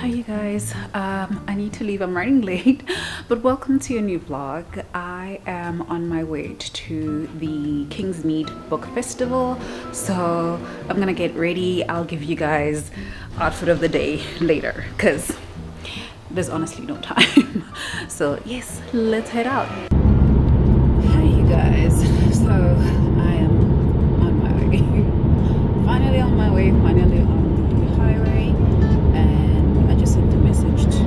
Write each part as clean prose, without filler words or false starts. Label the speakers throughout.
Speaker 1: Hi you guys, I need to leave, I'm running late, but welcome to a new vlog. I am on my way to the Kingsmead book festival, so I'm gonna get ready. I'll give you guys outfit of the day later because there's honestly no time. So yes, let's head out. Hi you guys, so I am on my way. Finally on my way, finally on the highway, and I just sent a message to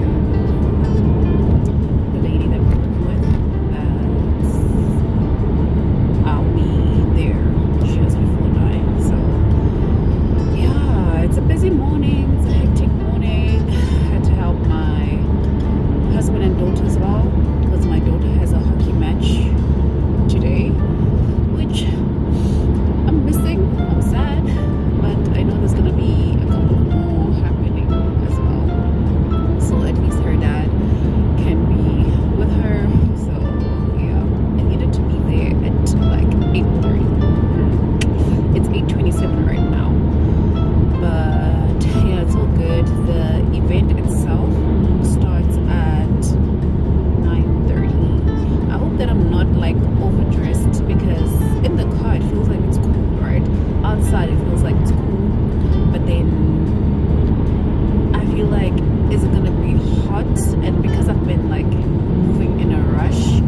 Speaker 1: the lady that we're working with that I'll be there just before 9. So yeah, it's a busy morning, it's a hectic morning. I had to help my husband and daughter as well because my daughter has a hockey match today, which I'm missing. I'm sad, but I know there's gonna be a couple more happening as well. So at least her dad can be with her. So yeah, I needed to be there at like 8:30. It's 8:27 right now. But yeah, it's all good. The event itself starts at 9:30. I hope that I'm not like overdressed because in the car it feels like it's cool, right? Outside it feels like it's cool, but then I feel like is it gonna be hot? And because I've been like moving in a rush,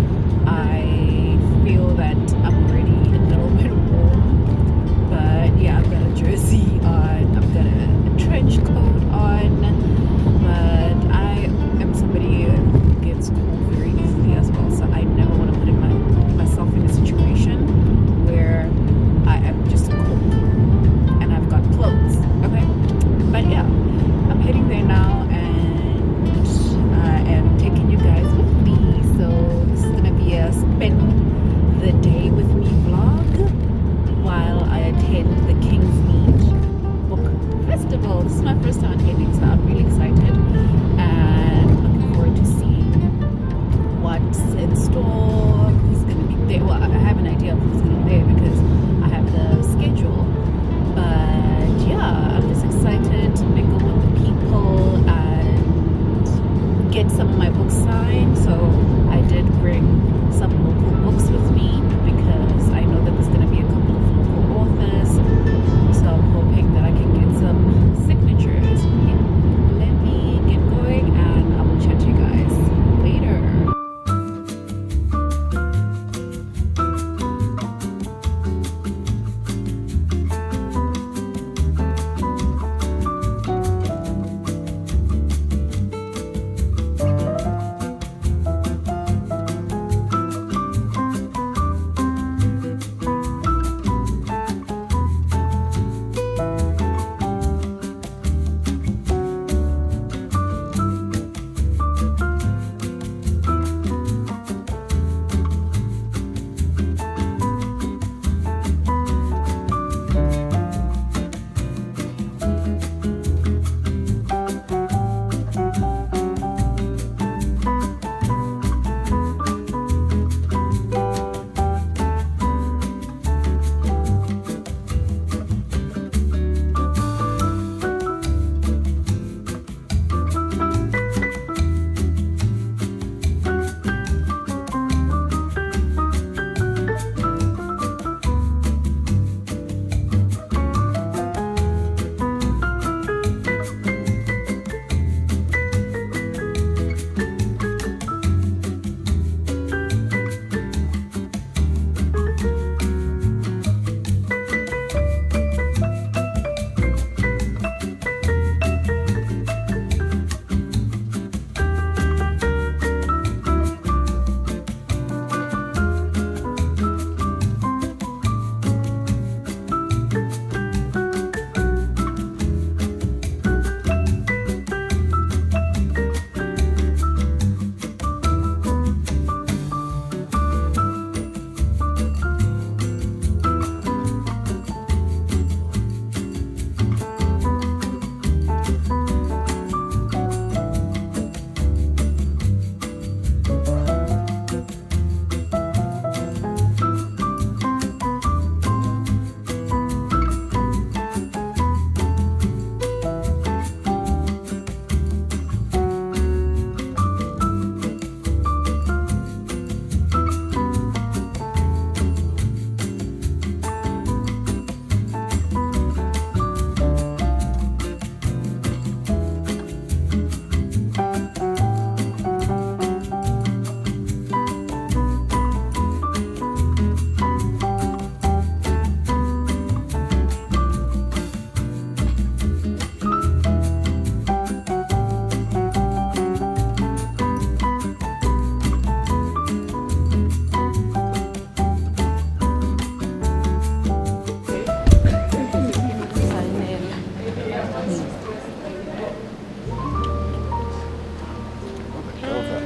Speaker 1: I feel that I'm already a little bit warm. But yeah, I've got a jersey on, I've got a trench coat on, but I am somebody who gets cold very easily as well, so I never want to put myself in a situation where I am just cold and I've got clothes. Okay, but yeah, I'm heading there now and I am taking you guys with me. So this is gonna be a spend the day with me vlog while I attend the Kingsmead book festival. This is my first time attending, so I'm really excited and looking forward to seeing what's in store, who's gonna be there. Well, I have an idea of who's gonna be there because I have the schedule. But yeah, I'm just excited to mingle with the people and get some of my books signed. So I did bring some local books with me because I know that there's gonna be a couple of local authors. So I'm hoping that I can get some signatures. Yeah. Let me get going and I will chat to you guys later.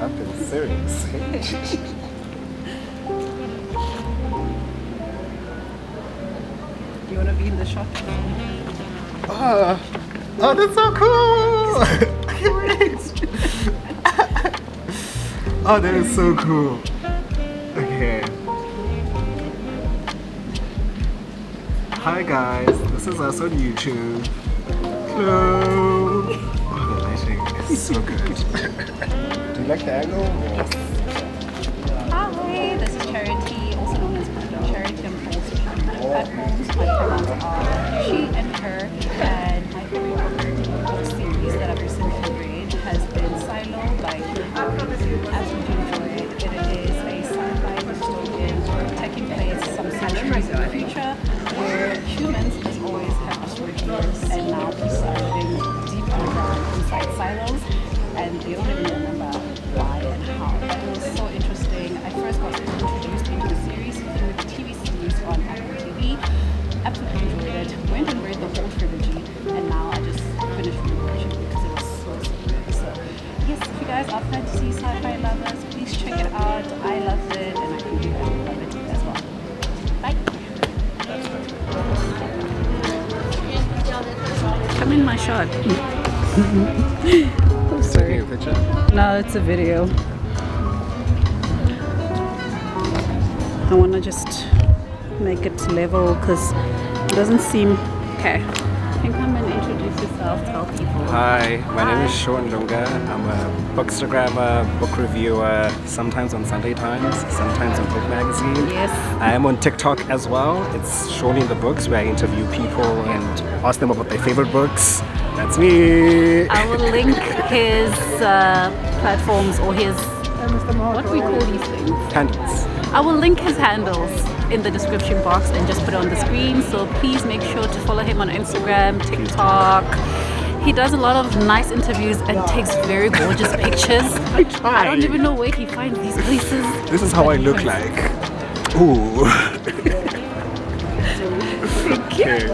Speaker 2: I've been serious.
Speaker 1: Do you want to be in the shot?
Speaker 2: Oh, that's so cool! I can't wait! Oh, that is so cool. Okay. Hi guys, this is us on YouTube. Hello! Oh, the lighting is so good. Do you like the angle?
Speaker 1: Yes. Hi, this is Charity, also known as BookedonCharity on all social media platforms. My pronouns are she and her, and my favorite book series that I've recently read has been Silo by Absolutely enjoy it. It is a sci-fi dystopian taking place some centuries in the future, where humans, as always, have destroyed Earth, and now people are living deep underground inside silos, and they don't even remember why and how. But it was so interesting. I first got introduced into the series through the TV series on Apple TV. Absolutely enjoyed it. Went and read the whole trilogy, and now I just finished rewatching it because it was so good. So yes, if you guys are fantasy sci-fi lovers, please check it out. I loved it, and I think you guys will love it as well. Bye. Come in my shot. Oh, sorry.
Speaker 2: Taking a picture?
Speaker 1: No, it's a video. I want to just make it level because it doesn't seem okay. You can come and introduce yourself, tell people.
Speaker 2: Hi, my name is Sean Dunga. I'm a bookstagrammer, book reviewer, sometimes on Sunday Times, sometimes on Book Magazine.
Speaker 1: Yes.
Speaker 2: I am on TikTok as well. It's Sean in the Books, where I interview people and ask them about their favorite books. That's me.
Speaker 1: I will link his platforms or his, what do we call these things?
Speaker 2: Handles.
Speaker 1: I will link his handles in the description box and just put it on the screen. So please make sure to follow him on Instagram, TikTok. He does a lot of nice interviews and takes very gorgeous pictures.
Speaker 2: I try.
Speaker 1: I don't even know where he finds these places.
Speaker 2: This is how I look like. Ooh. Okay.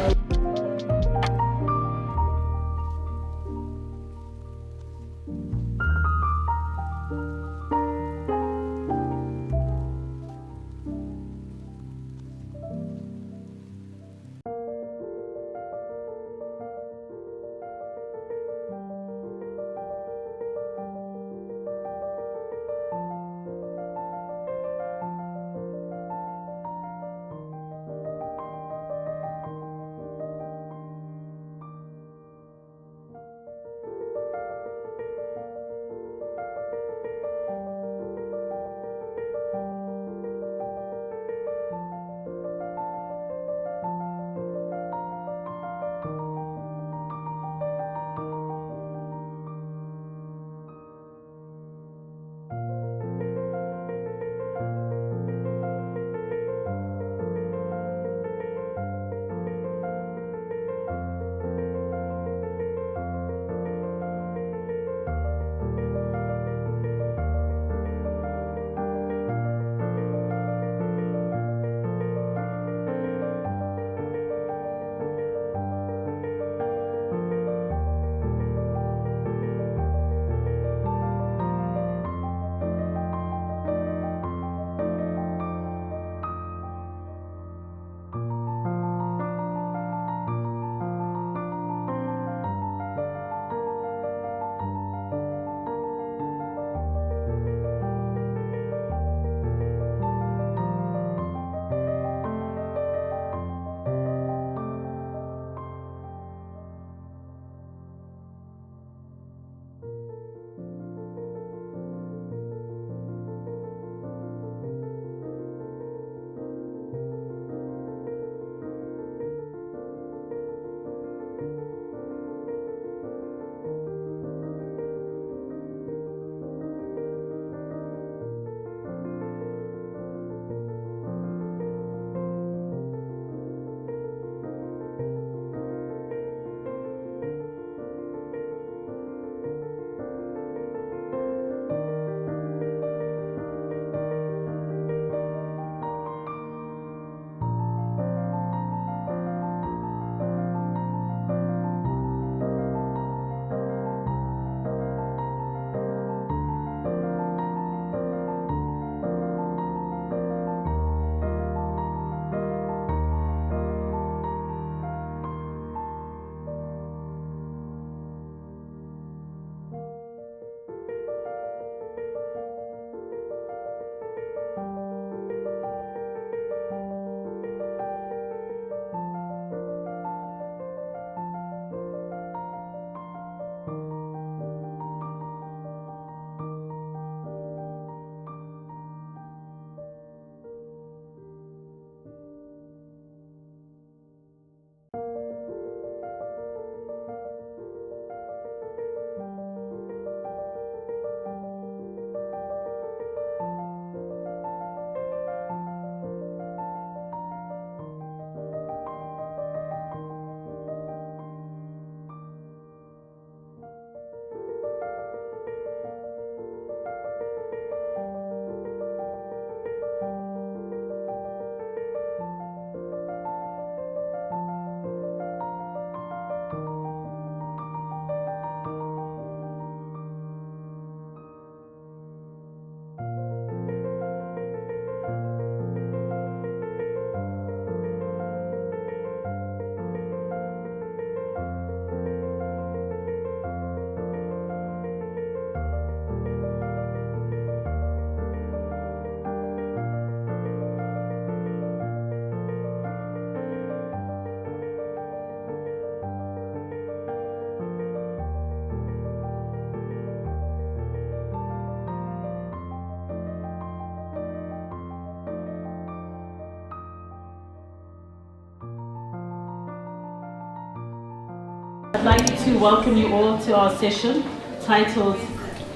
Speaker 3: I'd like to welcome you all to our session titled,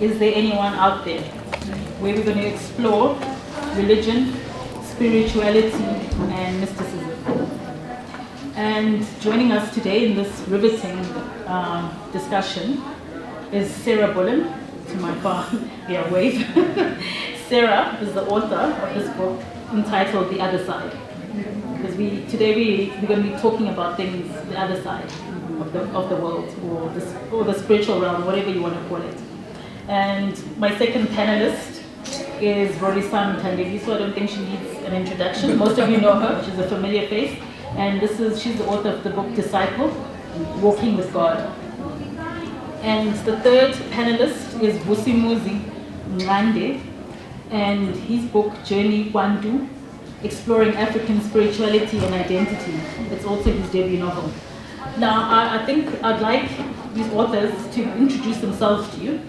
Speaker 3: Is There Anyone Out There? Where we're going to explore religion, spirituality, and mysticism. And joining us today in this riveting discussion is Sarah Bullen, to my far wave. Sarah is the author of this book entitled The Other Side. Because today we're going to be talking about things, the other side of the world, or the spiritual realm, whatever you want to call it. And my second panelist is Rorisan Thandekiso. I don't think she needs an introduction. Most of you know her. She's a familiar face. And she's the author of the book Disciple, Walking with God. And the third panelist is Vusimuzi Ngande, and his book Journey Kwandu, Exploring African Spirituality and Identity. It's also his debut novel. Now, I think I'd like these authors to introduce themselves to you.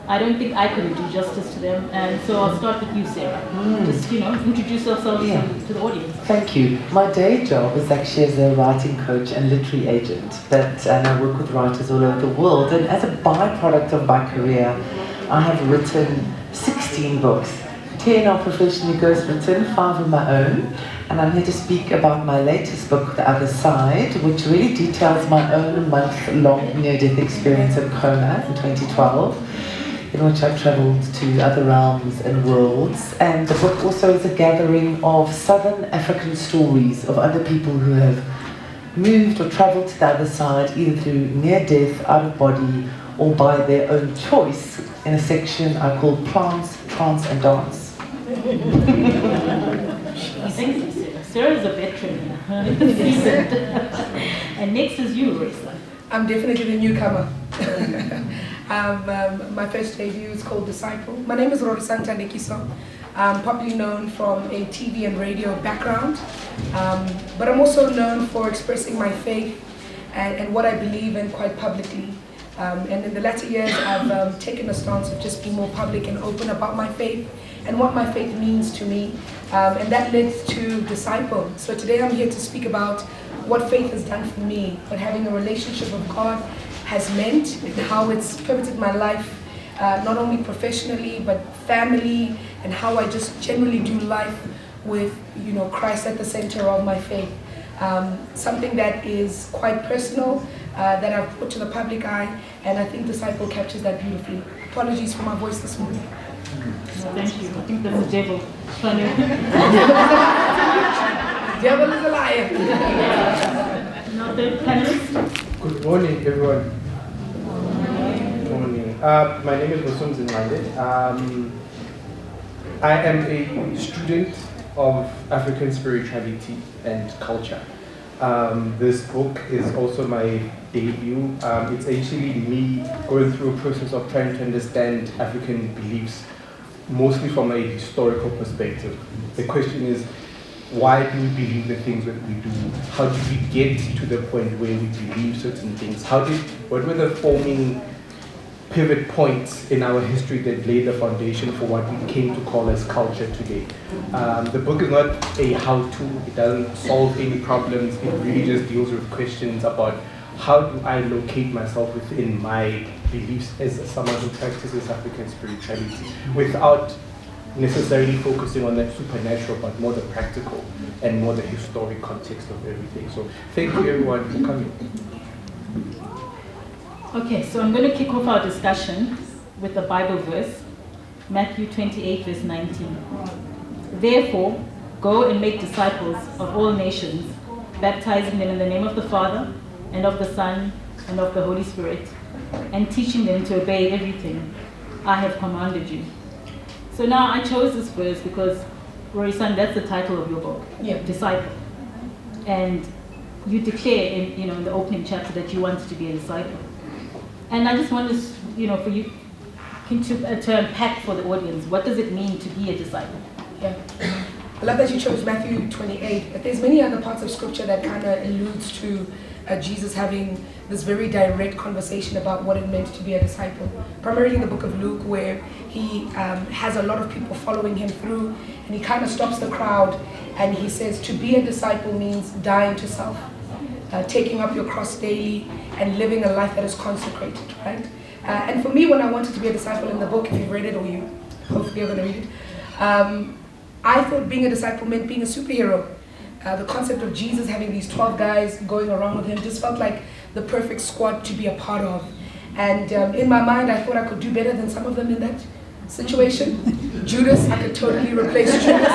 Speaker 3: I don't think I could do justice to them, and so I'll start with you, Sarah. Just, introduce yourself to the audience.
Speaker 4: Thank you. My day job is actually as a writing coach and literary agent, and I work with writers all over the world. And as a byproduct of my career, I have written 16 books. 10 are professionally ghostwritten, 5 of my own. And I'm here to speak about my latest book, The Other Side, which really details my own month-long near-death experience in coma in 2012, in which I've traveled to other realms and worlds. And the book also is a gathering of Southern African stories of other people who have moved or traveled to the other side, either through near-death, out-of-body, or by their own choice, in a section I call Plants, Trance and Dance.
Speaker 3: Thank you, Sarah. Sarah is a veteran. And next is you, Risa.
Speaker 5: I'm definitely the newcomer. My first debut is called Disciple. My name is Rorisan Thandekiso. I'm popularly known from a TV and radio background, but I'm also known for expressing my faith and what I believe in quite publicly. And in the latter years, I've taken a stance of just being more public and open about my faith and what my faith means to me. And that led to Disciple. So today I'm here to speak about what faith has done for me, what having a relationship with God has meant, and how it's pivoted my life, not only professionally, but family, and how I just generally do life with Christ at the center of my faith. Something that is quite personal, that I've put to the public eye, and I think Disciple captures that beautifully. Apologies for my voice this morning.
Speaker 3: Thank you. I think that's the devil.
Speaker 5: Devil is a liar.
Speaker 3: Now the panelist.
Speaker 6: Good morning, everyone. Good morning. My name is Vusum Zinwande. I am a student of African spirituality and culture. This book is also my debut. It's actually me going through a process of trying to understand African beliefs, mostly from a historical perspective. The question is, why do we believe the things that we do? How did we get to the point where we believe certain things? What were the forming pivot points in our history that laid the foundation for what we came to call as culture today? The book is not a how-to. It doesn't solve any problems. It really just deals with questions about how do I locate myself within my beliefs as someone who practices African spirituality without necessarily focusing on that supernatural, but more the practical and more the historic context of everything. So thank you everyone for coming.
Speaker 3: Okay, so I'm going to kick off our discussion with the Bible verse, Matthew 28, verse 19. Therefore, go and make disciples of all nations, baptizing them in the name of the Father, and of the Son, and of the Holy Spirit, and teaching them to obey everything I have commanded you. So now I chose this verse because, Rory-san, that's the title of your book, Disciple. And you declare in the opening chapter that you wanted to be a disciple. And I just want to, for you to unpack for the audience, what does it mean to be a disciple?
Speaker 5: Yeah. I love that you chose Matthew 28, but there's many other parts of scripture that kind of alludes to Jesus having this very direct conversation about what it meant to be a disciple. Primarily in the book of Luke, where he has a lot of people following him through, and he kind of stops the crowd and he says to be a disciple means dying to self. taking up your cross daily, and living a life that is consecrated, right? And for me, when I wanted to be a disciple in the book, if you've read it or you hopefully are going to read it, I thought being a disciple meant being a superhero. The concept of Jesus having these 12 guys going around with him just felt like the perfect squad to be a part of. And in my mind, I thought I could do better than some of them in that situation. Judas, I could totally replace Judas.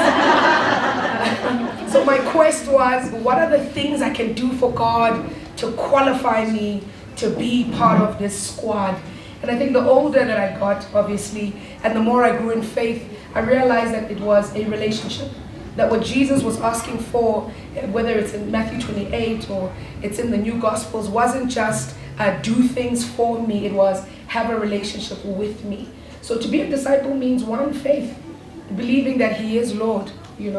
Speaker 5: So my quest was, what are the things I can do for God to qualify me to be part of this squad? And I think the older that I got, obviously, and the more I grew in faith, I realized that it was a relationship. That what Jesus was asking for, whether it's in Matthew 28 or it's in the New Gospels, wasn't just do things for me, it was have a relationship with me. So to be a disciple means one, faith, believing that he is Lord, he's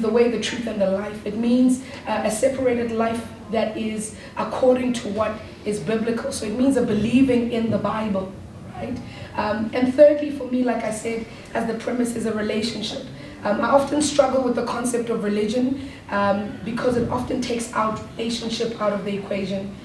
Speaker 5: the way, the truth, and the life. It means a separated life that is according to what is biblical. So it means a believing in the Bible, right? And thirdly, for me, like I said, as the premise is a relationship. I often struggle with the concept of religion because it often takes out relationship out of the equation.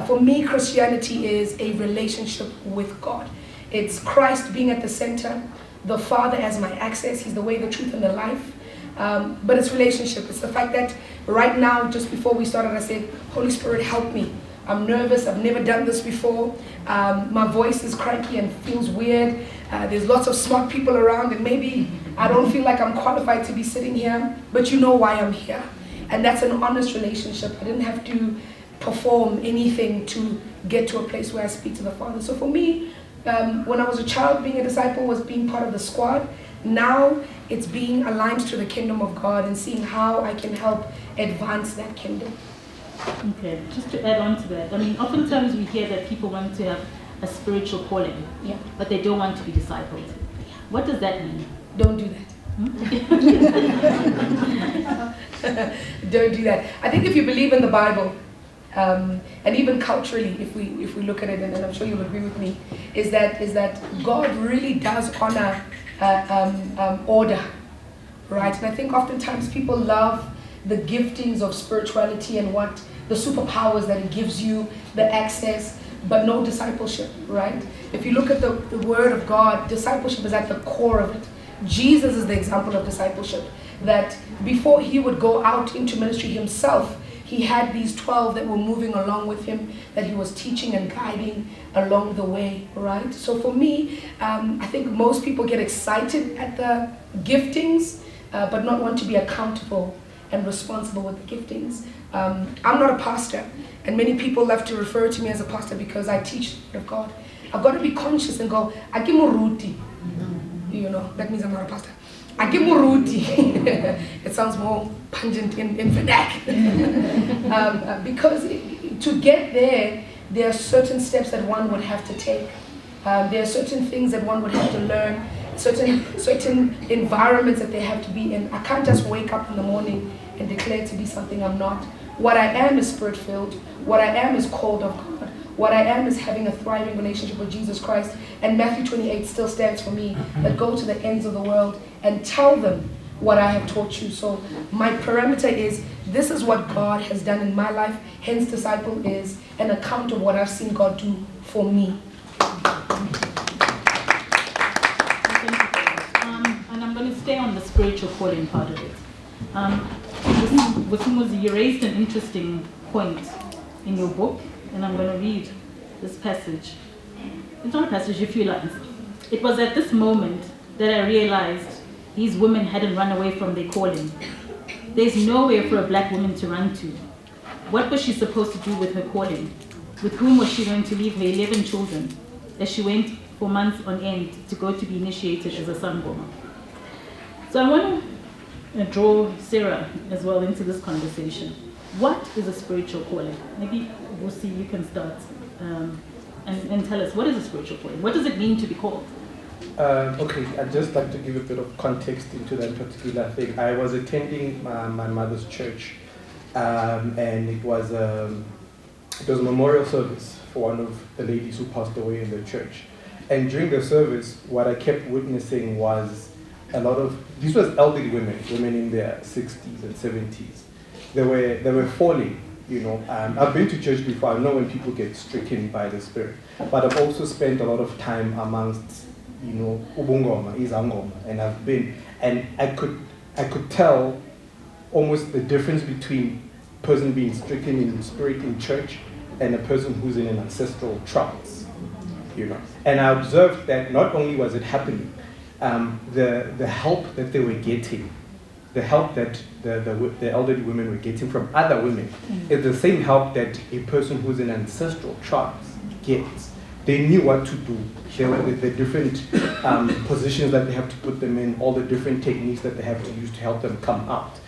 Speaker 5: For me, Christianity is a relationship with God. It's Christ being at the center, the Father as my access. He's the way, the truth, and the life. But it's relationship. It's the fact that right now, just before we started, I said, Holy Spirit, help me. I'm nervous. I've never done this before. My voice is cranky and feels weird. There's lots of smart people around, and maybe I don't feel like I'm qualified to be sitting here, but you know why I'm here. And that's an honest relationship. I didn't have to perform anything to get to a place where I speak to the Father. So for me, when I was a child, being a disciple was being part of the squad. Now it's being aligned to the kingdom of God and seeing how I can help advance that kingdom.
Speaker 3: Okay, just to add on to that, I mean, oftentimes we hear that people want to have a spiritual calling,
Speaker 5: Yeah.
Speaker 3: but they don't want to be discipled. What does that mean?
Speaker 5: Don't do that. Don't do that. I think if you believe in the Bible, and even culturally, if we look at it, and I'm sure you'll agree with me, is that God really does honor order, right? And I think oftentimes people love the giftings of spirituality and what the superpowers that it gives you, the access, but no discipleship, right? If you look at the Word of God, discipleship is at the core of it. Jesus is the example of discipleship, that before he would go out into ministry himself, he had these 12 that were moving along with him, that he was teaching and guiding along the way, right? So for me, I think most people get excited at the giftings, but not want to be accountable and responsible with the giftings. I'm not a pastor, and many people love to refer to me as a pastor because I teach the word of God. I've got to be conscious and go, I give Muruti. That means I'm not a pastor. I give Muruti. It sounds more pungent in vernacular. Because to get there are certain steps that one would have to take. There are certain things that one would have to learn, certain environments that they have to be in. I can't just wake up in the morning and declare to be something I'm not. What I am is spirit-filled. What I am is called of God. What I am is having a thriving relationship with Jesus Christ. And Matthew 28 still stands for me, that go to the ends of the world and tell them what I have taught you. So my parameter is, this is what God has done in my life. Hence, disciple is an account of what I've seen God do for me.
Speaker 3: And I'm going to stay on the spiritual calling part of it. You raised an interesting point in your book, and I'm going to read this passage. It's not a passage, a few lines. It was at this moment that I realized these women hadn't run away from their calling. There's nowhere for a black woman to run to. What was she supposed to do with her calling? With whom was she going to leave her 11 children as she went for months on end to go to be initiated as a sangoma? So I want to draw Sarah as well into this conversation. What is a spiritual calling? Maybe we'll see, you can start and tell us, what is a spiritual calling? What does it mean to be called?
Speaker 6: Okay, I'd just like to give a bit of context into that particular thing. I was attending my mother's church, and it was a memorial service for one of the ladies who passed away in the church. And during the service, what I kept witnessing was these was elderly women in their 60s and 70s. They were falling You know, I've been to church before. I know when people get stricken by the Spirit, but I've also spent a lot of time amongst, you know, ubungoma, izangoma, and I've been, and I could tell almost the difference between a person being stricken in spirit in church and a person who's in an ancestral trance, you know. And I observed that not only was it happening, the help that they were getting, the help that the elderly women were getting from other women, is the same help that a person who's in ancestral trance gets. They knew what to do. There were the different positions that they have to put them in, all the different techniques that they have to use to help them come out.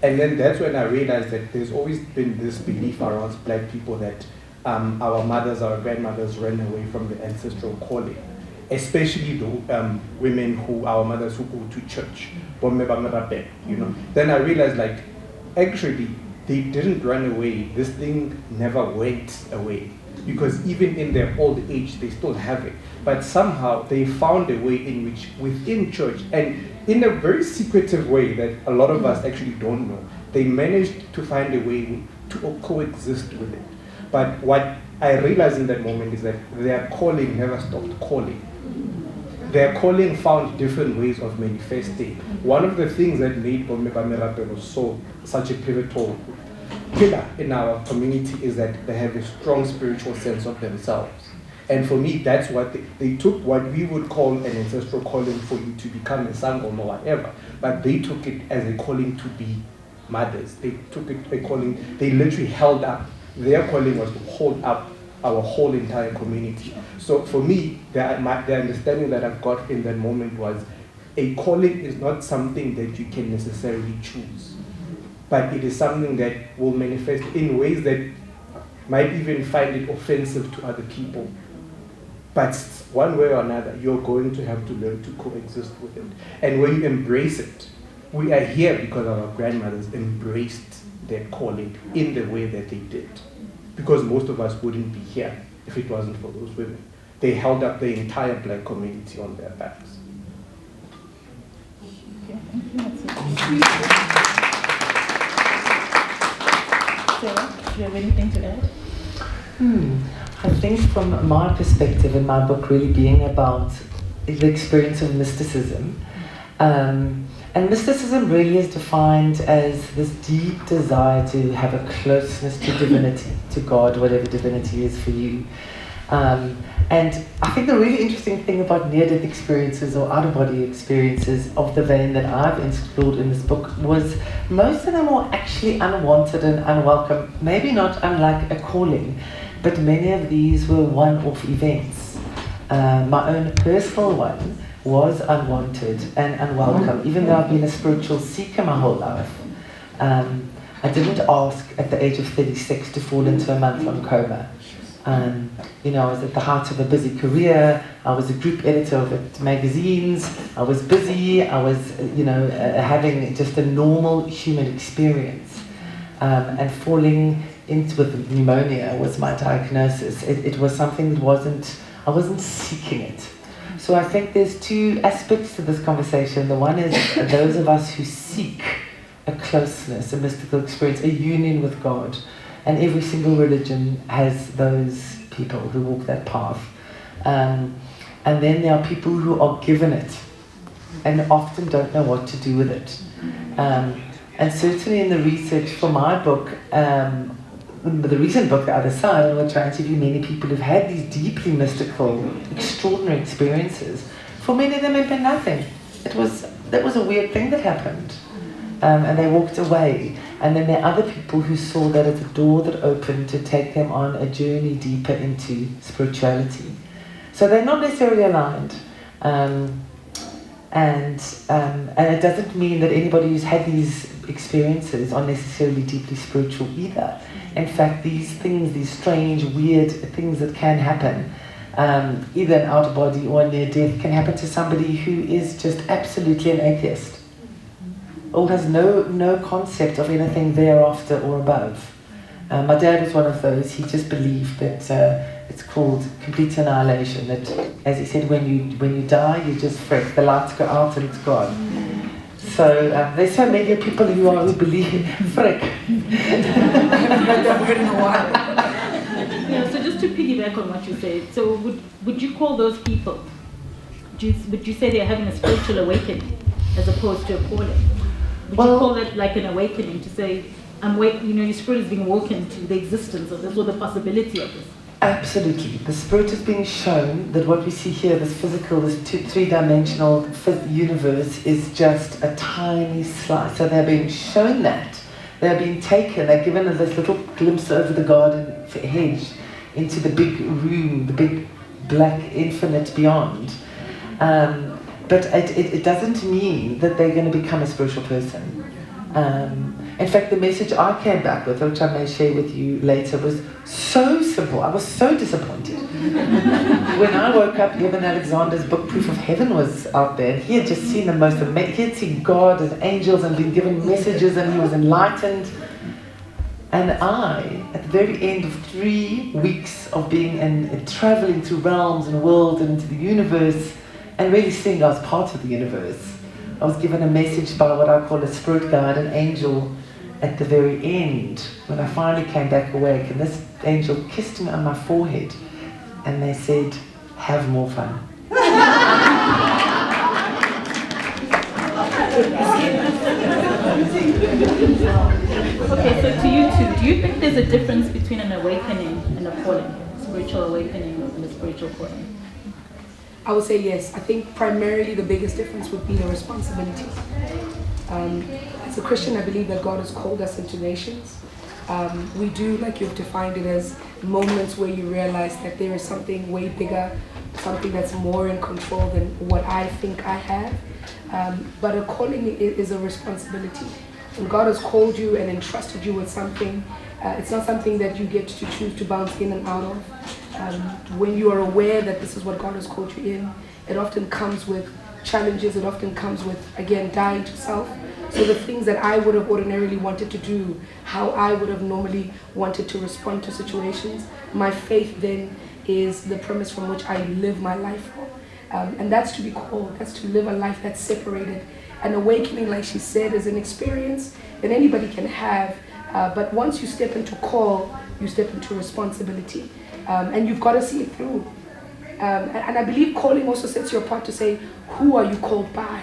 Speaker 6: And then that's when I realized that there's always been this belief around black people that our mothers, our grandmothers ran away from the ancestral calling, especially the women who, our mothers who go to church, you know. Then I realized, like, actually, they didn't run away. This thing never went away, because even in their old age, they still have it. But somehow they found a way in which, within church, and in a very secretive way that a lot of us actually don't know, they managed to find a way to coexist with it. But what I realized in that moment is that their calling never stopped calling. Their calling found different ways of manifesting. One of the things that made Bomme Bamerapelo such a pivotal pillar in our community is that they have a strong spiritual sense of themselves. And for me, that's what they took what we would call an ancestral calling for you to become a sangoma or whatever, but they took it as a calling to be mothers. They took it a calling, they literally held up. Their calling was to hold up our whole entire community. So for me, the understanding that I've got in that moment was a calling is not something that you can necessarily choose, but it is something that will manifest in ways that might even find it offensive to other people. But one way or another, you're going to have to learn to coexist with it. And when you embrace it, we are here because our grandmothers embraced their calling in the way that they did. Because most of us wouldn't be here if it wasn't for those women. They held up the entire black community on their backs.
Speaker 3: Okay, thank you. Sarah, do you have anything to add?
Speaker 4: I think from my perspective, and my book really being about the experience of mysticism, and mysticism really is defined as this deep desire to have a closeness to divinity, to God, whatever divinity is for you. And I think the really interesting thing about near-death experiences or out-of-body experiences of the vein that I've explored in this book was most of them were actually unwanted and unwelcome, maybe not unlike a calling, but many of these were one-off events. My own personal one was unwanted and unwelcome, even though I've been a spiritual seeker my whole life. I didn't ask at the age of 36 to fall into a month-long coma. You know, I was at the height of a busy career. I was a group editor of magazines. I was busy. I was, you know, having just a normal human experience. And falling into with pneumonia was my diagnosis. It was something that I wasn't seeking it. So I think there's two aspects to this conversation. The one is those of us who seek a closeness, a mystical experience, a union with God. And every single religion has those people who walk that path. And then there are people who are given it and often don't know what to do with it. And certainly in the research for my book, the recent book, The Other Side, I will try to interview many people who've had these deeply mystical, extraordinary experiences. For many of them, it meant nothing. That was a weird thing that happened. And they walked away. And then there are other people who saw that as a door that opened to take them on a journey deeper into spirituality. So they're not necessarily aligned. And it doesn't mean that anybody who's had these experiences are necessarily deeply spiritual either. In fact, these things, these strange, weird things that can happen, either an out of body or near death, can happen to somebody who is just absolutely an atheist, or has no concept of anything thereafter or above. My dad was one of those. He just believed that it's called complete annihilation. That, as he said, when you die, you just freak. The lights go out and it's gone. So there's so many people who believe in frick.
Speaker 5: I haven't heard that word in a while.
Speaker 3: Yeah, so just to piggyback on what you said, so would you call those people, would you say they're having a spiritual awakening as opposed to a calling? Would you call it like an awakening to say, your spirit is being woken to the existence of this or the possibility of this?
Speaker 4: Absolutely. The spirit is being shown that what we see here, this physical, this three-dimensional universe is just a tiny slice. So they're being shown that. They're being taken, they're given this little glimpse over the garden hedge into the big room, the big black infinite beyond. But it doesn't mean that they're going to become a spiritual person. In fact, the message I came back with, which I may share with you later, was so simple. I was so disappointed. When I woke up, Eben Alexander's book, Proof of Heaven, was out there. He had just seen the most amazing, he had seen God and angels and been given messages, and he was enlightened. And I, at the very end of 3 weeks of being and traveling through realms and worlds and into the universe, and really seeing I was part of the universe, I was given a message by what I call a spirit guide, an angel, at the very end, when I finally came back awake, and this angel kissed me on my forehead, and they said, have more fun.
Speaker 3: Okay, so to you two, do you think there's a difference between an awakening and a calling, spiritual awakening and a spiritual calling?
Speaker 5: I would say yes. I think primarily the biggest difference would be the responsibility. As a Christian, I believe that God has called us into nations. We do, like you've defined it, as moments where you realize that there is something way bigger, something that's more in control than what I think I have. But a calling is a responsibility. When God has called you and entrusted you with something, it's not something that you get to choose to bounce in and out of. When you are aware that this is what God has called you in, it often comes with challenges, it often comes with, again, dying to self. So the things that I would have ordinarily wanted to do, how I would have normally wanted to respond to situations, my faith then is the premise from which I live my life from. And that's to be called, that's to live a life that's separated. An awakening, like she said, is an experience that anybody can have, but once you step into call, you step into responsibility. And you've got to see it through. And I believe calling also sets you apart to say, who are you called by?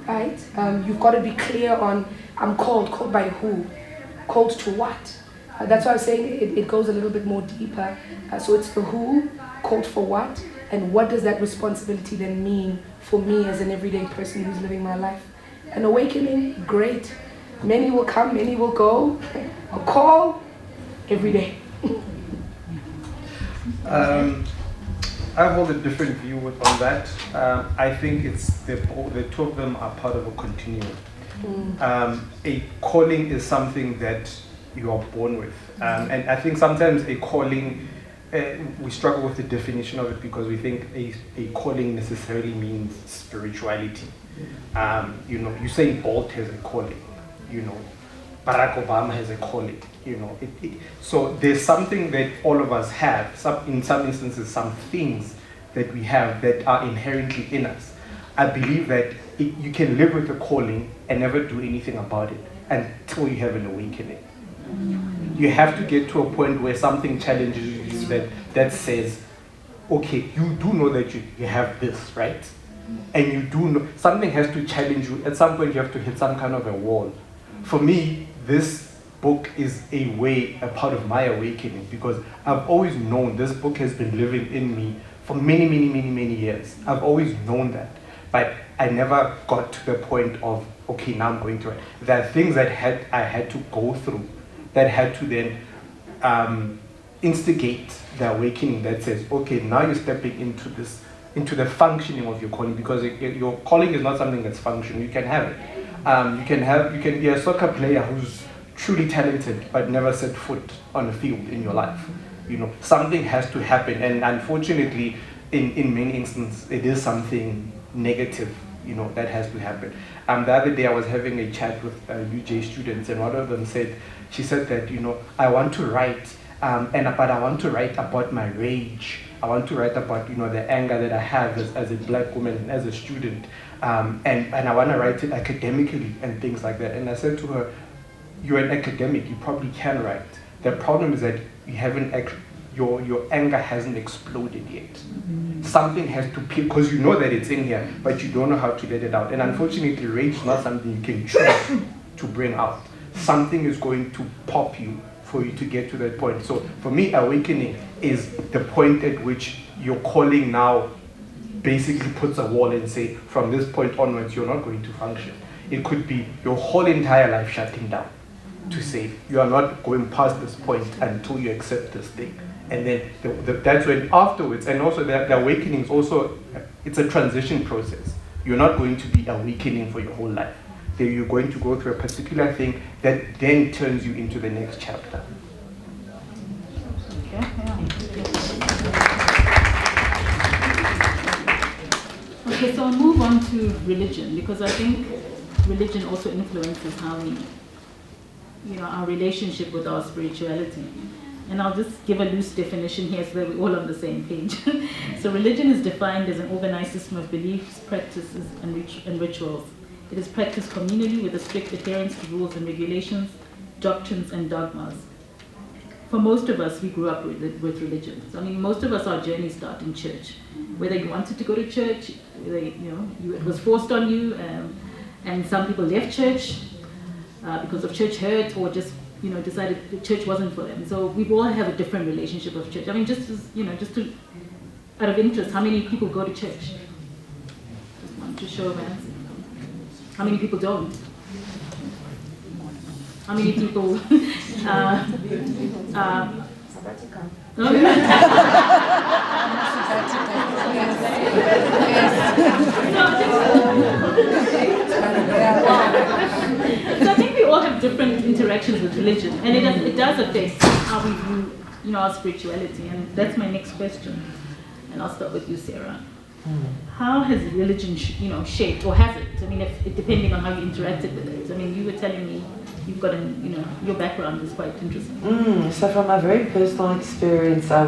Speaker 5: Right? You've got to be clear on, I'm called by who? Called to what? That's why I'm saying it goes a little bit more deeper. So it's the who, called for what, and what does that responsibility then mean for me as an everyday person who's living my life? An awakening, great. Many will come, many will go. A call, every day.
Speaker 6: I hold a different view on that. I think it's the two of them are part of a continuum. A calling is something that you are born with. And I think sometimes a calling, we struggle with the definition of it because we think a calling necessarily means spirituality. You say Bolt has a calling, Barack Obama has a calling, So there's something that all of us have, in some instances, some things that we have that are inherently in us. I believe that you can live with a calling and never do anything about it until you have an awakening. You have to get to a point where something challenges you that says, okay, you do know that you have this, right? And you do know, something has to challenge you. At some point you have to hit some kind of a wall. For me, this book is a part of my awakening because I've always known this book has been living in me for many, many, many, many years. I've always known that. But I never got to the point of, okay, now I'm going to it. There are things that I had to go through that had to then instigate the awakening that says, okay, now you're stepping into the functioning of your calling, because your calling is not something that's functional. You can have it. You can be a soccer player who's truly talented but never set foot on a field in your life. Something has to happen, and unfortunately, in many instances, it is something negative, that has to happen. The other day I was having a chat with UJ students, and one of them said that, I want to write, but I want to write about my rage. I want to write about, the anger that I have as a black woman and as a student. and I want to write it academically and things like that. And I said to her, you're an academic, you probably can write. The problem is that you haven't your anger hasn't exploded yet. Something has to peel, because you know that it's in here, but you don't know how to let it out. And unfortunately, rage is not something you can choose to bring out. Something is going to pop you for you to get to that point. So for me, awakening is the point at which your calling now basically puts a wall and say, from this point onwards, you're not going to function. It could be your whole entire life shutting down to say, you are not going past this point until you accept this thing. And then that's when afterwards, and also the awakening is also, it's a transition process. You're not going to be awakening for your whole life. Then you're going to go through a particular thing that then turns you into the next chapter.
Speaker 3: Okay, yeah. Okay, so I'll move on to religion, because I think religion also influences how we, our relationship with our spirituality. And I'll just give a loose definition here so that we're all on the same page. So religion is defined as an organized system of beliefs, practices, and rituals. It is practiced communally with a strict adherence to rules and regulations, doctrines, and dogmas. For most of us, we grew up with religion. So, most of us, our journey started in church. Whether you wanted to go to church, whether, it was forced on you, and some people left church because of church hurt, or just decided the church wasn't for them. So we all have a different relationship with church. Out of interest, how many people go to church? Just want to show of hands. How many people don't? How many people? So I think we all have different interactions with religion, and it does affect how we view, our spirituality. And that's my next question. And I'll start with you, Sarah. How has religion, shaped, or has it? If depending on how you interacted with it. You were telling me you've got your background is quite interesting.
Speaker 4: So from my very personal experience, I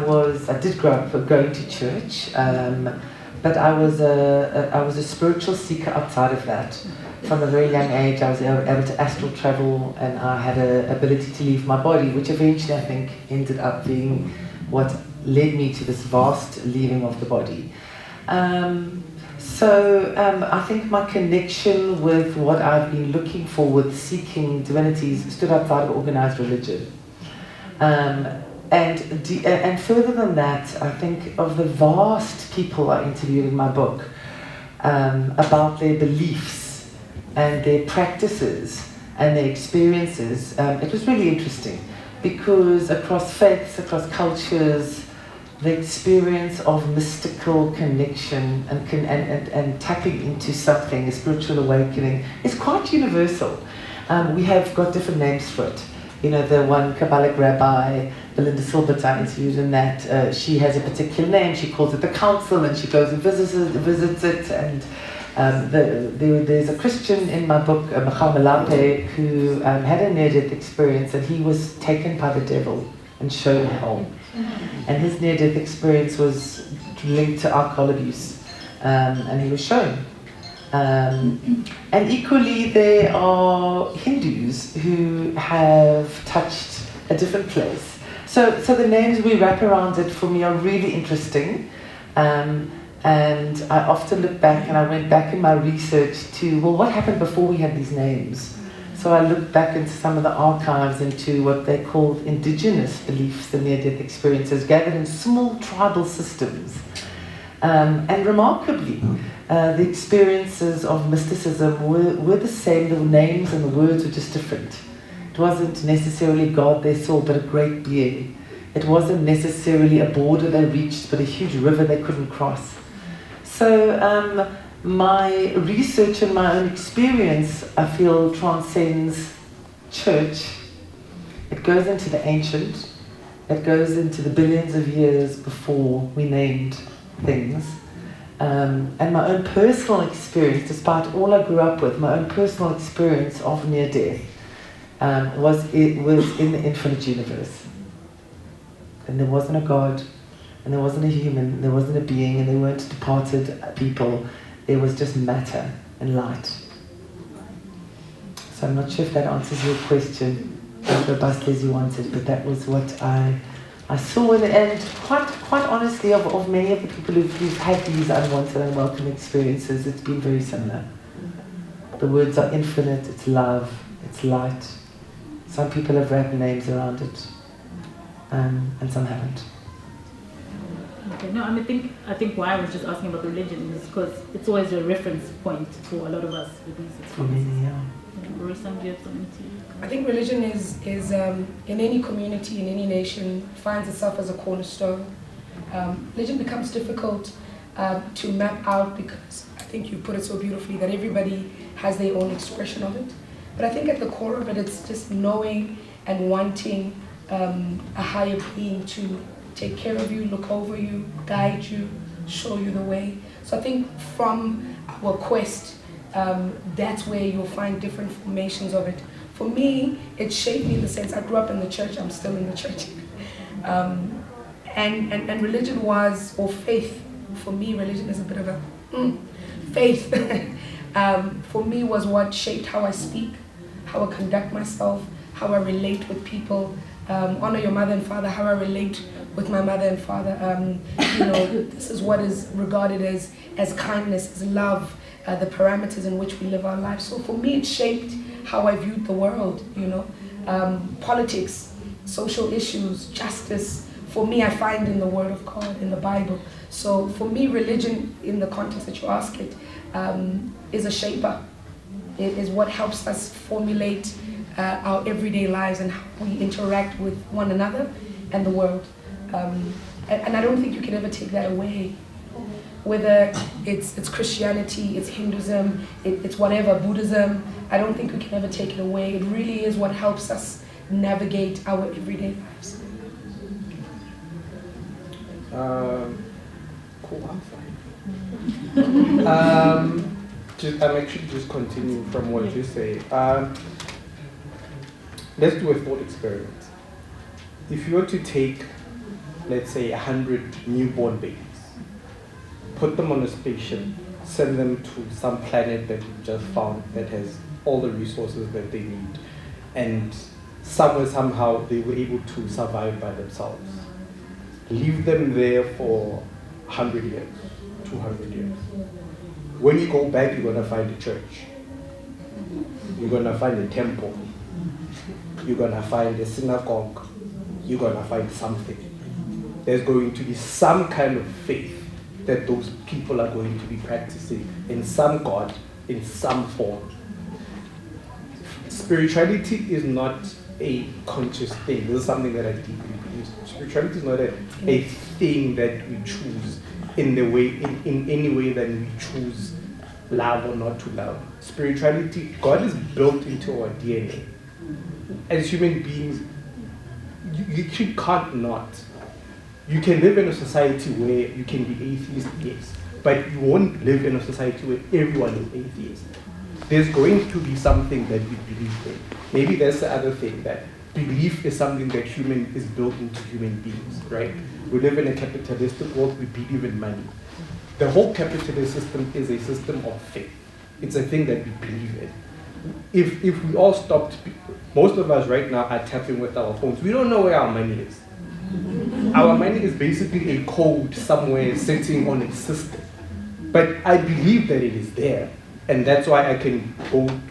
Speaker 4: did grow up going to church, but I was a spiritual seeker outside of that. From a very young age, I was able to astral travel, and I had an ability to leave my body, which eventually I think ended up being what led me to this vast leaving of the body. I think my connection with what I've been looking for with seeking divinities stood outside of organized religion. And further than that, I think of the vast people I interviewed in my book about their beliefs and their practices and their experiences. It was really interesting because across faiths, across cultures, the experience of mystical connection and tapping into something, a spiritual awakening, is quite universal. We have got different names for it. The one Kabbalic rabbi, Belinda Silbert, I interviewed in that, she has a particular name. She calls it the council, and she goes and visits it. And there's a Christian in my book, Michal Melape, who had a near-death experience, and he was taken by the devil and shown hell. And his near-death experience was linked to alcohol abuse, and he was shown. And equally, there are Hindus who have touched a different place. So the names we wrap around it for me are really interesting. And I often look back, and I went back in my research to, well, what happened before we had these names? So I looked back into some of the archives into what they called indigenous beliefs and near-death experiences gathered in small tribal systems. And remarkably, the experiences of mysticism were the same. The names and the words were just different. It wasn't necessarily God they saw, but a great being. It wasn't necessarily a border they reached, but a huge river they couldn't cross. So my research and my own experience, I feel, transcends church. It goes into the ancient. It goes into the billions of years before we named things. And my own personal experience, despite all I grew up with, my own personal experience of near-death was in the infinite universe. And there wasn't a God, and there wasn't a human, there wasn't a being, and there weren't departed people. There was just matter. and light. So I'm not sure if that answers your question as robust as you wanted, but that was what I saw, and quite honestly, of many of the people who've had these unwanted, unwelcome experiences, it's been very similar. The words are infinite, it's love, it's light. Some people have wrapped names around it, and some haven't.
Speaker 3: Okay, no, I think why I was just asking about religion is because it's always a reference point for a lot of us with these experiences.
Speaker 4: For many, yeah.
Speaker 3: Roysam, do you have something to?
Speaker 5: I think religion is in any community, in any nation, finds itself as a cornerstone. Religion becomes difficult to map out because I think you put it so beautifully that everybody has their own expression of it. But I think at the core of it, it's just knowing and wanting a higher being to take care of you, look over you, guide you, show you the way. So I think from our quest, that's where you'll find different formations of it. For me, it shaped me in the sense I grew up in the church, I'm still in the church. And religion was, or faith, for me religion is a bit of a faith. For me was what shaped how I speak, how I conduct myself, how I relate with people. Honor your mother and father, how I relate with my mother and father. This is what is regarded as kindness, as love, the parameters in which we live our lives. So for me, it shaped how I viewed the world, politics, social issues, justice. For me, I find in the Word of God, in the Bible. So for me, religion, in the context that you ask it, is a shaper. It is what helps us formulate our everyday lives and how we interact with one another and the world. And I don't think you can ever take that away. Whether it's Christianity, it's Hinduism, it's whatever, Buddhism, I don't think we can ever take it away. It really is what helps us navigate our everyday lives.
Speaker 6: Cool, I'm fine. I'm actually just continuing from what you say. Let's do a thought experiment. If you were to take, let's say, 100 newborn babies, put them on a spaceship, send them to some planet that you just found that has all the resources that they need, and somehow they were able to survive by themselves. Leave them there for 100 years, 200 years. When you go back, you're going to find a church. You're going to find a temple. You're going to find a synagogue. You're going to find something. There's going to be some kind of faith that those people are going to be practicing in some God, in some form. Spirituality is not a conscious thing. This is something that I deeply believe. Spirituality is not a thing that we choose in any way that we choose love or not to love. Spirituality, God is built into our DNA. As human beings, you can't not. You can live in a society where you can be atheist, yes, but you won't live in a society where everyone is atheist. There's going to be something that we believe in. Maybe that's the other thing, that belief is something that is built into human beings, right? We live in a capitalistic world, we believe in money. The whole capitalist system is a system of faith. It's a thing that we believe in. If we all stopped, most of us right now are tapping with our phones. We don't know where our money is. Our money is basically a code somewhere sitting on a system. But I believe that it is there. And that's why I can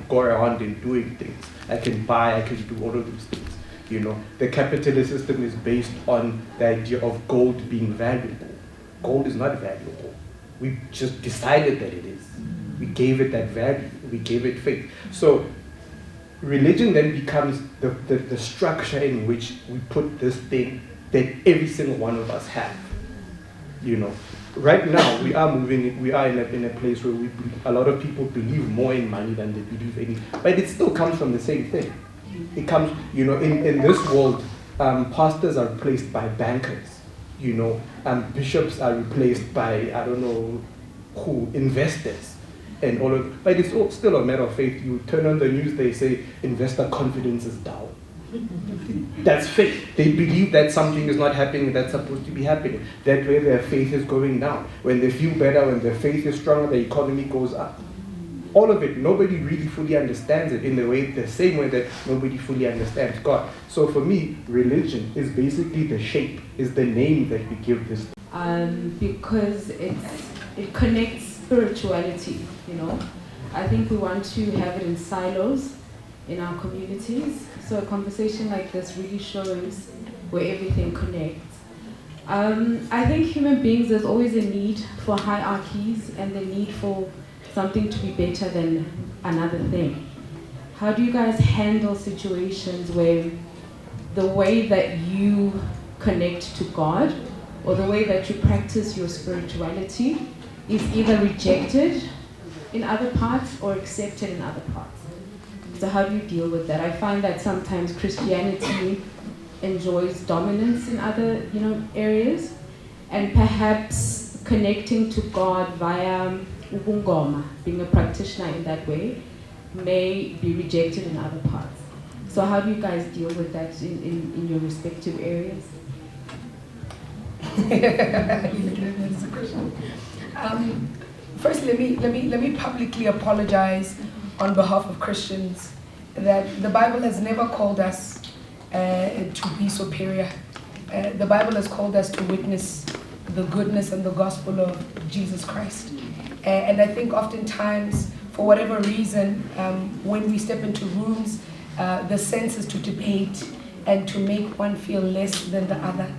Speaker 6: go around and doing things. I can buy, I can do all of those things. The capitalist system is based on the idea of gold being valuable. Gold is not valuable. We just decided that it is. We gave it that value. We gave it faith. So religion then becomes the structure in which we put this thing that every single one of us have. Right now we are in a place where a lot of people believe more in money than they believe in, but it still comes from the same thing. It comes, in this world, pastors are replaced by bankers, bishops are replaced by, I don't know who, investors, and all of, but it's all still a matter of faith. You turn on the news, they say investor confidence is down. That's faith. They believe that something is not happening that's supposed to be happening. That way their faith is going down. When they feel better, when their faith is stronger, the economy goes up. all of it, nobody really fully understands it in the same way that nobody fully understands God. So for me, religion is basically the shape, is the name that we give this.
Speaker 7: Because it connects spirituality, you know. I think we want to have it in silos in our communities. So a conversation like this really shows where everything connects. I think human beings, there's always a need for hierarchies and the need for something to be better than another thing. How do you guys handle situations where the way that you connect to God or the way that you practice your spirituality is either rejected in other parts or accepted in other parts? So how do you deal with that? I find that sometimes Christianity enjoys dominance in other, you know, areas, and perhaps connecting to God via ubungoma, being a practitioner in that way, may be rejected in other parts. So how do you guys deal with that in your respective areas?
Speaker 5: That's a question. First, let me publicly apologize on behalf of Christians that the Bible has never called us to be superior. The Bible has called us to witness the goodness and the gospel of Jesus Christ. And I think oftentimes, for whatever reason, when we step into rooms, the sense is to debate and to make one feel less than the other.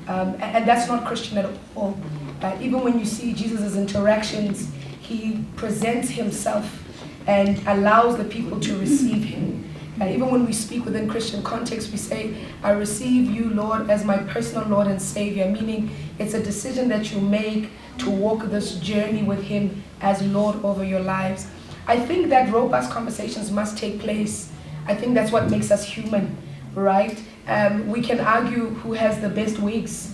Speaker 5: And that's not Christian at all. Even when you see Jesus' interactions, he presents himself and allows the people to receive him. Even when we speak within Christian context, we say, I receive you, Lord, as my personal Lord and Savior, meaning it's a decision that you make to walk this journey with him as Lord over your lives. I think that robust conversations must take place. I think that's what makes us human, right? We can argue who has the best wigs.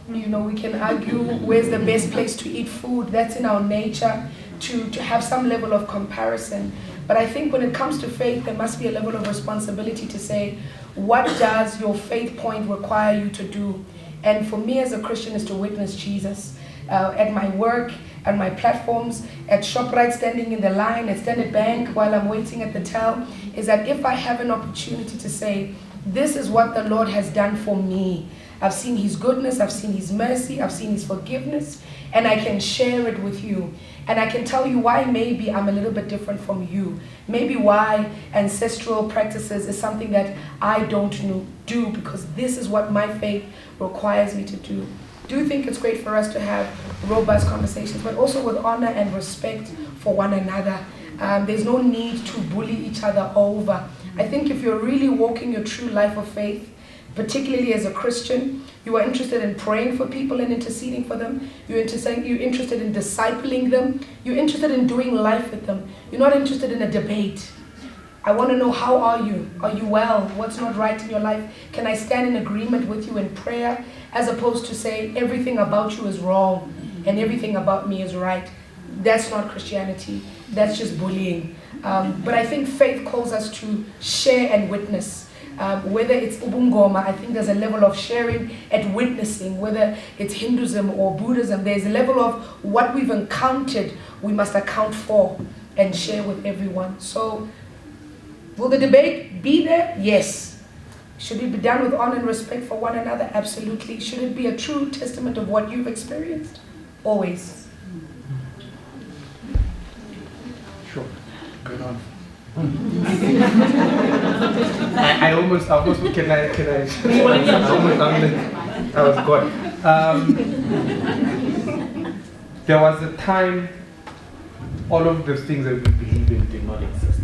Speaker 5: You know, we can argue where's the best place to eat food. That's in our nature to have some level of comparison. But I think when it comes to faith, there must be a level of responsibility to say, what does your faith point require you to do? And for me as a Christian is to witness Jesus. At my work, at my platforms, at ShopRite, standing in the line, at Standard Bank while I'm waiting at the till, is that if I have an opportunity to say, this is what the Lord has done for me. I've seen his goodness, I've seen his mercy, I've seen his forgiveness, and I can share it with you. And I can tell you why maybe I'm a little bit different from you. Maybe why ancestral practices is something that I don't do, because this is what my faith requires me to do. Do you think it's great for us to have robust conversations, but also with honor and respect for one another? There's no need to bully each other over. I think if you're really walking your true life of faith, particularly as a Christian, you are interested in praying for people and interceding for them. You're interested in discipling them. You're interested in doing life with them. You're not interested in a debate. I want to know, how are you? Are you well? What's not right in your life? Can I stand in agreement with you in prayer? As opposed to say everything about you is wrong and everything about me is right. That's not Christianity. That's just bullying. But I think faith calls us to share and witness. Whether it's ubungoma, I think there's a level of sharing and witnessing. Whether it's Hinduism or Buddhism, there's a level of what we've encountered we must account for and share with everyone. So, will the debate be there? Yes. Should it be done with honor and respect for one another? Absolutely. Should it be a true testament of what you've experienced? Always.
Speaker 6: Sure. Good on. I almost can I I was gone. There was a time all of those things that we believe in did not exist.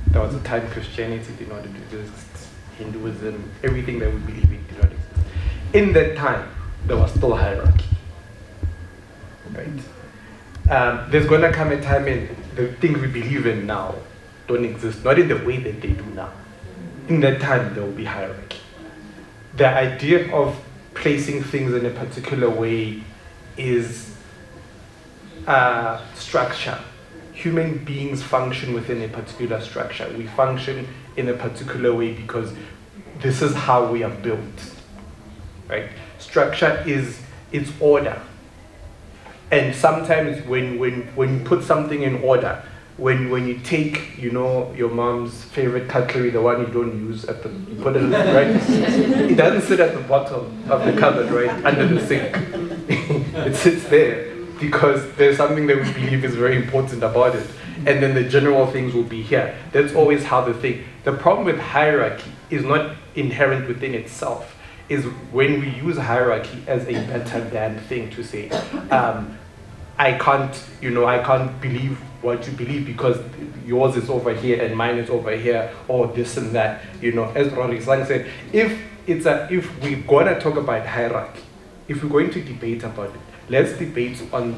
Speaker 6: There was a time Christianity did not exist, Hinduism, everything that we believe in did not exist. In that time, there was still hierarchy. Right? There's going to come a time in the things we believe in now don't exist, not in the way that they do now. In that time, there will be hierarchy. The idea of placing things in a particular way is structure. Human beings function within a particular structure. We function in a particular way because this is how we are built. Right? Structure is its order. And sometimes when you put something in order, when you take, you know, your mom's favorite cutlery, the one you don't use, you put it right. It doesn't sit at the bottom of the cupboard, right, under the sink. It sits there because there's something that we believe is very important about it, and then the general things will be here. That's always how the thing. The problem with hierarchy is not inherent within itself. Is when we use hierarchy as a better than thing to say, I can't believe what you believe because yours is over here and mine is over here, or this and that. You know, as Rory Sang said, if we're gonna talk about hierarchy, if we're going to debate about it, let's debate on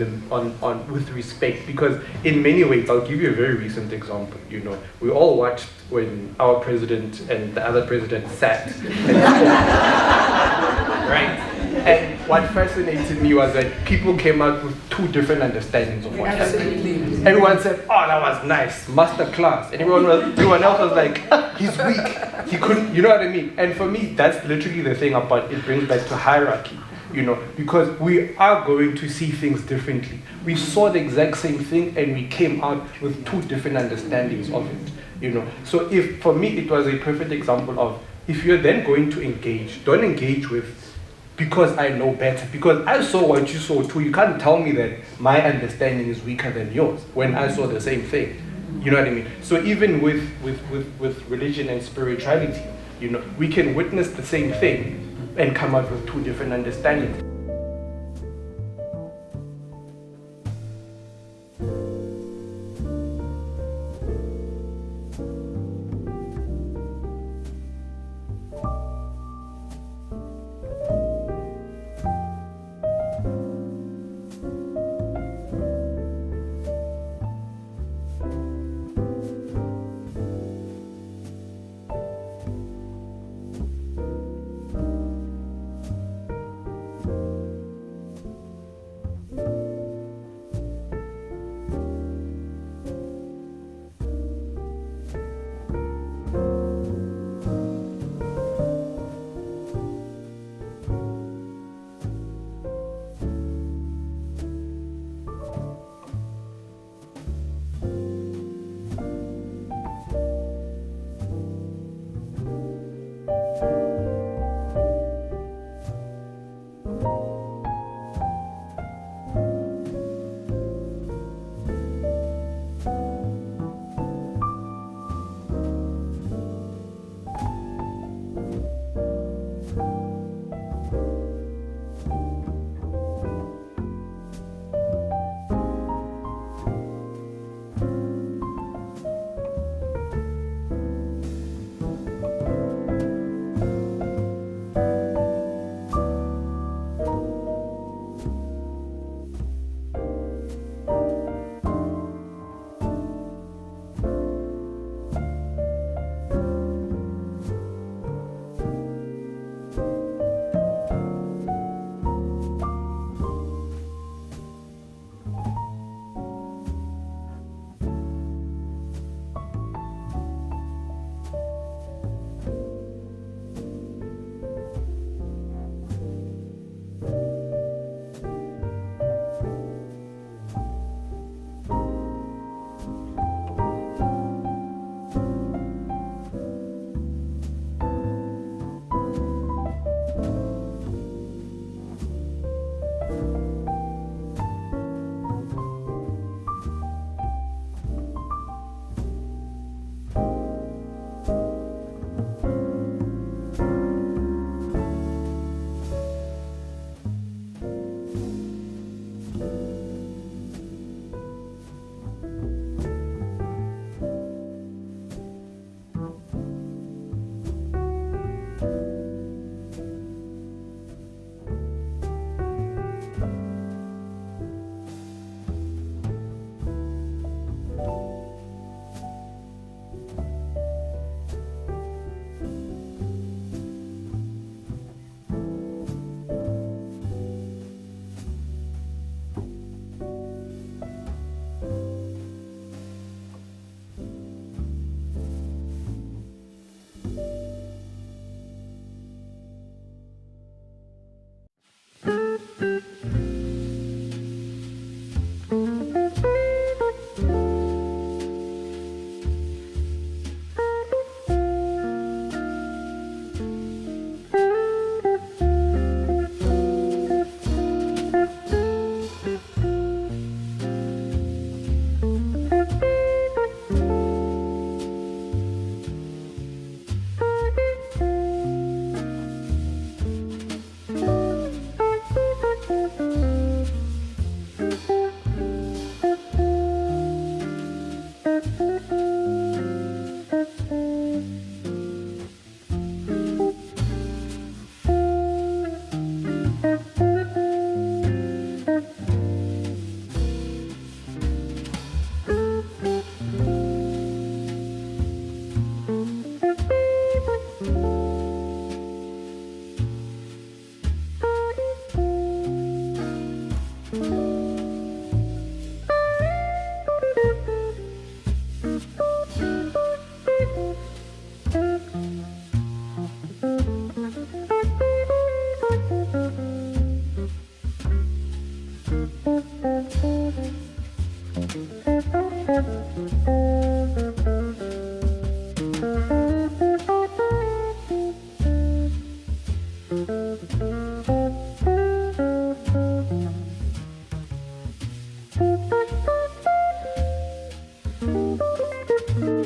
Speaker 6: with respect, because in many ways, I'll give you a very recent example. You know, we all watched when our president and the other president sat, right? And what fascinated me was that people came out with two different understandings of what happened. Everyone said, "Oh, that was nice, master class," and everyone else was like, "He's weak, he couldn't," you know what I mean? And for me, that's literally the thing about it. Brings back to hierarchy. You know, because we are going to see things differently. We saw the exact same thing and we came out with two different understandings of it. You know, so if for me it was a perfect example of, if you're then going to engage, don't engage with because I know better, because I saw what you saw too. You can't tell me that my understanding is weaker than yours when I saw the same thing. You know what I mean? So even with religion and spirituality, you know, we can witness the same thing and come up with two different understandings.
Speaker 8: I'm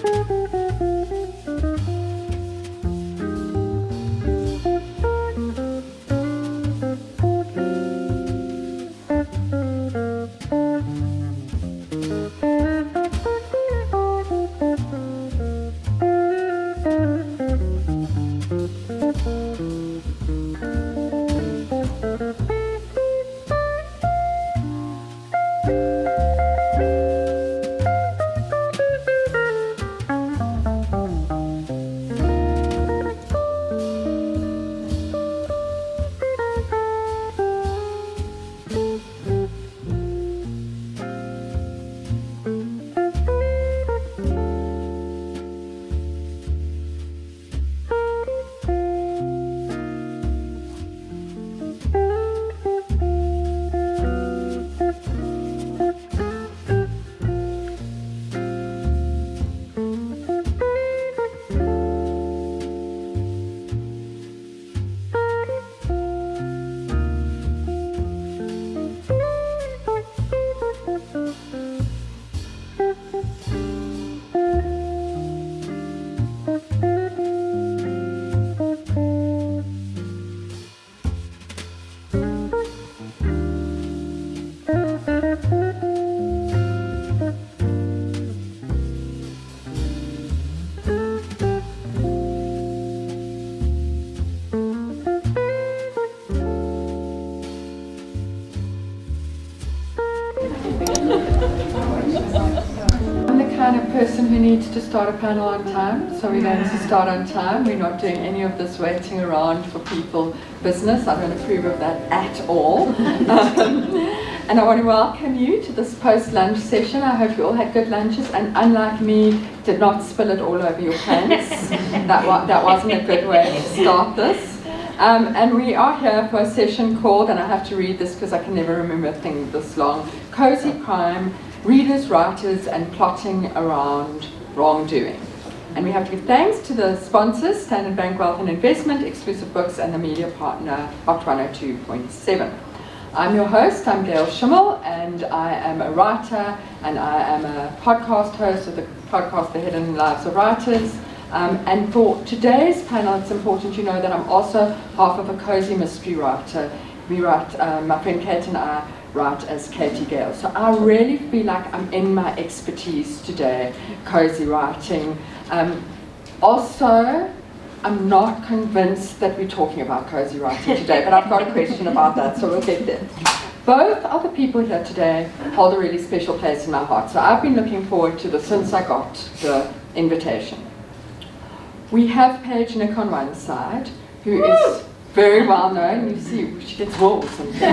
Speaker 8: the kind of person who needs to start a panel on time, so we're going to start on time. We're not doing any of this waiting around for people business. I don't approve of that at all. And I want to welcome you to this post-lunch session. I hope you all had good lunches and, unlike me, did not spill it all over your pants. That wasn't a good way to start this. And we are here for a session called, and I have to read this because I can never remember a thing this long, Cozy Crime, Readers, Writers, and Plotting Around Wrongdoing. And we have to give thanks to the sponsors, Standard Bank Wealth and Investment, Exclusive Books, and the media partner, Hot 102.7. I'm your host, I'm Gail Schimmel, and I am a writer, and I am a podcast host of the podcast The Hidden Lives of Writers. And for today's panel, it's important you know that I'm also half of a cozy mystery writer. We write, my friend Kate and I write as Katie Gale. So I really feel like I'm in my expertise today, cozy writing. Also, I'm not convinced that we're talking about cozy writing today, but I've got a question about that, so we'll get there. Both of the people here today hold a really special place in my heart. So I've been looking forward to this since I got the invitation. We have Paige Nick on one side, who is very well known. You see, she gets walls and things.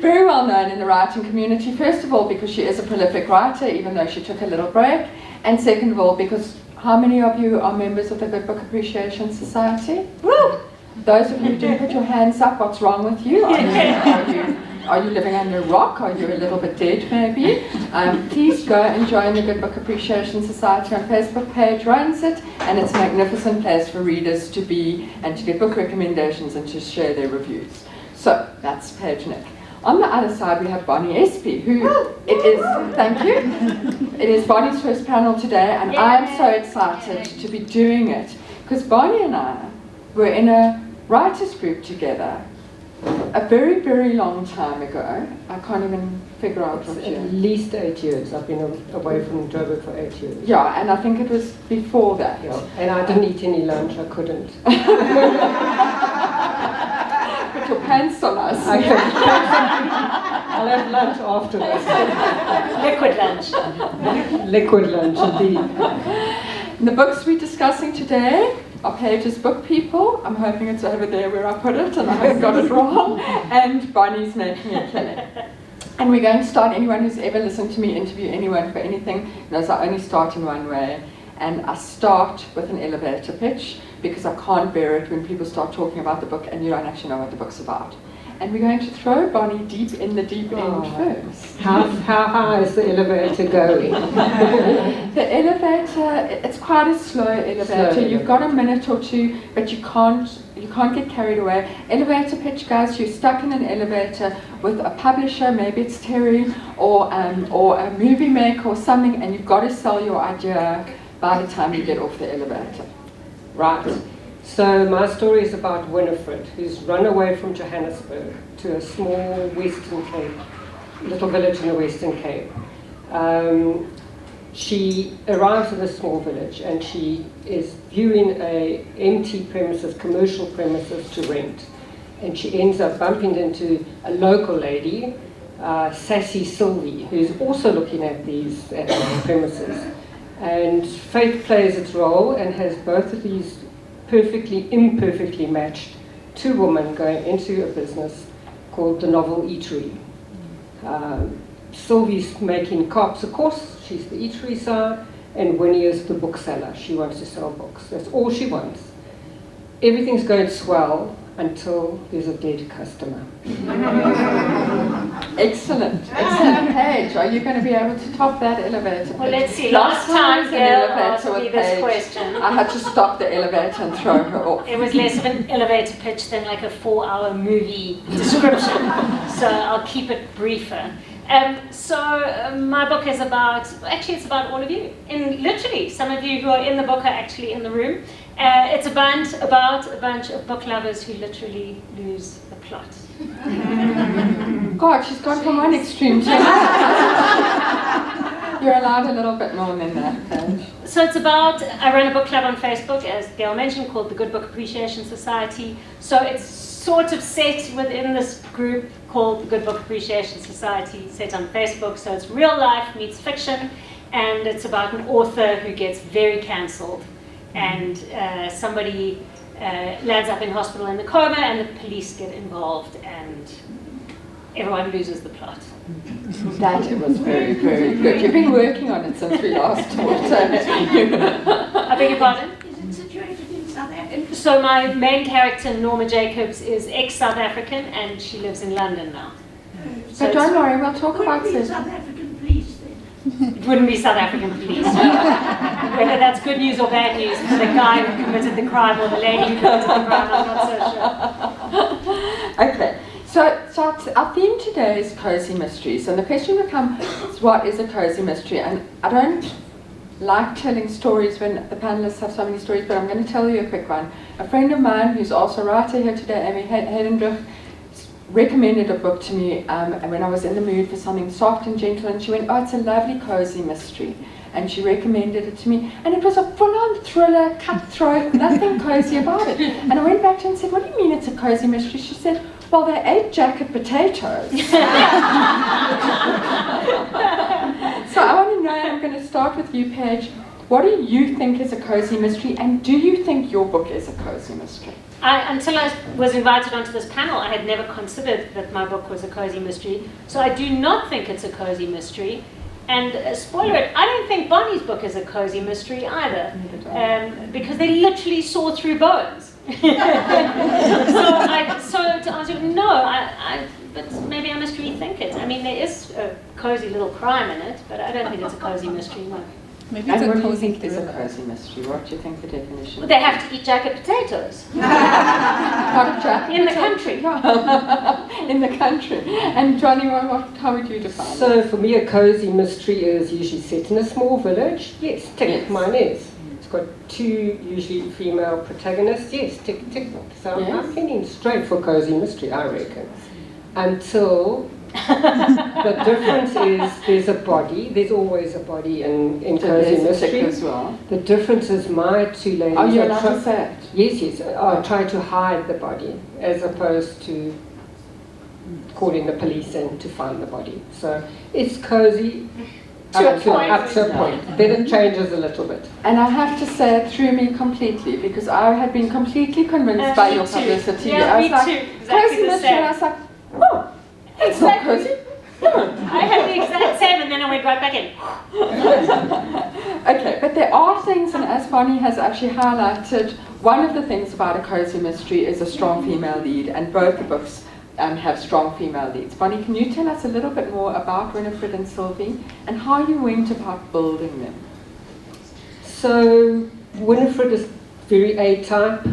Speaker 8: Very well known in the writing community. First of all, because she is a prolific writer, even though she took a little break. And second of all, because how many of you are members of the Good Book Appreciation Society? Woo! Those of you who do put your hands up, what's wrong with you? Are you living under a rock? Are you a little bit dead, maybe? Please go and join the Good Book Appreciation Society on Facebook. Page runs it, and it's a magnificent place for readers to be and to get book recommendations and to share their reviews. So that's Paige Nick. On the other side, we have Bonnie Espy, who it is, thank you, it is Bonnie's first panel today, and I am so excited to be doing it, because Bonnie and I were in a writers group together a very, very long time ago. I can't even figure out what year.
Speaker 9: At least 8 years. I've been away from Joburg for 8 years.
Speaker 8: Yeah, and I think it was before that.
Speaker 9: Yeah, and I didn't eat any lunch. I couldn't.
Speaker 8: Put your pants on us.
Speaker 9: Okay. I'll have lunch after this.
Speaker 3: Liquid lunch.
Speaker 9: Liquid lunch, indeed.
Speaker 8: The books we're discussing today are Paige's Book People. I'm hoping it's over there where I put it and I haven't got it wrong. And Bonnie's Making a Killing. And we're going to start, anyone who's ever listened to me interview anyone for anything knows I only start in one way. And I start with an elevator pitch because I can't bear it when people start talking about the book and you don't actually know what the book's about. and we're going to throw Bonnie deep in the deep end first.
Speaker 9: How high is the elevator going?
Speaker 8: The elevator, it's quite a slow elevator. You've got a minute or two, but you can't get carried away. Elevator pitch, guys, you're stuck in an elevator with a publisher, maybe it's Terry, or a movie maker or something, and you've got to sell your idea by the time you get off the elevator.
Speaker 9: Right. So my story is about Winifred, who's run away from Johannesburg to a small Western Cape, little village in the Western Cape. She arrives at a small village and she is viewing a empty premises, commercial premises to rent. And she ends up bumping into a local lady, Sassy Sylvie, who's also looking at these premises. And fate plays its role and has both of these imperfectly matched two women going into a business called the Novel Eatery. Sylvie's making cops, of course, she's the eatery side, and Winnie is the bookseller. She wants to sell books. That's all she wants. Everything's going swell until there's a dead customer.
Speaker 8: Excellent. Excellent. Paige, are you going to be able to top that elevator?
Speaker 10: Well, let's see.
Speaker 8: Last time
Speaker 10: Gail asked me this question.
Speaker 8: I had to stop the elevator and throw her off.
Speaker 10: It was less of an elevator pitch than like a 4-hour movie description. So I'll keep it briefer. My book is it's about all of you. Literally, some of you who are in the book are actually in the room. It's about a bunch of book lovers who literally lose the plot.
Speaker 8: God, she's gone from one extreme to another. You're allowed a little bit more than that, Paige.
Speaker 10: So I run a book club on Facebook, as Gail mentioned, called the Good Book Appreciation Society. So it's sort of set within this group called the Good Book Appreciation Society, set on Facebook. So it's real life meets fiction, and it's about an author who gets very cancelled, and somebody lands up in hospital in a coma, and the police get involved, and everyone loses the plot.
Speaker 8: That was very, very good. You've been working on it since we last talked.
Speaker 10: I beg your pardon?
Speaker 11: Is it situated in South Africa?
Speaker 10: So my main character, Norma Jacobs, is ex-South African, and she lives in London now.
Speaker 8: So don't worry, we'll talk about
Speaker 11: this.
Speaker 8: this.
Speaker 11: South African police then?
Speaker 10: It wouldn't be South African police. Whether that's good news or bad news for the guy who committed the crime or the lady who committed the crime, I'm not so sure.
Speaker 8: Okay. So our theme today is cozy mysteries, and the question becomes, what is a cozy mystery? And I don't like telling stories when the panelists have so many stories, but I'm going to tell you a quick one. A friend of mine, who's also a writer here today, Amy Hedendrich, recommended a book to me when I was in the mood for something soft and gentle, and she went, oh, it's a lovely cozy mystery. And she recommended it to me, and it was a full-on thriller, cutthroat, nothing cozy about it. And I went back to her and said, what do you mean it's a cozy mystery? She said, well, they ate jacket potatoes. So I want to know, and I'm going to start with you, Paige, what do you think is a cozy mystery, and do you think your book is a cozy mystery?
Speaker 10: Until I was invited onto this panel, I had never considered that my book was a cozy mystery. So I do not think it's a cozy mystery. And spoiler it, I don't think Bonnie's book is a cozy mystery either, because they literally saw through bones. So to answer, no, but maybe I must rethink it. I mean, there is a cozy little crime in it, but I don't think it's a cozy mystery, no.
Speaker 8: Maybe it's what do you think is a cozy mystery? What do you think the definition is?
Speaker 10: They have to eat jacket potatoes.
Speaker 8: Not a jacket
Speaker 10: in the country.
Speaker 8: In the country. And Johnny, how would you define it?
Speaker 9: So for me, a cozy mystery is usually set in a small village. Yes, tick, yes. Mine is. It's got two usually female protagonists. Yes, tick, tick. So yes. I'm heading straight for cozy mystery, I reckon. Until the difference is there's a body. There's always a body in cozy mystery
Speaker 8: as well.
Speaker 9: The difference is my two ladies.
Speaker 8: Oh, you're allowed to say it?
Speaker 9: Yes. I try to hide the body as opposed to calling the police in to find the body. So it's cozy up to a point. Then it changes a little bit.
Speaker 8: And I have to say it threw me completely, because I had been completely convinced by your publicity.
Speaker 10: Yeah,
Speaker 8: I was like,
Speaker 10: too. Exactly
Speaker 8: cozy mystery, and I was like, oh. It's not cozy.
Speaker 10: I had the exact same, and then I went right back in.
Speaker 8: Okay, but there are things, and as Bonnie has actually highlighted, one of the things about a cozy mystery is a strong female lead, and both the books have strong female leads. Bonnie, can you tell us a little bit more about Winifred and Sylvie and how you went about building them?
Speaker 9: So Winifred is very A-type.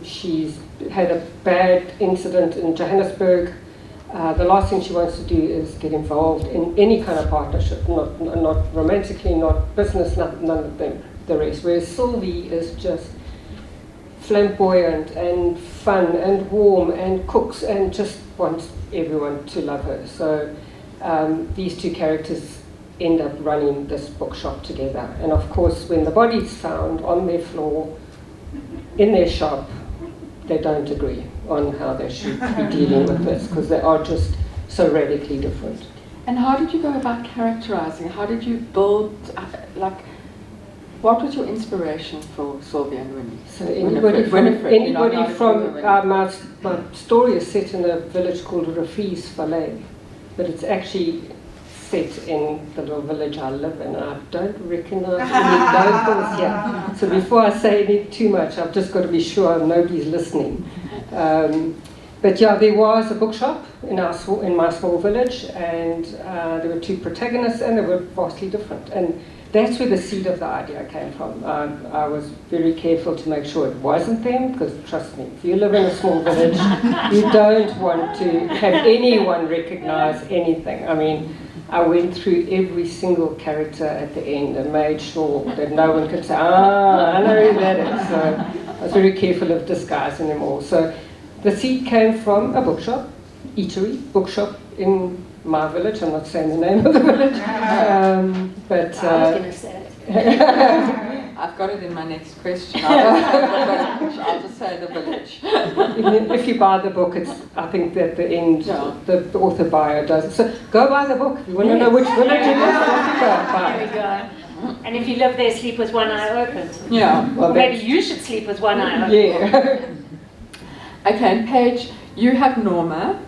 Speaker 9: She's had a bad incident in Johannesburg. The last thing she wants to do is get involved in any kind of partnership, not romantically, not business, none of them, the rest. Whereas Sylvie is just flamboyant and fun and warm and cooks and just wants everyone to love her. So these two characters end up running this bookshop together. And of course, when the body's found on their floor in their shop, they don't agree on how they should be dealing with this, because they are just so radically different.
Speaker 8: And how did you go about characterizing? How did you build, what was your inspiration for Sylvie and Winnie?
Speaker 9: So anybody from my story is set in a village called Rafis Valley, but it's actually set in the little village I live in. I don't recognize any locals yet. So before I say too much, I've just got to be sure nobody's listening. But yeah, there was a bookshop in my small village, and there were two protagonists, and they were vastly different. And that's where the seed of the idea came from. I was very careful to make sure it wasn't them, because trust me, if you live in a small village, you don't want to have anyone recognize anything. I mean, I went through every single character at the end and made sure that no one could say, I know who that is. So I was very careful of disguising them all. So the seed came from a bookshop, bookshop in my village. I'm not saying the name of the village. But
Speaker 10: I was going to say it.
Speaker 8: I've got it in my next question. I'll just say the village.
Speaker 9: If you buy the book, I think that the end, the author bio does it. So go buy the book. If you want to know which village it is,
Speaker 10: there we go. And if you live there, sleep with one eye open.
Speaker 8: Yeah.
Speaker 10: Well, maybe you should sleep with one eye open.
Speaker 9: Yeah.
Speaker 8: Okay, and Paige, you have Norma.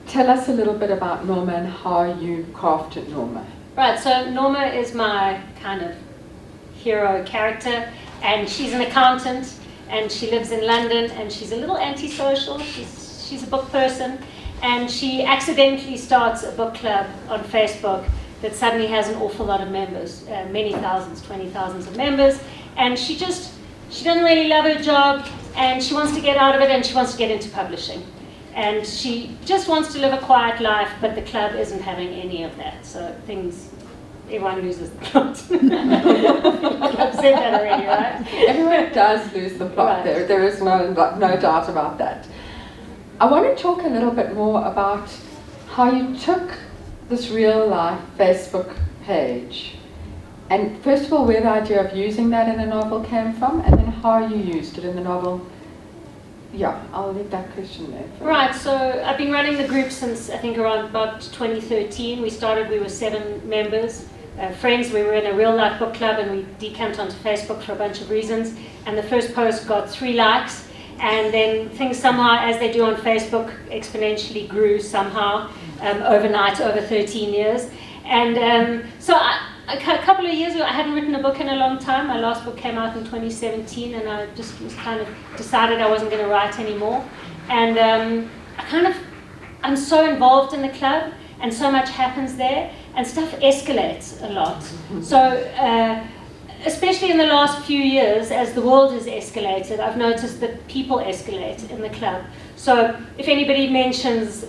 Speaker 8: Tell us a little bit about Norma and how you crafted Norma.
Speaker 10: Right, so Norma is my kind of hero character, and she's an accountant, and she lives in London, and she's a little antisocial. She's a book person, and she accidentally starts a book club on Facebook that suddenly has an awful lot of members, many thousands, 20,000s of members, and she doesn't really love her job, and she wants to get out of it, and she wants to get into publishing. And she just wants to live a quiet life, but the club isn't having any of that. So everyone loses the plot. I've said that already, right?
Speaker 8: Everyone does lose the plot. Right. There is no doubt about that. I want to talk a little bit more about how you took this real life Facebook page. And first of all, where the idea of using that in a novel came from, and then how you used it in the novel. Yeah, I'll leave that question there.
Speaker 10: Right, so I've been running the group since I think around about 2013. We were 7 members, friends. We were in a real life book club, and we decamped onto Facebook for a bunch of reasons. And the first post got 3 likes, and then things somehow, as they do on Facebook, exponentially grew somehow overnight over 13 years. And so a couple of years ago, I hadn't written a book in a long time. My last book came out in 2017, and I just was kind of decided I wasn't going to write anymore. And I'm so involved in the club, and so much happens there, and stuff escalates a lot. So, especially in the last few years, as the world has escalated, I've noticed that people escalate in the club. So, if anybody mentions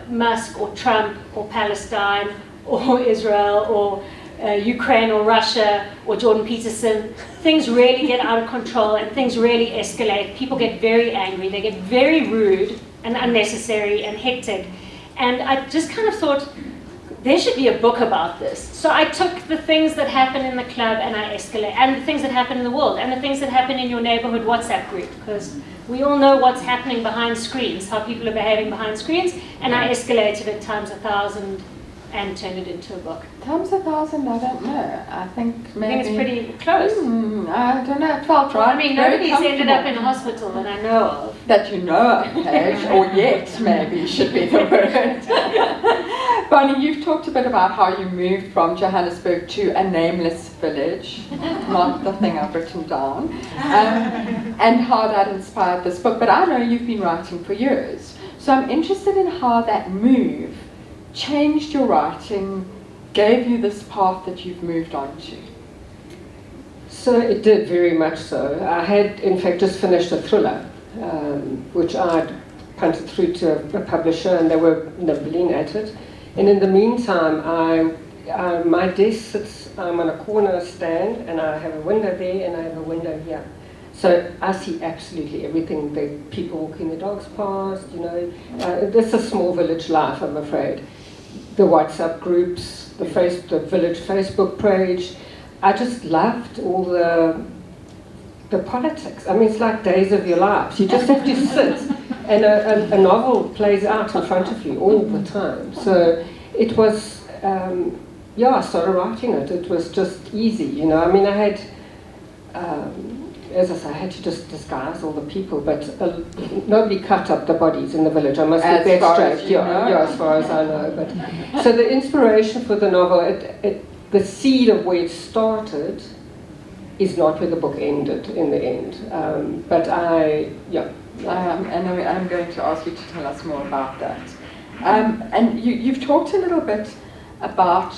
Speaker 10: Musk or Trump or Palestine or Israel or Ukraine or Russia or Jordan Peterson, things really get out of control and things really escalate. People get very angry, they get very rude and unnecessary and hectic. And I just kind of thought, there should be a book about this. So I took the things that happen in the club and I escalate, and the things that happen in the world, and the things that happen in your neighborhood WhatsApp group, because we all know what's happening behind screens, how people are behaving behind screens, and I escalated it times 1,000 and turned it into a book.
Speaker 8: Times 1,000, I don't know. I think maybe...
Speaker 10: I think it's pretty close.
Speaker 8: I don't know, it felt right.
Speaker 10: I mean, nobody's ended up in a hospital that I know of.
Speaker 8: That you know of, Paige, or yet maybe should be the word. Bonnie, you've talked a bit about how you moved from Johannesburg to a nameless village, not the thing I've written down, and how that inspired this book. But I know you've been writing for years. So I'm interested in how that move changed your writing, gave you this path that you've moved on to.
Speaker 9: So it did, very much so. I had, in fact, just finished a thriller, which I'd punted through to a publisher, and they were nibbling at it. And in the meantime, my desk sits, I'm on a corner stand, and I have a window there, and I have a window here. So I see absolutely everything. The people walking their dogs past, you know. This is small village life, I'm afraid. The WhatsApp groups, the village Facebook page. I just loved all the politics. I mean, it's like days of your lives. You just have to sit, and a novel plays out in front of you all the time. So it was, I started writing it. It was just easy, you know. I mean, I had, as I say, I had to just disguise all the people, but nobody cut up the bodies in the village. I must get that straight. As far as I know. But so the inspiration for the novel, the seed of where it started, is not where the book ended in the end. But
Speaker 8: and I'm going to ask you to tell us more about that. And you've talked a little bit about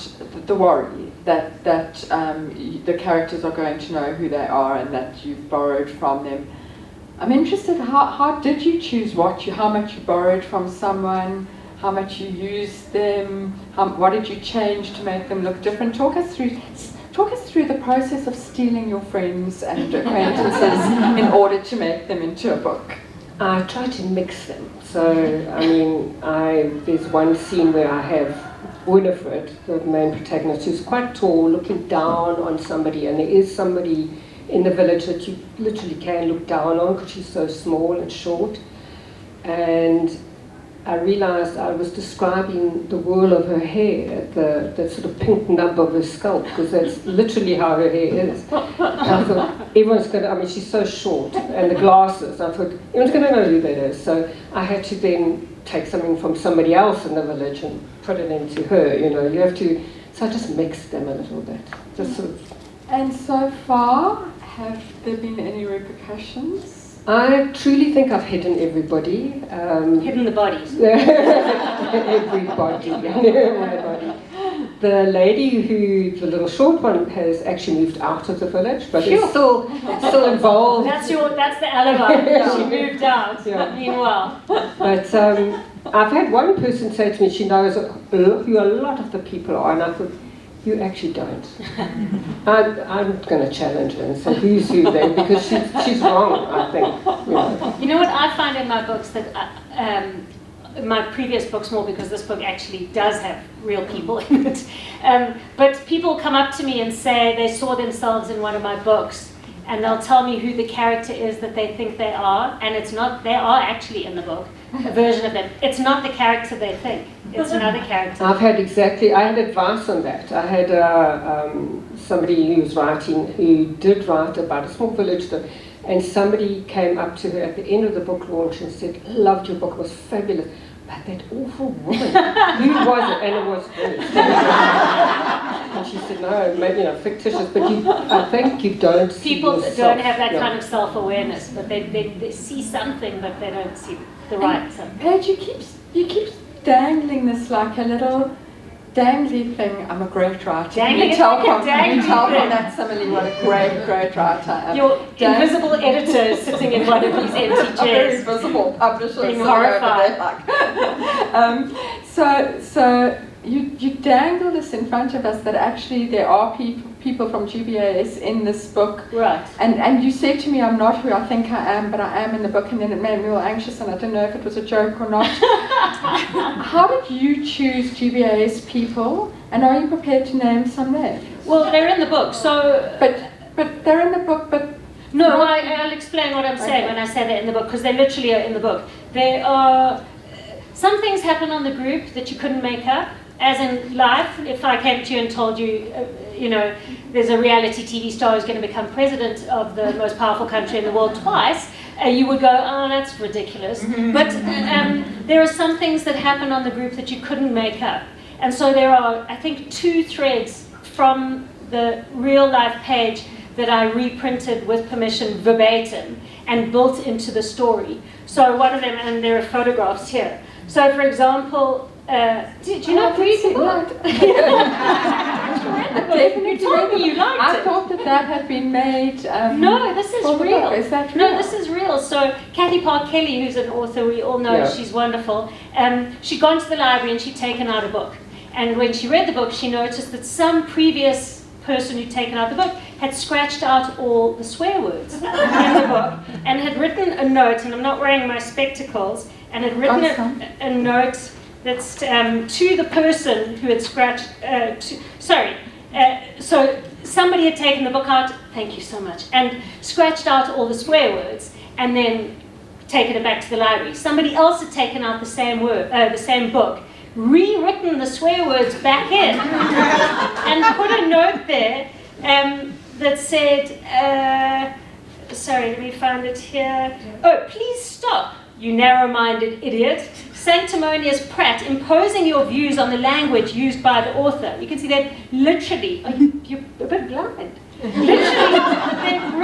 Speaker 8: the worry that the characters are going to know who they are and that you've borrowed from them. I'm interested, how did you choose how much you borrowed from someone, how much you used them, what did you change to make them look different? Talk us through the process of stealing your friends and acquaintances in order to make them into a book.
Speaker 9: I try to mix them. So, I mean, there's one scene where I have Winifred, the main protagonist, who's quite tall, looking down on somebody, and there is somebody in the village that you literally can look down on because she's so small and short. And I realized I was describing the whirl of her hair, the sort of pink nub of her scalp, because that's literally how her hair is. I thought, everyone's going to, I mean, she's so short, and the glasses, I thought, everyone's going to know who that is. So I had to then take something from somebody else in the village and put it into her, you know, you have to, so I just mixed them a little bit, just sort of.
Speaker 8: And so far, have there been any repercussions?
Speaker 9: I truly think I've hidden everybody.
Speaker 10: Hidden the bodies.
Speaker 9: Everybody. The lady the little short one, has actually moved out of the village, but is still involved.
Speaker 10: That's the alibi. She moved out.
Speaker 9: Yeah.
Speaker 10: Meanwhile.
Speaker 9: But I've had one person say to me, she knows who a lot of the people are, and I thought, you actually don't. I'm going to challenge her and say, who's who then? Because she's wrong, I think.
Speaker 10: You know what I find in my books that my previous books more, because this book actually does have real people in it. But people come up to me and say they saw themselves in one of my books, and they'll tell me who the character is that they think they are, and it's not, they are actually in the book, a version of them. It's not the character they think, it's another character.
Speaker 9: I had advice on that. I had somebody who did write about a small village, and somebody came up to her at the end of the book launch and said, loved your book, it was fabulous. But that awful woman, who was it? And it was her. And she said, no, maybe fictitious, but I think you don't see
Speaker 10: people
Speaker 9: yourself.
Speaker 10: Don't have that kind of self-awareness, but they see something, but they don't see the right something.
Speaker 8: Paige, you keep dangling this like a little dangly thing. I'm a great writer.
Speaker 10: Dangling,
Speaker 8: you tell from that simile what a great writer I am.
Speaker 10: Your invisible editor is sitting in one of these empty chairs.
Speaker 8: Invisible publisher
Speaker 10: being horrified.
Speaker 8: So you dangle this in front of us that actually there are people from GBAS in this book.
Speaker 10: Right.
Speaker 8: And you said to me, I'm not who I think I am, but I am in the book, and then it made me all anxious and I didn't know if it was a joke or not. How did you choose GBAS people, and are you prepared to name some names?
Speaker 10: Well, they're in the book, so...
Speaker 8: But they're in the book, but...
Speaker 10: No, I'll explain what I'm saying when I say they're in the book, because they literally are in the book. They are... Some things happen on the group that you couldn't make up. As in life, if I came to you and told you, there's a reality TV star who's going to become president of the most powerful country in the world twice, you would go, oh, that's ridiculous. Mm-hmm. But there are some things that happen on the group that you couldn't make up. And so there are, I think, 2 threads from the real life page that I reprinted with permission verbatim and built into the story. So one of them, and there are photographs here. So for example, did you not read the book? You told me you liked it.
Speaker 8: I thought that had been made.
Speaker 10: No, this is real.
Speaker 8: Is that real?
Speaker 10: No, this is real. So Kathy Park Kelly, who's an author, we all know she's wonderful. She'd gone to the library and she'd taken out a book. And when she read the book, she noticed that some previous person who'd taken out the book had scratched out all the swear words in the book and had written a note, and I'm not wearing my spectacles, and had written a note that's to the person who had scratched, so somebody had taken the book out, thank you so much, and scratched out all the swear words and then taken it back to the library. Somebody else had taken out the same book, rewritten the swear words back in and put a note there that said, sorry, let me find it here. Oh, please stop, you narrow-minded idiot. Sanctimonious prat, imposing your views on the language used by the author. You can see that literally, you're a bit blind. Literally, they've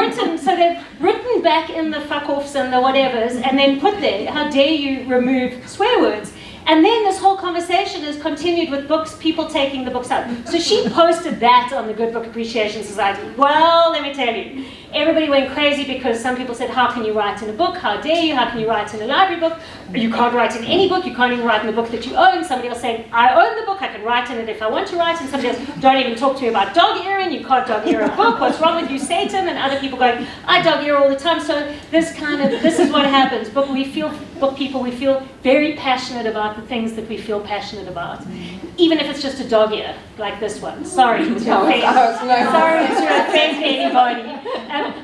Speaker 10: written back in the fuck-offs and the whatevers and then put there, how dare you remove swear words. And then this whole conversation has continued with books, people taking the books out. So she posted that on the Good Book Appreciation Society. Well, let me tell you, everybody went crazy because some people said, how can you write in a book? How dare you? How can you write in a library book? You can't write in any book. You can't even write in the book that you own. Somebody else saying, I own the book. I can write in it if I want to write. And somebody else, don't even talk to me about dog earing. You can't dog ear a book. What's wrong with you, Satan? And other people going, I dog ear all the time. So this is what happens. Book people, we feel very passionate about the things that we feel passionate about. Even if it's just a dog ear, like this one. Sorry to offend anybody.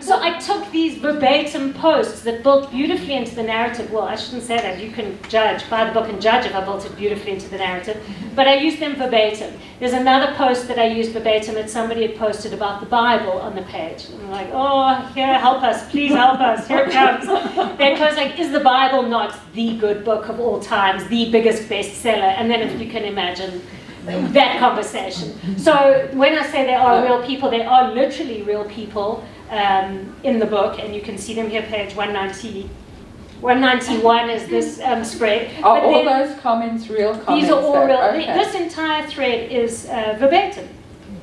Speaker 10: So I took these verbatim posts that built beautifully into the narrative. Well, I shouldn't say that. You can judge, buy the book and judge if I built it beautifully into the narrative. But I used them verbatim. There's another post that I used verbatim that somebody had posted about the Bible on the page. And I'm like, oh, here, help us. Please help us. Here it comes. Then post like, is the Bible not the good book of all times, the biggest bestseller? And then if you can imagine that conversation. So when I say there are real people, there are literally real people in the book, and you can see them here, page 190. 191 is this spread.
Speaker 8: Are all those comments real comments?
Speaker 10: These are all real.
Speaker 8: Okay.
Speaker 10: This entire thread is verbatim,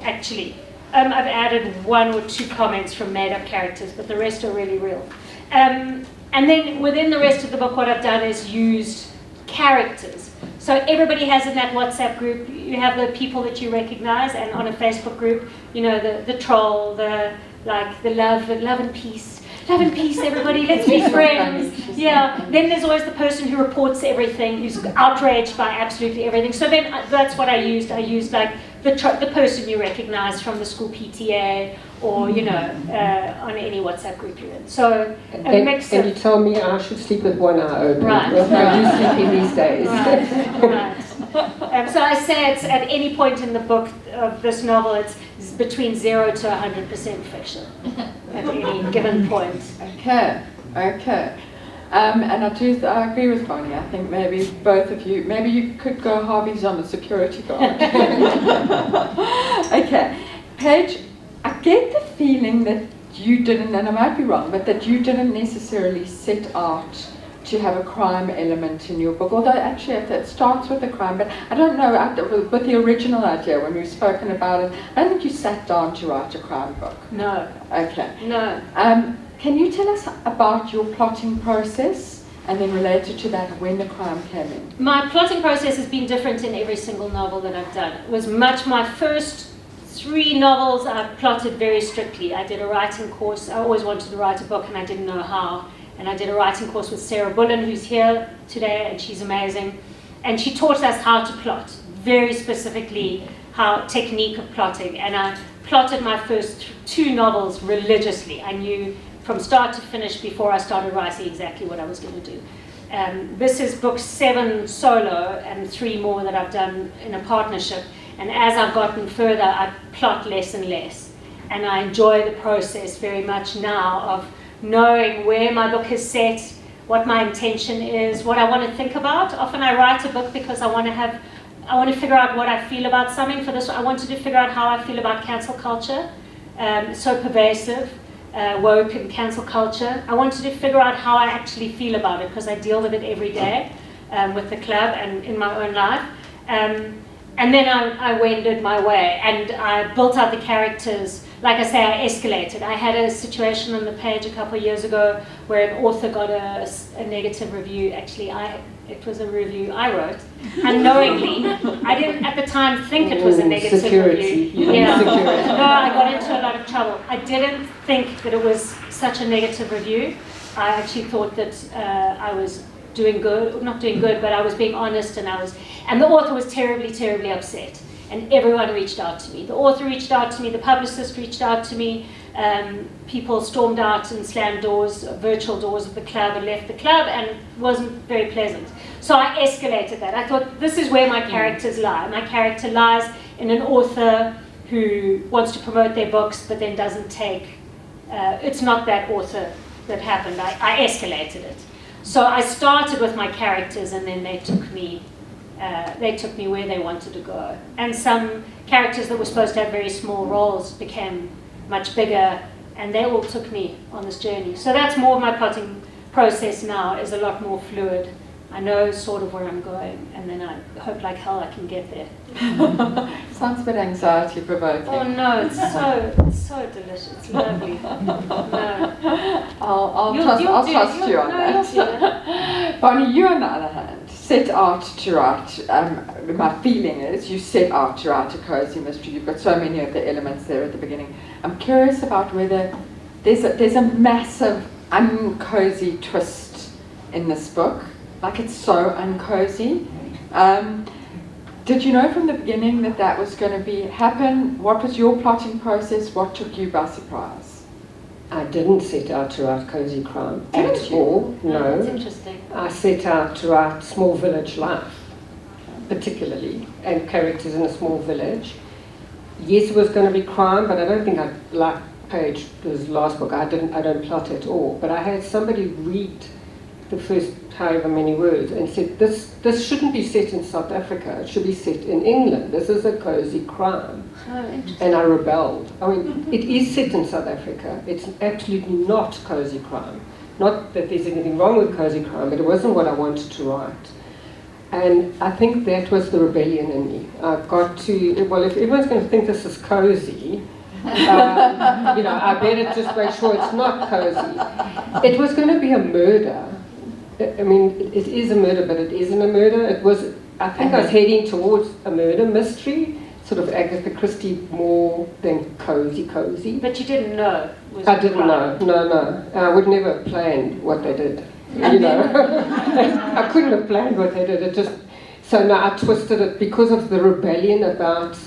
Speaker 10: actually. I've added 1 or 2 comments from made-up characters, but the rest are really real. And then within the rest of the book, what I've done is used characters. So everybody has in that WhatsApp group, you have the people that you recognize, and on a Facebook group, you know, the troll, the love and peace. Love and peace, everybody, let's be friends. Yeah, then there's always the person who reports everything, who's outraged by absolutely everything. So then that's what I used. I used like the person you recognize from the school PTA, or, you know, on any WhatsApp group you're in. So a mix of...
Speaker 9: And you tell me I should sleep with one eye open.
Speaker 10: Right.
Speaker 9: How you sleeping these days?
Speaker 10: Right. So I say it's at any point in the book of this novel, it's between 0 to 100% fiction at any given point.
Speaker 8: Okay. And I agree with Bonnie. I think maybe both of you, maybe you could go Harvey's on the security guard. Okay. Paige, I get the feeling that you didn't, and I might be wrong, but that you didn't necessarily set out to have a crime element in your book, although actually it starts with a crime, but I don't know, with the original idea, when we've spoken about it, I don't think you sat down to write a crime book.
Speaker 10: No.
Speaker 8: Okay.
Speaker 10: No.
Speaker 8: Can you tell us about your plotting process, and then related to that, when the crime came in?
Speaker 10: My plotting process has been different in every single novel that I've done. It was my first 3 novels I plotted very strictly. I did a writing course. I always wanted to write a book and I didn't know how. And I did a writing course with Sarah Bullen, who's here today, and she's amazing. And she taught us how to plot, very specifically how technique of plotting. And I plotted my first 2 novels religiously. I knew from start to finish before I started writing exactly what I was going to do. This is book 7 solo and 3 more that I've done in a partnership. And as I've gotten further, I plot less and less. And I enjoy the process very much now of knowing where my book is set, what my intention is, what I want to think about. Often I write a book because I want to figure out what I feel about something. For this, I wanted to figure out how I feel about cancel culture. so pervasive, woke and cancel culture. I wanted to figure out how I actually feel about it, because I deal with it every day with the club and in my own life. And then I wended my way, and I built out the characters. Like I say, I escalated. I had a situation on the page a couple of years ago where an author got a negative review. Actually, it was a review I wrote. Unknowingly, I didn't at the time think it was a negative review. Yeah. No, I got into a lot of trouble. I didn't think that it was such a negative review. I actually thought that I was doing good, not doing good, but I was being honest, and the author was terribly, terribly upset. And everyone reached out to me. The author reached out to me, the publicist reached out to me, people stormed out and slammed doors, virtual doors of the club, and left the club, and it wasn't very pleasant. So I escalated that. I thought, this is where my characters lie. My character lies in an author who wants to promote their books, but then doesn't take, it's not that author that happened. I escalated it. So I started with my characters, and then they took me where they wanted to go. And some characters that were supposed to have very small roles became much bigger, and they all took me on this journey. So that's more of my plotting process now, is a lot more fluid. I know sort of where I'm going, and then I hope like hell I can get there.
Speaker 8: Sounds a bit anxiety provoking.
Speaker 10: Oh no, it's so delicious. It's lovely. No.
Speaker 8: I'll trust you on that. Bonnie, you on the other hand set out to write, my feeling is you set out to write a cozy mystery. You've got so many of the elements there at the beginning. I'm curious about whether there's a massive uncozy twist in this book. Like, it's so uncozy. Did you know from the beginning that was going to happen? What was your plotting process? What took you by surprise?
Speaker 9: I didn't set out to write cozy crime at all. No.
Speaker 10: That's interesting.
Speaker 9: I set out to write small village life, particularly, and characters in a small village. Yes, it was going to be crime, but I don't think like Page's last book. I don't plot at all. But I had somebody read the first however many words and said, this shouldn't be set in South Africa, it should be set in England. This is a cozy crime.
Speaker 10: Oh, interesting.
Speaker 9: And I rebelled. I mean, it is set in South Africa. It's absolutely not cozy crime. Not that there's anything wrong with cozy crime, but it wasn't what I wanted to write. And I think that was the rebellion in me. I've got to, well, if everyone's going to think this is cozy, I better just make sure it's not cozy. It was going to be a murder. I mean, it is a murder, but it isn't a murder. I think I was heading towards a murder mystery, sort of Agatha Christie more than cozy.
Speaker 10: But you didn't know?
Speaker 9: I didn't know. No. I would never have planned what they did. I couldn't have planned what they did. So no, I twisted it because of the rebellion about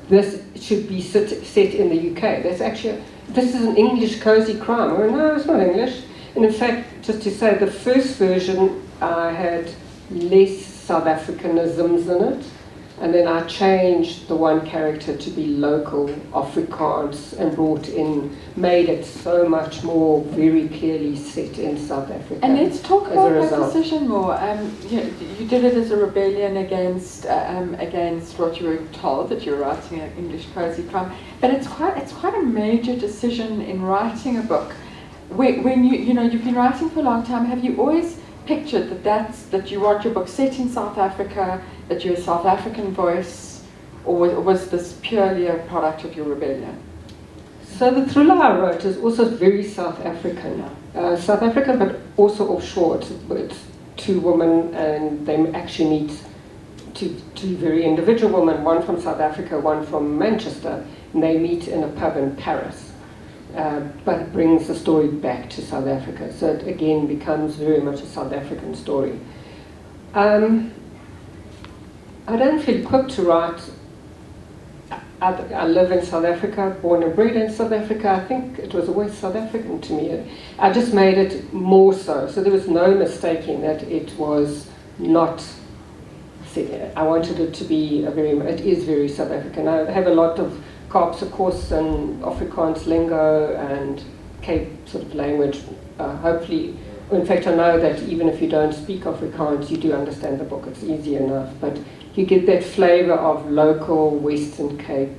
Speaker 9: this should be set in the UK. This is an English cozy crime. Well, no, it's not English. And in fact, just to say, the first version I had less South Africanisms in it, and then I changed the one character to be local Afrikaans and made it so much more very clearly set in South Africa.
Speaker 8: And let's talk about that decision more. You did it as a rebellion against what you were told, that you were writing an English cozy crime. But it's quite a major decision in writing a book. When you've been writing for a long time, have you always pictured that you want your book set in South Africa, that you're a South African voice, or was this purely a product of your rebellion?
Speaker 9: So the thriller I wrote is also very South African. South African, but also offshore. It's two women, and they actually meet two very individual women, one from South Africa, one from Manchester, and they meet in a pub in Paris. But it brings the story back to South Africa. So it again becomes very much a South African story. I don't feel equipped to write. I live in South Africa, born and bred in South Africa. I think it was always South African to me. I just made it more so. So there was no mistaking that it was not. I wanted it to be it is very South African. I have a lot of Kaapse kos and Afrikaans lingo and Cape sort of language. Hopefully, in fact, I know that even if you don't speak Afrikaans, you do understand the book. It's easy enough, but you get that flavour of local Western Cape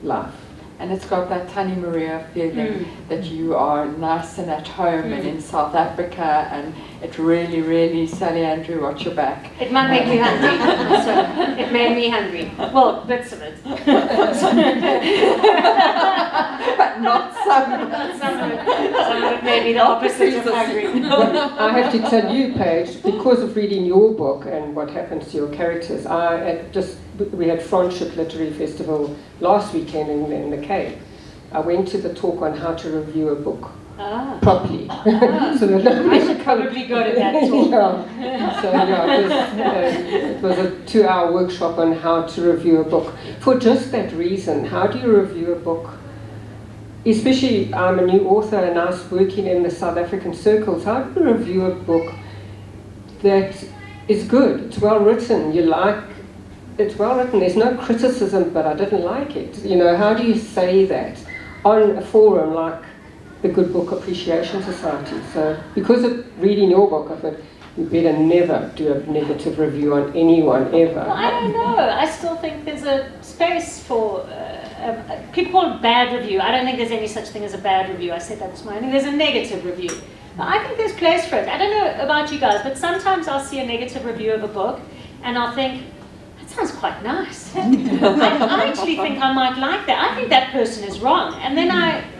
Speaker 9: life.
Speaker 8: And it's got that Tani Maria feeling that you are nice and at home and in South Africa, and it really, really, Sally Andrew, watch your back.
Speaker 10: It might make me hungry. So it made me hungry. Well, bits of it.
Speaker 8: But not some.
Speaker 10: Some of it may be the opposite of hungry.
Speaker 9: I have to tell you, Paige, because of reading your book and what happens to your characters, we had Friendship Literary Festival last weekend in the Cape. I went to the talk on how to review a book properly. So that
Speaker 10: I should probably go to that talk.
Speaker 9: So it was a 2-hour workshop on how to review a book. For just that reason, how do you review a book? Especially, I'm a new author and I was working in the South African circles. How do you review a book that is good? It's well written. It's well written. There's no criticism, but I didn't like it. You know, how do you say that on a forum like the Good Book Appreciation Society? So, because of reading your book, I thought you better never do a negative review on anyone ever.
Speaker 10: Well, I don't know. I still think there's a space for people call it bad review. I don't think there's any such thing as a bad review. I said that this morning. I think there's a negative review. I think there's place for it. I don't know about you guys, but sometimes I'll see a negative review of a book and I'll think, that sounds quite nice. I actually think I might like that. I think that person is wrong. And then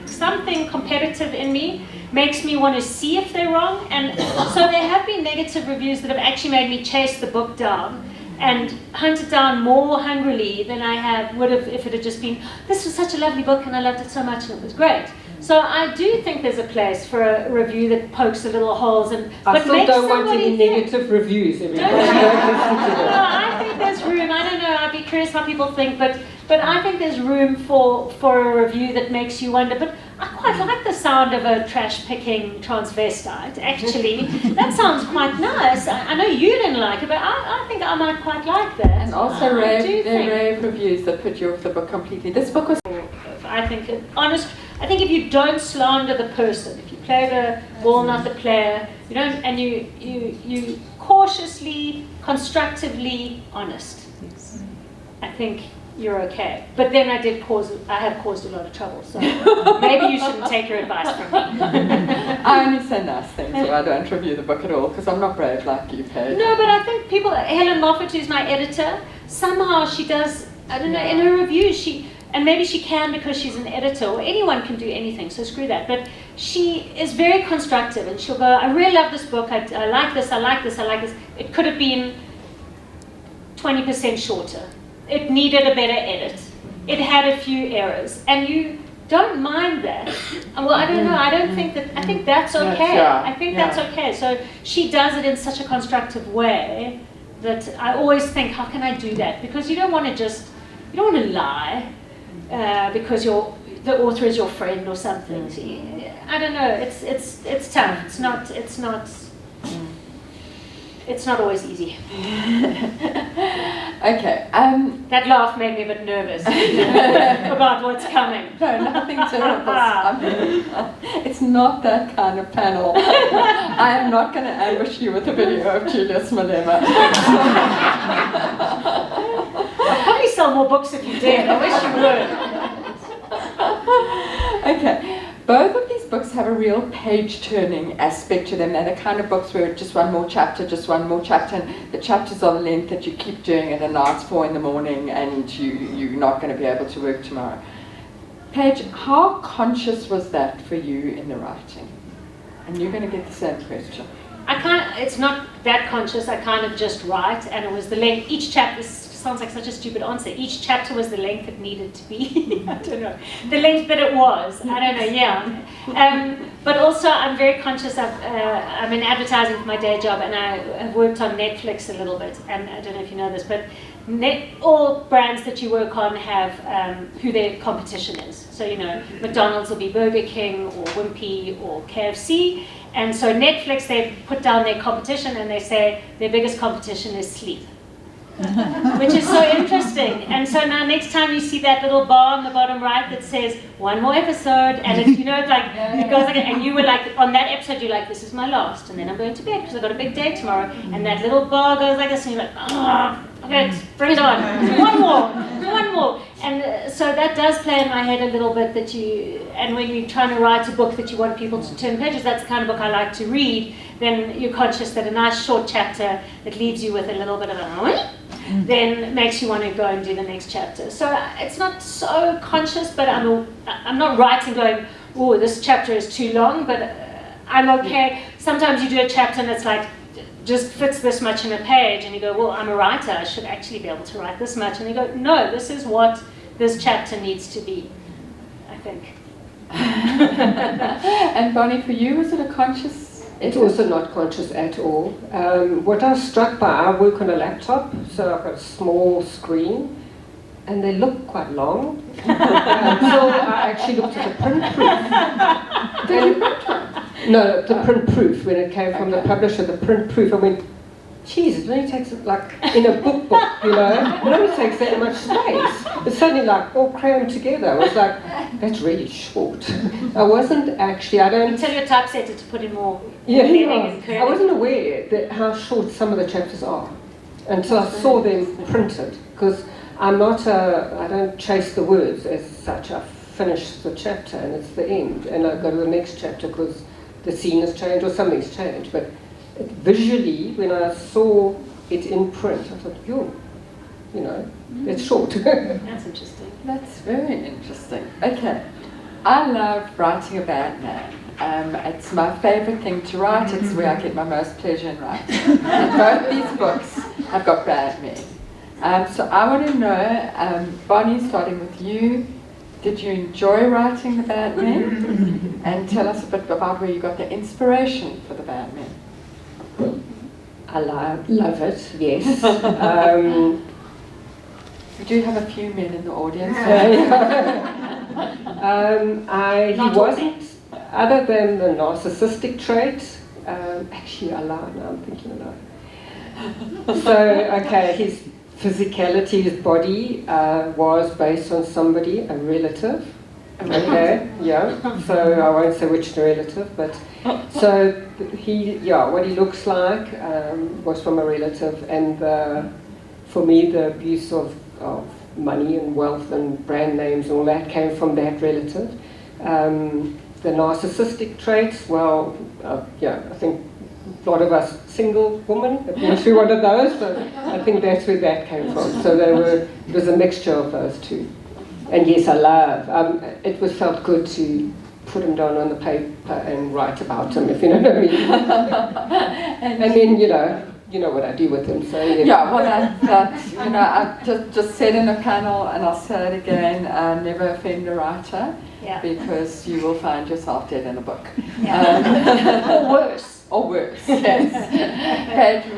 Speaker 10: something competitive in me makes me want to see if they're wrong. And so there have been negative reviews that have actually made me chase the book down and hunt it down more hungrily than I would have if it had just been, this was such a lovely book and I loved it so much and it was great. So I do think there's a place for a review that pokes a little holes and
Speaker 9: I still don't want any negative reviews. Everybody.
Speaker 10: I think there's room. I don't know. I'd be curious how people think, but I think there's room for a review that makes you wonder. But I quite like the sound of a trash-picking transvestite. Actually, that sounds quite nice. I know you didn't like it, but I think I might quite like that.
Speaker 8: And also rave reviews that put you off the book completely. This book was.
Speaker 10: I think I think if you don't slander the person, if you play the ball, not the player, you don't, and you cautiously, constructively honest.
Speaker 8: Yes.
Speaker 10: I think you're okay. But then I have caused a lot of trouble, so maybe you shouldn't take your advice from me.
Speaker 8: I only say nice things, so I don't review the book at all, because I'm not brave like you, Paige.
Speaker 10: No, but I think Helen Moffat, who's my editor, somehow she does, I don't know, in her reviews, and maybe she can because she's an editor, or anyone can do anything, so screw that. But she is very constructive, and she'll go, I really love this book, I like this, I like this, I like this. It could have been 20% shorter. It needed a better edit. It had a few errors. And you don't mind that. Well, I don't know, I think that's okay. I think that's okay. So she does it in such a constructive way that I always think, how can I do that? Because you don't want to lie. Because the author is your friend or something. So I don't know. It's tough. It's not always easy.
Speaker 8: Okay.
Speaker 10: That laugh made me a bit nervous about what's coming.
Speaker 8: No, nothing terrible. It's not that kind of panel. I am not going to ambush you with a video of Julius Malema.
Speaker 10: I'd probably sell more books if you did. I wish you would.
Speaker 8: Okay. Both of these books have a real page-turning aspect to them. They're the kind of books where just one more chapter, and the chapters are the length that you keep doing it, and now it's 4 a.m. and you're not going to be able to work tomorrow. Paige, how conscious was that for you in the writing? And you're going to get the same question.
Speaker 10: It's not that conscious. I kind of just write, and it was the length. Each chapter sounds like such a stupid answer. Each chapter was the length it needed to be. I don't know. The length that it was. I don't know, yeah. But also I'm very conscious of, I'm in advertising for my day job, and I have worked on Netflix a little bit, and I don't know if you know this, but all brands that you work on have who their competition is. So, McDonald's will be Burger King or Wimpy or KFC, and so Netflix, they put down their competition and they say their biggest competition is sleep. Which is so interesting. And so now next time you see that little bar on the bottom right that says 1 more episode, and it's, it goes like, and you were like, on that episode you're like, this is my last, and then I'm going to bed because I've got a big day tomorrow, and that little bar goes like this, and you're like, okay, bring it on, one more. And so that does play in my head a little bit and when you're trying to write a book that you want people to turn pages, that's the kind of book I like to read, then you're conscious that a nice short chapter that leaves you with a little bit of a then makes you want to go and do the next chapter. So it's not so conscious, but I'm not writing going, oh, this chapter is too long, but I'm okay. Sometimes you do a chapter and it's like, just fits this much in a page, and you go, well, I'm a writer, I should actually be able to write this much. And you go, no, this is what this chapter needs to be, I think.
Speaker 8: And Bonnie, for you, was it a conscious?
Speaker 9: It's also not conscious at all. What I was struck by, I work on a laptop, so I've got a small screen, and they look quite long. Until I actually looked at the print proof.
Speaker 8: Did you print one?
Speaker 9: No, the print proof, when it came from the publisher, the print proof, I went, geez, it only takes, like, in a book, you know, it only takes that much space. It's suddenly like all crammed together. I was like, that's really short. I wasn't actually, I don't...
Speaker 10: You tell your typesetter to put in more.
Speaker 9: I wasn't aware that how short some of the chapters are until I saw them printed, because I'm not I don't chase the words as such. I finish the chapter and it's the end, and I go to the next chapter because the scene has changed or something's changed. But visually, when I saw it in print, I thought, yo, you know, it's short.
Speaker 10: That's interesting.
Speaker 8: That's very interesting. Okay. I love writing a bad man. It's my favorite thing to write. It's where I get my most pleasure in writing. And both these books have got bad men. So I want to know, Bonnie, starting with you, did you enjoy writing the bad men? And tell us a bit about where you got the inspiration for the bad men.
Speaker 9: I love it, yes.
Speaker 8: We do have a few men in the audience.
Speaker 9: He wasn't, other than the narcissistic trait, actually I lie now, I'm thinking aloud. So, okay, his physicality, his body was based on somebody, a relative. Okay, yeah, so I won't say which relative, but so what he looks like was from a relative, and for me the abuse of money and wealth and brand names and all that came from that relative. The narcissistic traits, well, I think a lot of us single women have been through one of those, so I think that's where that came from. So it was a mixture of those two. And yes, I love, it was felt good to put him down on the paper and write about him, if you know what I mean. And then, you know what I do with him, so yeah.
Speaker 8: Yeah, well, I just said in a panel, and I'll say it again, never offend a writer, because you will find yourself dead in a book.
Speaker 10: Yeah. Or worse.
Speaker 8: Or worse, yes.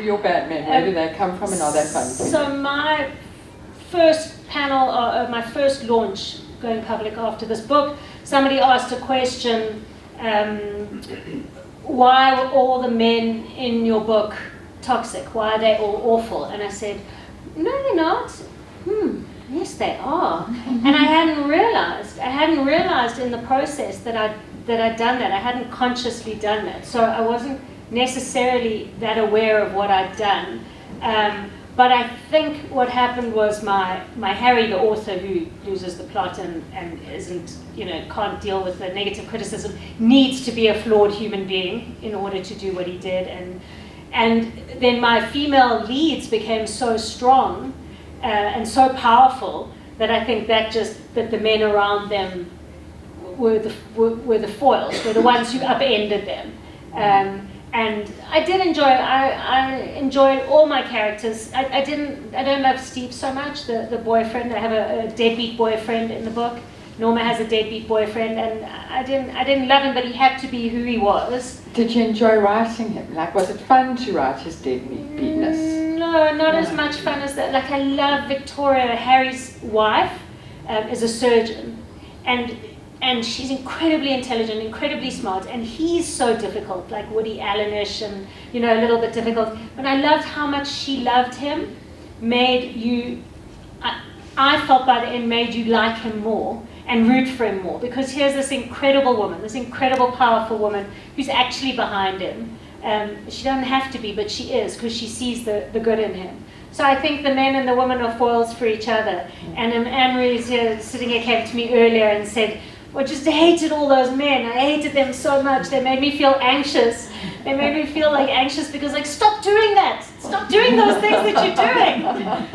Speaker 8: Your bad men, where do they come from and are they fun?
Speaker 10: So my first panel, my first launch going public after this book, somebody asked a question, why were all the men in your book toxic? Why are they all awful? And I said, no, they're not. Yes, they are. And I hadn't realized in the process that I'd done that. I hadn't consciously done that. So I wasn't necessarily that aware of what I'd done. But I think what happened was my Harry, the author who loses the plot and isn't, can't deal with the negative criticism, needs to be a flawed human being in order to do what he did. And then my female leads became so strong and so powerful that I think that the men around them were the foils, were the ones who upended them. And I did enjoy. I enjoyed all my characters. I don't love Steve so much, the boyfriend. I have a deadbeat boyfriend in the book. Norma has a deadbeat boyfriend, and I didn't love him, but he had to be who he was.
Speaker 8: Did you enjoy writing him? Like, was it fun to write his deadbeatness?
Speaker 10: No, not as much fun as that. Like, I love Victoria, Harry's wife, is a surgeon, and she's incredibly intelligent, incredibly smart, and he's so difficult, like Woody Allen-ish, and a little bit difficult. But I loved how much she loved him, I felt by the end made you like him more and root for him more, because here's this incredible woman, this incredible powerful woman who's actually behind him. She doesn't have to be, but she is, because she sees the good in him. So I think the men and the women are foils for each other. And Anne-Marie's sitting here came to me earlier and said, I just hated all those men. I hated them so much. They made me feel anxious. They made me feel like anxious because like, stop doing that. Stop doing those things that you're doing.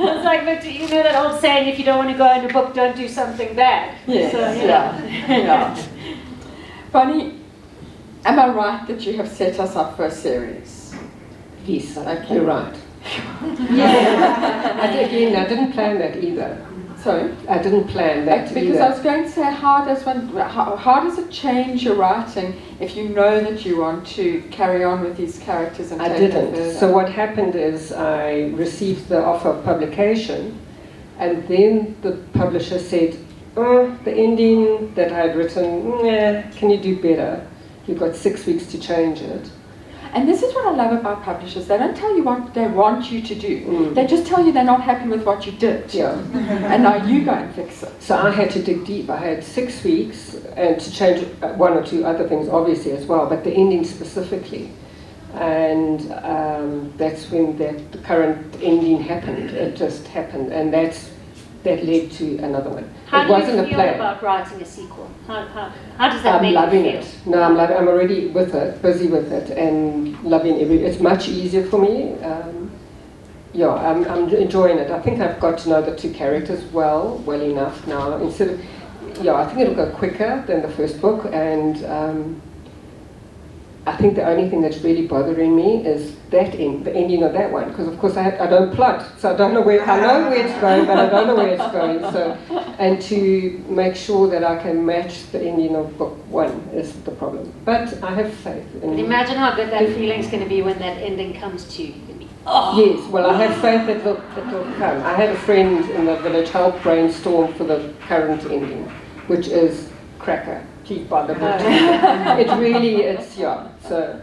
Speaker 10: It's like, but you know that old saying, if you don't want to go in a book, don't do something bad.
Speaker 8: Yes,
Speaker 10: So,
Speaker 8: yeah. Bonnie, am I right that you have set us up for a series?
Speaker 9: Yes,
Speaker 8: Okay.
Speaker 9: you're right. And again, I didn't plan that either.
Speaker 8: Sorry?
Speaker 9: I didn't plan that
Speaker 8: Because
Speaker 9: either.
Speaker 8: I was going to say, how does it change your writing if you know that you want to carry on with these characters and
Speaker 9: I
Speaker 8: take them
Speaker 9: didn't.
Speaker 8: further?
Speaker 9: So what happened is I received the offer of publication, and then the publisher said, the ending that I had written, can you do better? You've got 6 weeks to change it.
Speaker 8: And this is what I love about publishers. They don't tell you what they want you to do. They just tell you they're not happy with what you did.
Speaker 9: Yeah.
Speaker 8: And now you go and fix it.
Speaker 9: So I had to dig deep. I had 6 weeks and to change one or two other things, obviously, as well, but the ending specifically. And that's when the current ending happened. It just happened. And that led to another one.
Speaker 10: How
Speaker 9: it
Speaker 10: do
Speaker 9: wasn't
Speaker 10: you
Speaker 9: a
Speaker 10: feel
Speaker 9: plan.
Speaker 10: about writing a sequel? How does that
Speaker 9: I'm
Speaker 10: make
Speaker 9: loving
Speaker 10: you feel?
Speaker 9: it. No, I'm already with it, busy with it, and loving it's much easier for me. I'm enjoying it. I think I've got to know the two characters well enough now. I think it'll go quicker than the first book, and I think the only thing that's really bothering me is the ending of that one, because of course I don't plot, so I don't know I know where it's going, but I don't know where it's going. So, and to make sure that I can match the ending of book one is the problem. But I have faith.
Speaker 10: But imagine how good that feeling's going to be when that ending comes to you. You're gonna be,
Speaker 9: Yes, well, I have faith that it'll come. I had a friend in the village help brainstorm for the current ending, which is cracker. Please buy the book. So.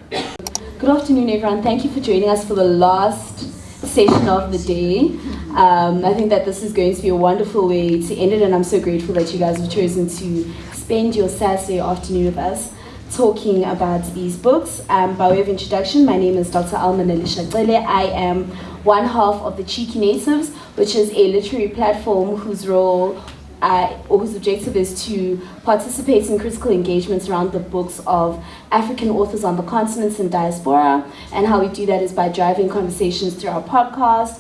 Speaker 12: Good afternoon, everyone. Thank you for joining us for the last session of the day. I think that this is going to be a wonderful way to end it, and I'm so grateful that you guys have chosen to spend your Saturday afternoon with us talking about these books. By way of introduction, my name is Dr. Alma Nalishaqele. I am one half of the Cheeky Natives, which is a literary platform whose whose objective is to participate in critical engagements around the books of African authors on the continent and diaspora. And how we do that is by driving conversations through our podcast.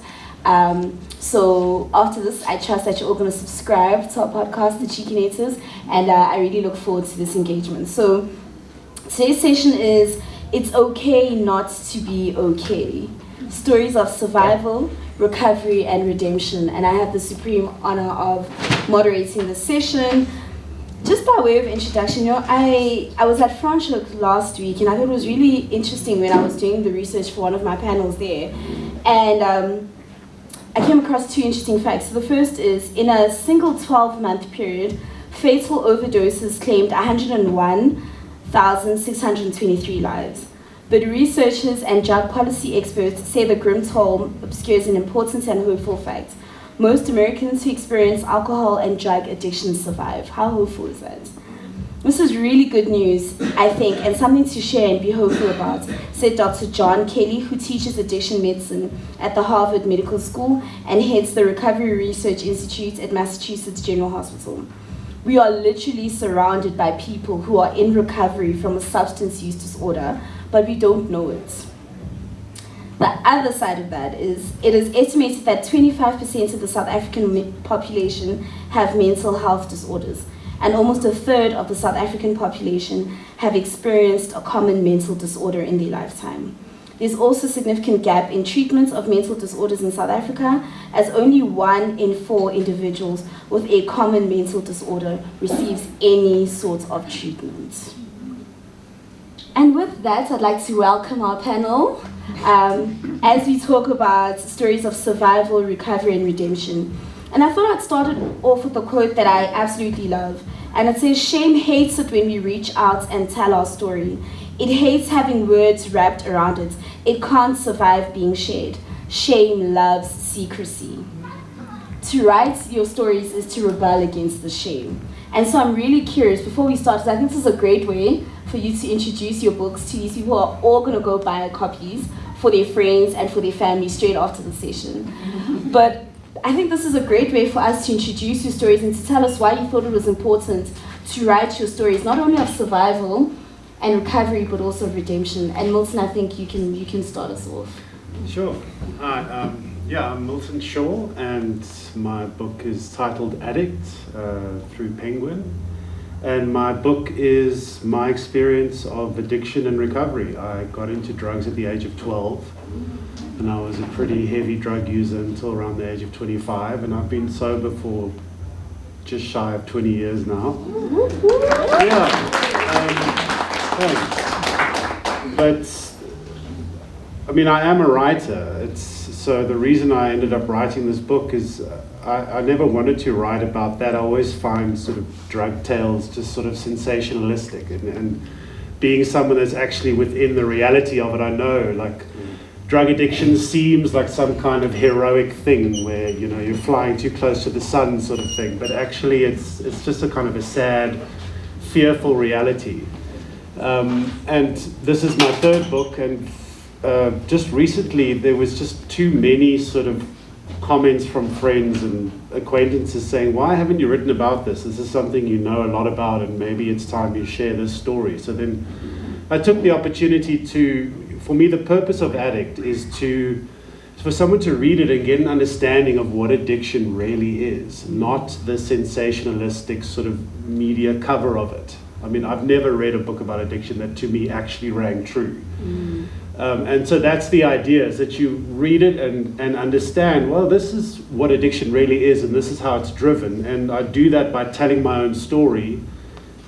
Speaker 12: So after this, I trust that you're all going to subscribe to our podcast, The Cheeky Natives, and I really look forward to this engagement. So today's session is It's Okay Not to Be Okay. Stories of survival, recovery, and redemption. And I have the supreme honor of moderating this session. Just by way of introduction, I was at Franschhoek last week, and I thought it was really interesting when I was doing the research for one of my panels there. And I came across two interesting facts. So the first is, in a single 12-month period, fatal overdoses claimed 101,623 lives. But researchers and drug policy experts say the grim toll obscures an important and hopeful fact. Most Americans who experience alcohol and drug addiction survive. How hopeful is that? This is really good news, I think, and something to share and be hopeful about, said Dr. John Kelly, who teaches addiction medicine at the Harvard Medical School and heads the Recovery Research Institute at Massachusetts General Hospital. We are literally surrounded by people who are in recovery from a substance use disorder, but we don't know it. The other side of that is, it is estimated that 25% of the South African population have mental health disorders, and almost a third of the South African population have experienced a common mental disorder in their lifetime. There's also a significant gap in treatment of mental disorders in South Africa, as only 1 in 4 individuals with a common mental disorder receives any sort of treatment. And with that, I'd like to welcome our panel as we talk about stories of survival, recovery, and redemption. And I thought I'd start off with a quote that I absolutely love. And it says, "Shame hates it when we reach out and tell our story. It hates having words wrapped around it. It can't survive being shared. Shame loves secrecy." To write your stories is to rebel against the shame. And so I'm really curious, before we start, because I think this is a great way for you to introduce your books to these people who are all going to go buy copies for their friends and for their family straight after the session. But I think this is a great way for us to introduce your stories and to tell us why you thought it was important to write your stories, not only of survival and recovery, but also of redemption. And Milton, I think you can start us off.
Speaker 13: Sure. Hi. I'm Milton Shaw, and my book is titled Addict through Penguin. And my book is my experience of addiction and recovery. I got into drugs at the age of 12, and I was a pretty heavy drug user until around the age of 25, and I've been sober for just shy of 20 years now. Thanks. But I mean, I am a writer. So the reason I ended up writing this book is I never wanted to write about that. I always find sort of drug tales just sort of sensationalistic, and being someone that's actually within the reality of it, I know like drug addiction seems like some kind of heroic thing where, you know, you're flying too close to the sun sort of thing, but actually it's just a kind of a sad, fearful reality. And this is my third book, and just recently there was just too many sort of comments from friends and acquaintances saying, why haven't you written about this? This is something you know a lot about, and maybe it's time you share this story. So then I took the opportunity for me, the purpose of Addict is for someone to read it and get an understanding of what addiction really is, not the sensationalistic sort of media cover of it. I mean, I've never read a book about addiction that to me actually rang true. And so that's the idea, is that you read it and understand, well, this is what addiction really is, and this is how it's driven. And I do that by telling my own story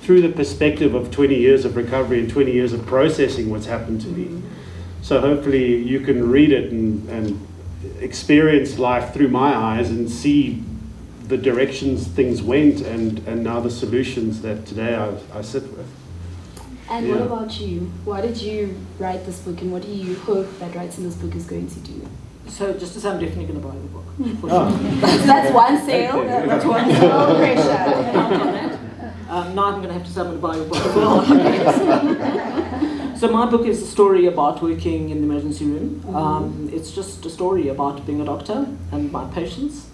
Speaker 13: through the perspective of 20 years of recovery and 20 years of processing what's happened to me. So hopefully you can read it and experience life through my eyes and see the directions things went and now the solutions that today I sit with.
Speaker 12: And what about you? Why did you write this book, and what do you hope that writing this book is going to do?
Speaker 14: So just to say, I'm definitely going to buy the book. For sure.
Speaker 12: That's one sale. That's one sale. Pressure.
Speaker 14: Now I'm going to have to say I'm going to buy your book as well. So my book is a story about working in the emergency room. It's just a story about being a doctor and my patients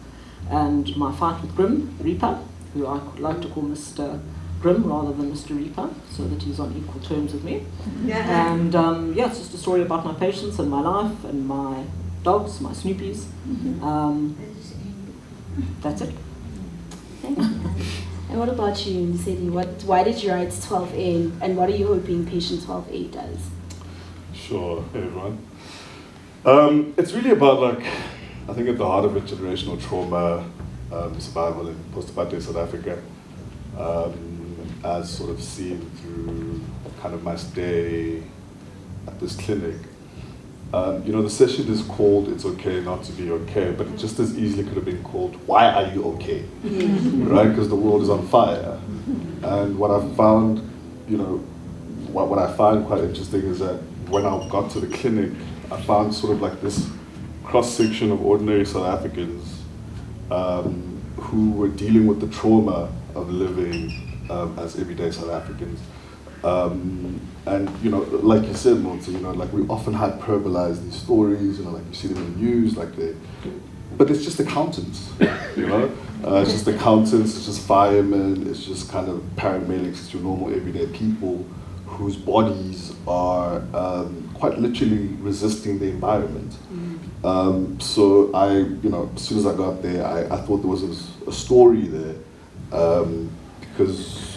Speaker 14: and my fight with Grim Reaper, who I like to call Mr. Grim rather than Mr. Reaper, so that he's on equal terms with me. And it's just a story about my patients and my life and my dogs, my Snoopies. That's it.
Speaker 12: Thank you. And what about you, Nisedi? Why did you write 12A, and what are you hoping Patient 12A does?
Speaker 15: Sure, hey everyone. It's really about, I think at the heart of it, generational trauma, survival in post-apartheid South Africa. As sort of seen through kind of my stay at this clinic. The session is called It's Okay Not to Be Okay, but it just as easily could have been called Why Are You Okay? Right? Because the world is on fire. And what I found, what I find quite interesting is that when I got to the clinic, I found sort of like this cross-section of ordinary South Africans who were dealing with the trauma of living as everyday South Africans. And like you said, Monty, we often hyperbolize these stories, like you see them in the news, but it's just accountants, it's just accountants, it's just firemen, it's just kind of paramedics, it's your normal everyday people whose bodies are quite literally resisting the environment. So as soon as I got there, I thought there was a story there, because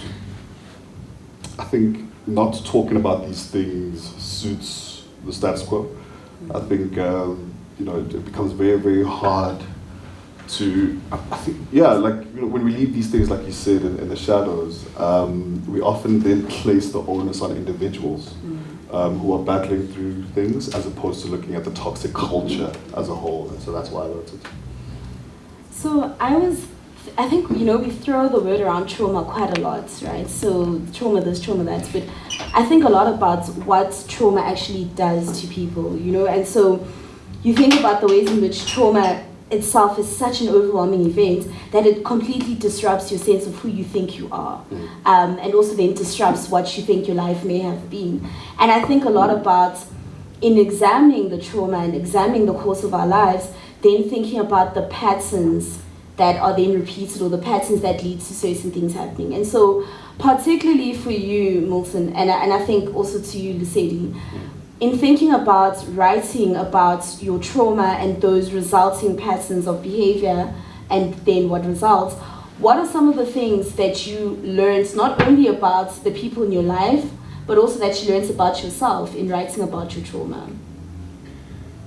Speaker 15: I think not talking about these things suits the status quo. I think it becomes very, very hard to. I think when we leave these things, like you said, in the shadows, we often then place the onus on individuals who are battling through things, as opposed to looking at the toxic culture as a whole. And so that's why I wrote it.
Speaker 12: So I think, we throw the word around trauma quite a lot, right? So trauma this, trauma that, but I think a lot about what trauma actually does to people, and so you think about the ways in which trauma itself is such an overwhelming event that it completely disrupts your sense of who you think you are, and also then disrupts what you think your life may have been. And I think a lot about, in examining the trauma and examining the course of our lives, then thinking about the patterns that are then repeated or the patterns that lead to certain things happening. And so particularly for you, Milton, and I think also to you, Lucidi, in thinking about writing about your trauma and those resulting patterns of behavior and then what results, what are some of the things that you learned not only about the people in your life, but also that you learned about yourself in writing about your trauma?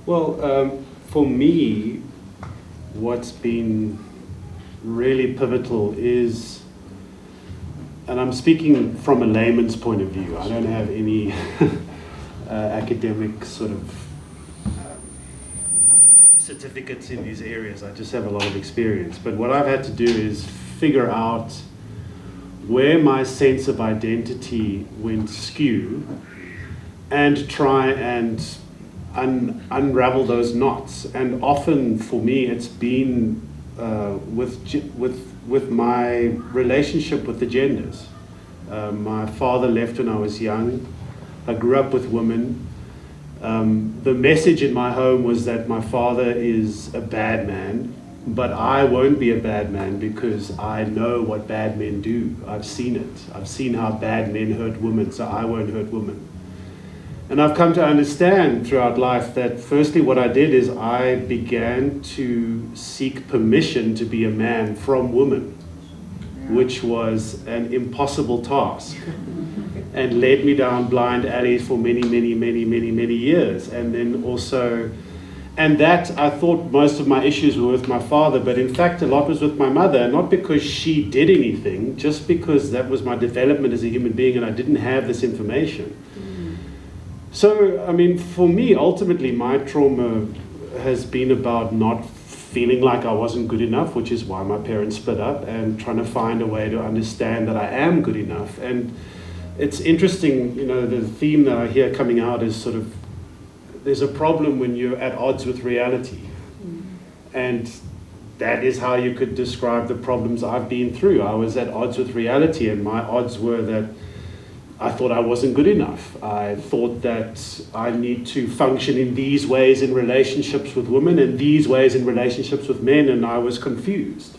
Speaker 13: Well, for me, what's been really pivotal is, and I'm speaking from a layman's point of view, I don't have any academic sort of certificates in these areas, I just have a lot of experience. But what I've had to do is figure out where my sense of identity went skew and try and unravel those knots. And often for me it's been with my relationship with the genders. My father left when I was young. I grew up with women. The message in my home was that my father is a bad man, but I won't be a bad man because I know what bad men do. I've seen it. I've seen how bad men hurt women, so I won't hurt women. And I've come to understand throughout life that firstly what I did is I began to seek permission to be a man from women, which was an impossible task and led me down blind alleys for many years. And then also, and that I thought most of my issues were with my father, but in fact a lot was with my mother, not because she did anything, just because that was my development as a human being and I didn't have this information. So, I mean, for me, ultimately, my trauma has been about not feeling like I wasn't good enough, which is why my parents split up, and trying to find a way to understand that I am good enough. And it's interesting, you know, the theme that I hear coming out is sort of, there's a problem when you're at odds with reality. And that is how you could describe the problems I've been through. I was at odds with reality, and my odds were that I thought I wasn't good enough. I thought that I need to function in these ways in relationships with women and these ways in relationships with men, and I was confused.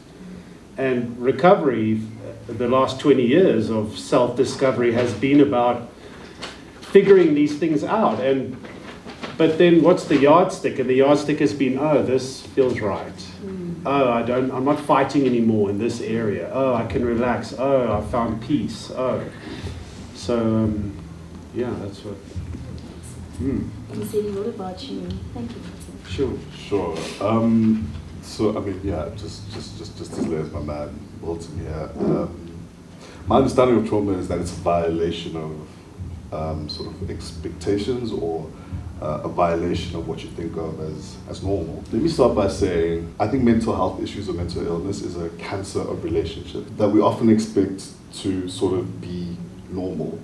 Speaker 13: And recovery, the last 20 years of self-discovery has been about figuring these things out. But then what's the yardstick? And the yardstick has been, oh, this feels right. Oh, I'm not fighting anymore in this area. Oh, I can relax. Oh, I found peace. Oh. So, yeah, that's what.
Speaker 12: Lucidi, what about you? Thank you.
Speaker 15: Sure. So, I mean, yeah, just as late as my man Milton here. My understanding of trauma is that it's a violation of sort of expectations or a violation of what you think of as normal. Let me start by saying, I think mental health issues or mental illness is a cancer of relationship that we often expect to sort of be normal.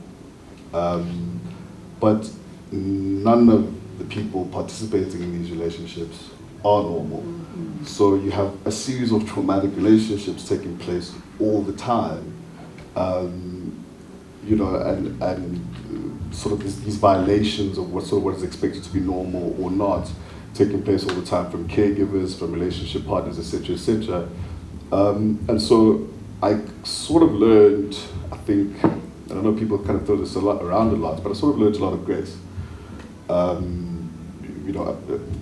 Speaker 15: But none of the people participating in these relationships are normal. So you have a series of traumatic relationships taking place all the time, you know, and sort of these violations of what is expected to be normal or not taking place all the time from caregivers, from relationship partners, etc., etc. And so I sort of learned, I think, and I know people kind of throw this around a lot, but I sort of learned a lot of grace. You know,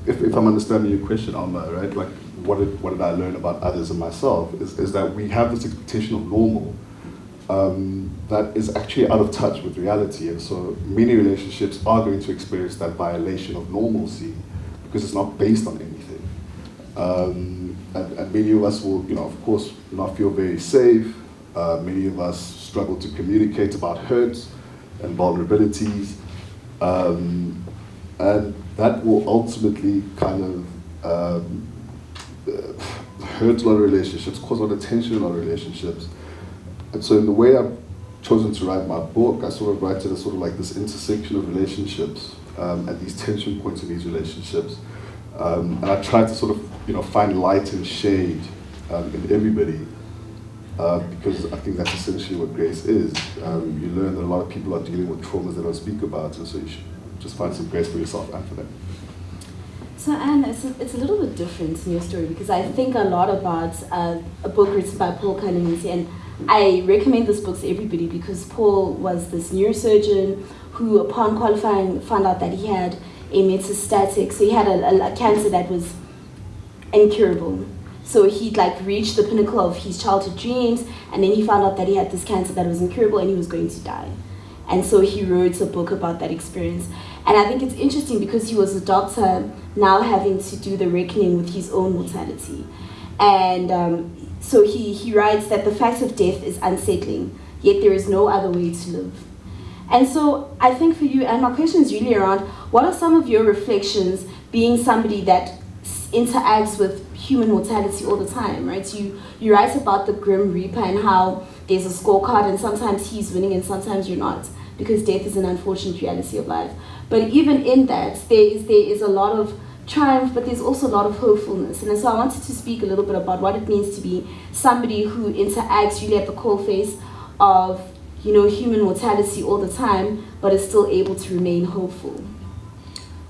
Speaker 15: if I'm understanding your question, Alma, right? Like, what did I learn about others and myself? Is that we have this expectation of normal that is actually out of touch with reality, and so many relationships are going to experience that violation of normalcy because it's not based on anything. And many of us will, you know, of course, not feel very safe. Many of us struggle to communicate about hurts and vulnerabilities, and that will ultimately kind of hurt a lot of relationships, cause a lot of tension in a lot of relationships. And so in the way I've chosen to write my book, I sort of write it as sort of like this intersection of relationships at these tension points in these relationships. And I try to sort of, you know, find light and shade in everybody. Because I think that's essentially what grace is. You learn that a lot of people are dealing with traumas they don't speak about, and so you should just find some grace for yourself and for them.
Speaker 12: So Anne, it's a little bit different in your story because I think a lot about a book written by Paul Cunningham, and I recommend this book to everybody because Paul was this neurosurgeon who, upon qualifying, found out that he had a metastatic, so he had a cancer that was incurable. So he'd like reached the pinnacle of his childhood dreams, and then he found out that he had this cancer that was incurable and he was going to die. And so he wrote a book about that experience. And I think it's interesting because he was a doctor now having to do the reckoning with his own mortality. And so he writes that the fact of death is unsettling, yet there is no other way to live. And so I think for you, and my question is really around, what are some of your reflections being somebody that interacts with human mortality all the time, right? You write about the Grim Reaper and how there's a scorecard and sometimes he's winning and sometimes you're not, because death is an unfortunate reality of life. But even in that, there is a lot of triumph, but there's also a lot of hopefulness. And so I wanted to speak a little bit about what it means to be somebody who interacts really at the coalface of, you know, human mortality all the time, but is still able to remain hopeful.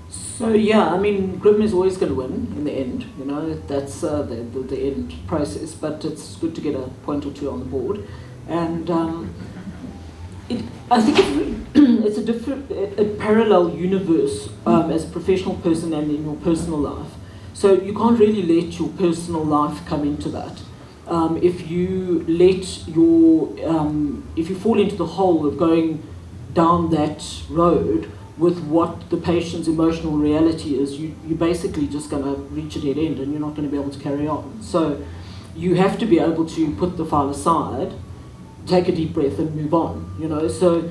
Speaker 14: So yeah, I mean, Grim is always going to win in the end. You know, that's the end process. But it's good to get a point or two on the board, and I think it's a parallel universe as a professional person and in your personal life. So you can't really let your personal life come into that. If you let if you fall into the hole of going down that road with what the patient's emotional reality is, you're basically just going to reach a dead end and you're not going to be able to carry on. So you have to be able to put the file aside, take a deep breath and move on, you know. So,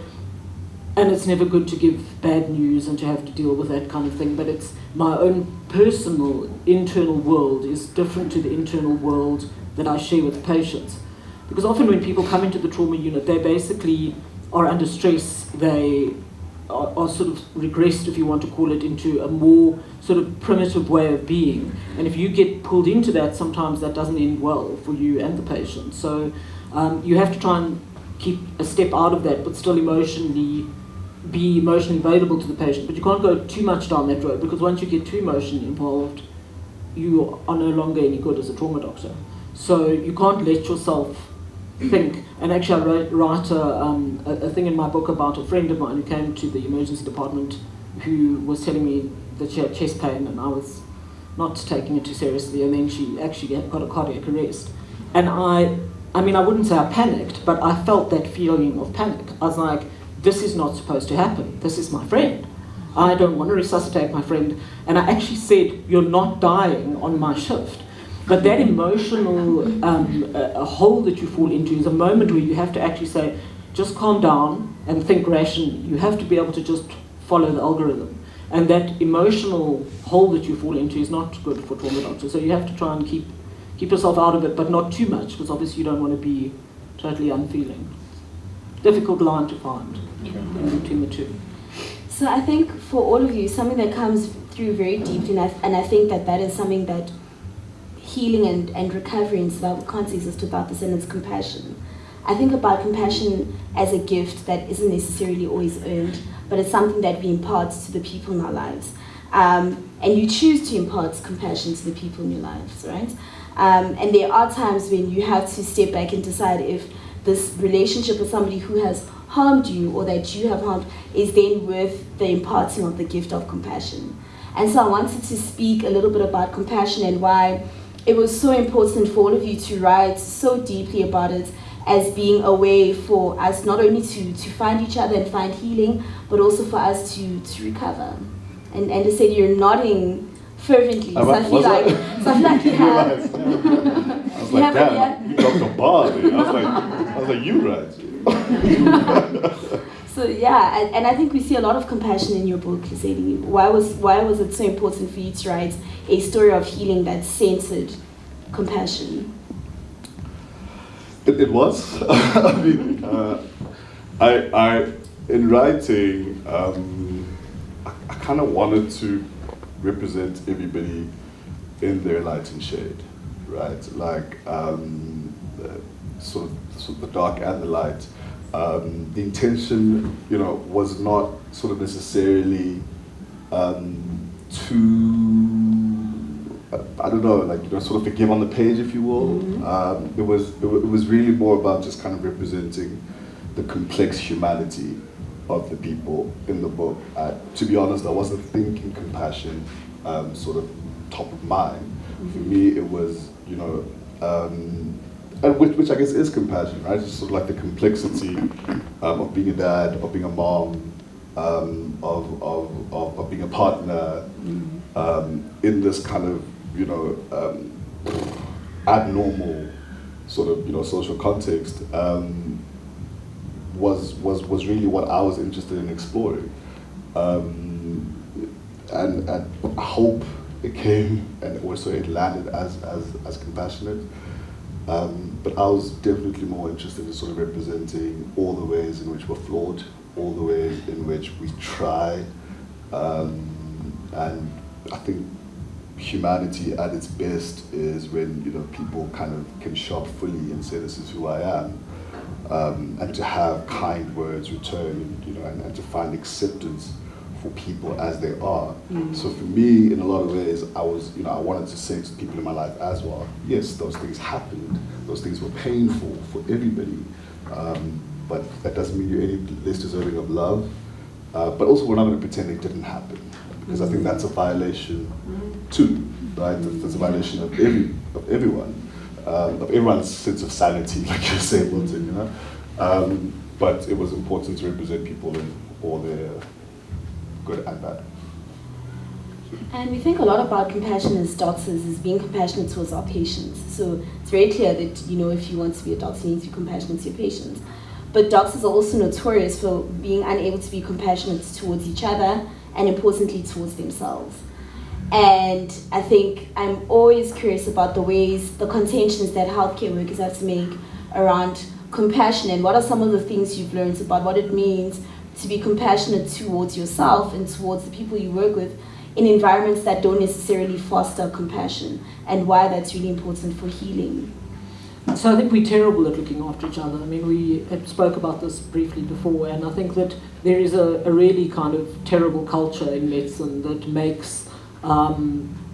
Speaker 14: and it's never good to give bad news and to have to deal with that kind of thing, but it's my own personal internal world is different to the internal world that I share with patients. Because often when people come into the trauma unit, they basically are under stress, they are sort of regressed, if you want to call it, into a more sort of primitive way of being. And if you get pulled into that, sometimes that doesn't end well for you and the patient. So you have to try and keep a step out of that, but still be emotionally available to the patient. But you can't go too much down that road, because once you get too emotionally involved, you are no longer any good as a trauma doctor. So you can't let yourself think. And actually I write a thing in my book about a friend of mine who came to the emergency department who was telling me that she had chest pain and I was not taking it too seriously, and then she actually got a cardiac arrest. And I mean, I wouldn't say I panicked, but I felt that feeling of panic. I was like, this is not supposed to happen. This is my friend. I don't want to resuscitate my friend. And I actually said, you're not dying on my shift. But that emotional a hole that you fall into is a moment where you have to actually say, just calm down and think rationally. You have to be able to just follow the algorithm. And that emotional hole that you fall into is not good for trauma doctors. So you have to try and keep yourself out of it, but not too much, because obviously you don't want to be totally unfeeling. Difficult line to find in between the two.
Speaker 12: So I think for all of you, something that comes through very deeply, and I think that is something that healing and recovery and survival can't exist without this, and it's compassion. I think about compassion as a gift that isn't necessarily always earned, but it's something that we impart to the people in our lives. And you choose to impart compassion to the people in your lives, right? And there are times when you have to step back and decide if this relationship with somebody who has harmed you or that you have harmed is then worth the imparting of the gift of compassion. And so I wanted to speak a little bit about compassion and why it was so important for all of you to write so deeply about it as being a way for us not only to find each other and find healing, but also for us to recover. And to say you're nodding fervently, so I feel like you have.
Speaker 15: I was like, damn, you dropped a bar there. I was like, you right.
Speaker 12: So yeah, and I think we see a lot of compassion in your book, Sadie. Why was it so important for you to write a story of healing that centered compassion?
Speaker 15: It was. I mean, I in writing, I kind of wanted to represent everybody in their light and shade, right? Like sort of the dark and the light. The intention, was not sort of necessarily to I don't know, like, you know, sort of forgive on the page, if you will. It was really more about just kind of representing the complex humanity of the people in the book. To be honest, I wasn't thinking compassion sort of top of mind. For me, it was, you know, which I guess is compassion, right? It's sort of like the complexity of being a dad, of being a mom, of being a partner, in this kind of, you know, abnormal sort of, you know, social context, was really what I was interested in exploring. And I hope it came and also it landed as compassionate. But I was definitely more interested in sort of representing all the ways in which we're flawed, all the ways in which we try. And I think humanity at its best is when, you know, people kind of can show up fully and say, this is who I am. And to have kind words returned, you know, and to find acceptance for people as they are. So for me, in a lot of ways, I wanted to say to people in my life as well, yes, those things happened, those things were painful for everybody, but that doesn't mean you're any less deserving of love. But also, we're not going to pretend it didn't happen, because I think that's a violation too, right? That's a violation of everyone, of everyone's sense of sanity, like you're saying, Wilton, you know. But it was important to represent people in all their good and bad.
Speaker 12: And we think a lot about compassion as doctors, as being compassionate towards our patients. So it's very clear that, you know, if you want to be a doctor, you need to be compassionate to your patients. But doctors are also notorious for being unable to be compassionate towards each other and, importantly, towards themselves. And I think I'm always curious about the ways, the contentions that healthcare workers have to make around compassion, and what are some of the things you've learned about what it means to be compassionate towards yourself and towards the people you work with in environments that don't necessarily foster compassion, and why that's really important for healing.
Speaker 14: So I think we're terrible at looking after each other. I mean, we spoke about this briefly before, and I think that there is a really kind of terrible culture in medicine that makes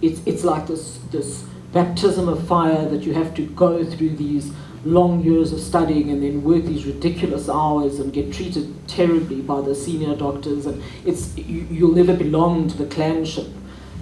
Speaker 14: it's like this baptism of fire, that you have to go through these long years of studying and then work these ridiculous hours and get treated terribly by the senior doctors, and you'll never belong to the clanship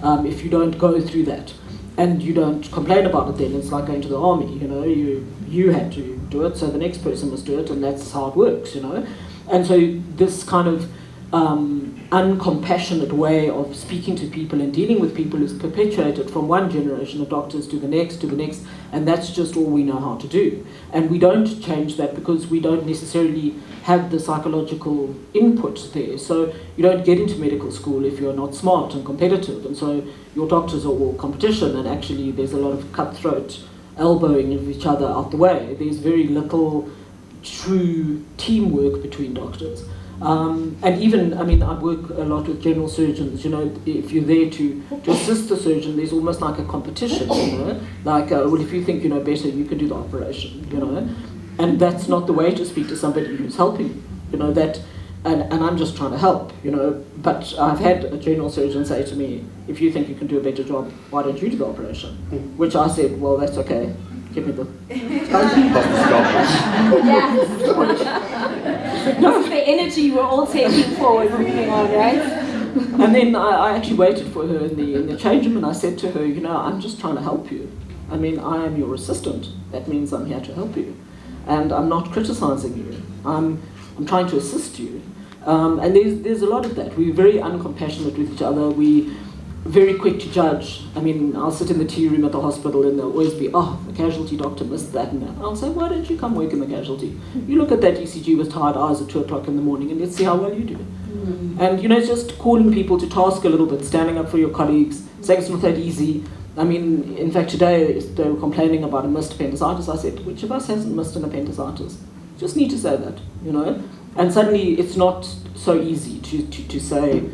Speaker 14: if you don't go through that. And you don't complain about it then. It's like going to the army, you know, you had to do it, so the next person must do it, and that's how it works, you know. And so this kind of uncompassionate way of speaking to people and dealing with people is perpetuated from one generation of doctors to the next, and that's just all we know how to do. And we don't change that because we don't necessarily have the psychological input there. So you don't get into medical school if you're not smart and competitive, and so your doctors are all competition, and actually there's a lot of cutthroat elbowing of each other out the way. There's very little true teamwork between doctors. And even, I mean, I work a lot with general surgeons, you know, if you're there to assist the surgeon, there's almost like a competition, you know, like, well, if you think you know better, you can do the operation, you know, and that's not the way to speak to somebody who's helping, you know, that, and I'm just trying to help, you know, but I've had a general surgeon say to me, if you think you can do a better job, why don't you do the operation? Which I said, well, that's okay. Give me the...
Speaker 12: No, the energy we're all taking forward, moving on, right?
Speaker 14: And then I actually waited for her in the change room, and I said to her, you know, I'm just trying to help you. I mean, I am your assistant. That means I'm here to help you. And I'm not criticizing you. I'm trying to assist you. And there's a lot of that. We're very uncompassionate with each other. We very quick to judge. I mean, I'll sit in the tea room at the hospital and there'll always be, oh, the casualty doctor missed that and that. I'll say, why don't you come work in the casualty? You look at that ECG with tired eyes at 2 o'clock in the morning and let's see how well you do. And, you know, it's just calling people to task a little bit, standing up for your colleagues, saying it's not that easy. I mean, in fact, today they were complaining about a missed appendicitis. I said, which of us hasn't missed an appendicitis? Just need to say that, you know? And suddenly it's not so easy to say,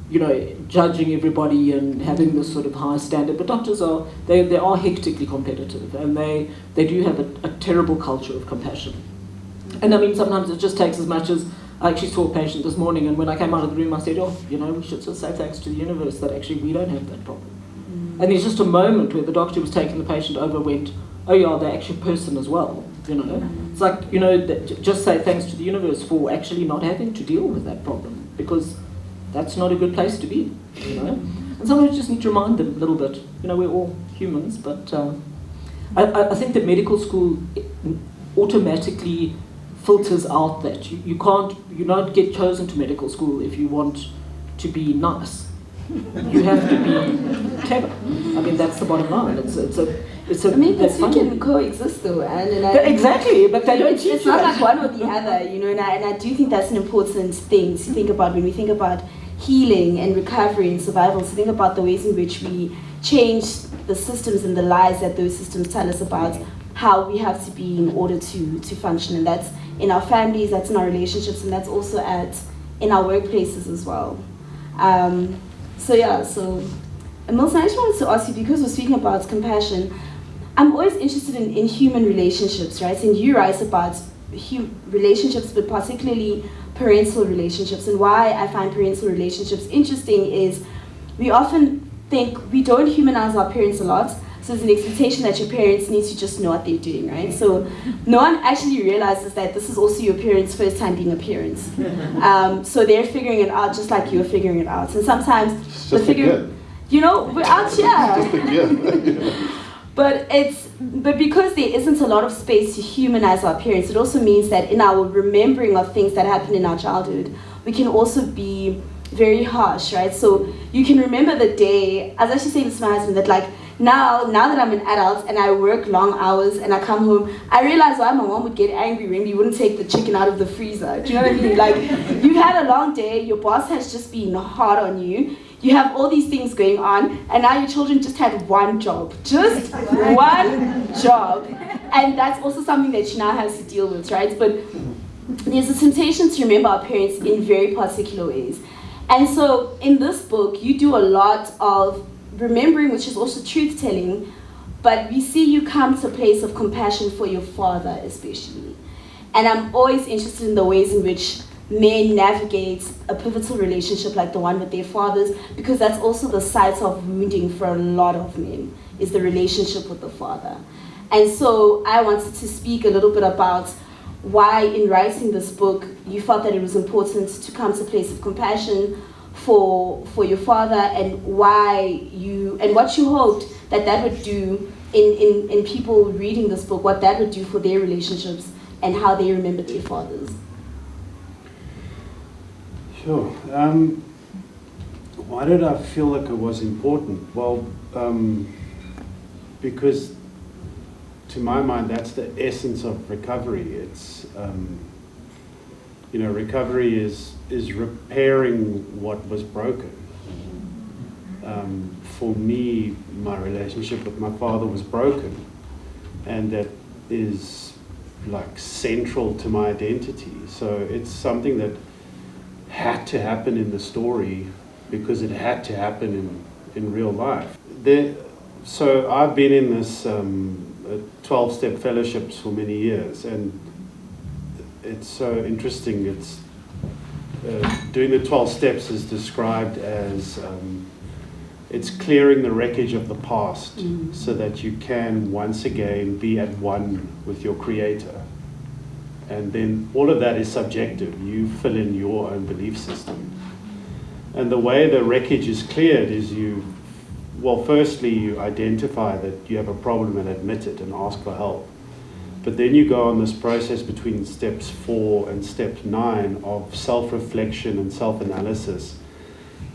Speaker 14: you know, judging everybody and having this sort of high standard. But doctors are, they are hectically competitive, and they do have a terrible culture of compassion. And I mean, sometimes it just takes as much as, I actually saw a patient this morning, and when I came out of the room I said, oh, you know, we should just say thanks to the universe that actually we don't have that problem. And there's just a moment where the doctor who was taking the patient over went, oh yeah, they're actually a person as well, you know. It's like, you know, just say thanks to the universe for actually not having to deal with that problem, because that's not a good place to be, you know. And sometimes you just need to remind them a little bit, you know, we're all humans, but I think that medical school automatically filters out that. You don't get chosen to medical school if you want to be nice. You have to be clever. I mean, that's the bottom line.
Speaker 12: I mean, but you can coexist though, and
Speaker 14: exactly, but they don't teach
Speaker 12: it's not like one or the other, you know, and I do think that's an important thing to think about when we think about healing and recovery and survival, to think about the ways in which we change the systems and the lies that those systems tell us about how we have to be in order to function, and that's in our families, that's in our relationships, and that's also in our workplaces as well. So Milton, I just wanted to ask you, because we're speaking about compassion, I'm always interested in human relationships, right? And you write about relationships, but particularly parental relationships. And why I find parental relationships interesting is we often think we don't humanize our parents a lot. So there's an expectation that your parents need to just know what they're doing, right? So no one actually realizes that this is also your parents' first time being a parent. So they're figuring it out just like you're figuring it out. And sometimes we're figuring, you know, we're out here. But because there isn't a lot of space to humanize our parents, it also means that in our remembering of things that happened in our childhood, we can also be very harsh, right? So you can remember the day, I was actually saying this to my husband, that like, now that I'm an adult and I work long hours and I come home, I realize why my mom would get angry when we wouldn't take the chicken out of the freezer. Do you know what I mean? Like, you've had a long day, your boss has just been hard on you, you have all these things going on, and now your children just had one job. Just one job. And that's also something that she now has to deal with, right? But there's a temptation to remember our parents in very particular ways. And so in this book, you do a lot of remembering, which is also truth-telling, but we see you come to a place of compassion for your father especially. And I'm always interested in the ways in which men navigate a pivotal relationship like the one with their fathers, because that's also the site of wounding for a lot of men, is the relationship with the father. And so I wanted to speak a little bit about why in writing this book you felt that it was important to come to a place of compassion for your father, and why and what you hoped that would do in people reading this book, what that would do for their relationships and how they remember their fathers.
Speaker 13: Sure. Why did I feel like it was important? Well, because to my mind, that's the essence of recovery. It's, you know, recovery is repairing what was broken. For me, my relationship with my father was broken, and that is like central to my identity. So it's something that had to happen in the story because it had to happen in real life. So I've been in this 12-step fellowships for many years, and it's so interesting. It's doing the 12 steps is described as it's clearing the wreckage of the past so that you can once again be at one with your Creator. And then all of that is subjective. You fill in your own belief system. And the way the wreckage is cleared is firstly you identify that you have a problem and admit it and ask for help. But then you go on this process between steps 4 and step 9 of self-reflection and self-analysis,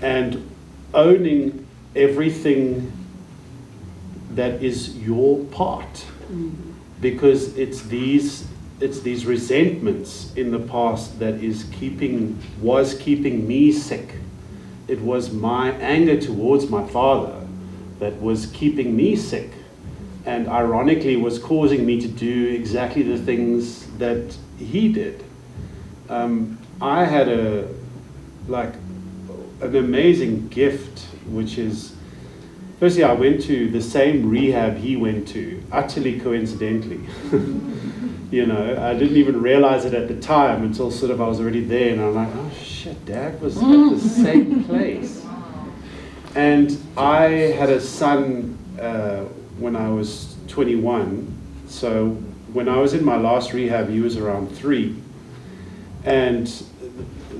Speaker 13: and owning everything that is your part. Because it's these resentments in the past that was keeping me sick. It was my anger towards my father that was keeping me sick, and ironically was causing me to do exactly the things that he did. I had an amazing gift, which is, firstly, I went to the same rehab he went to, utterly coincidentally. You know, I didn't even realize it at the time until sort of I was already there, and I'm like, oh shit, Dad was at the same place. And I had a son when I was 21. So when I was in my last rehab, he was around 3. And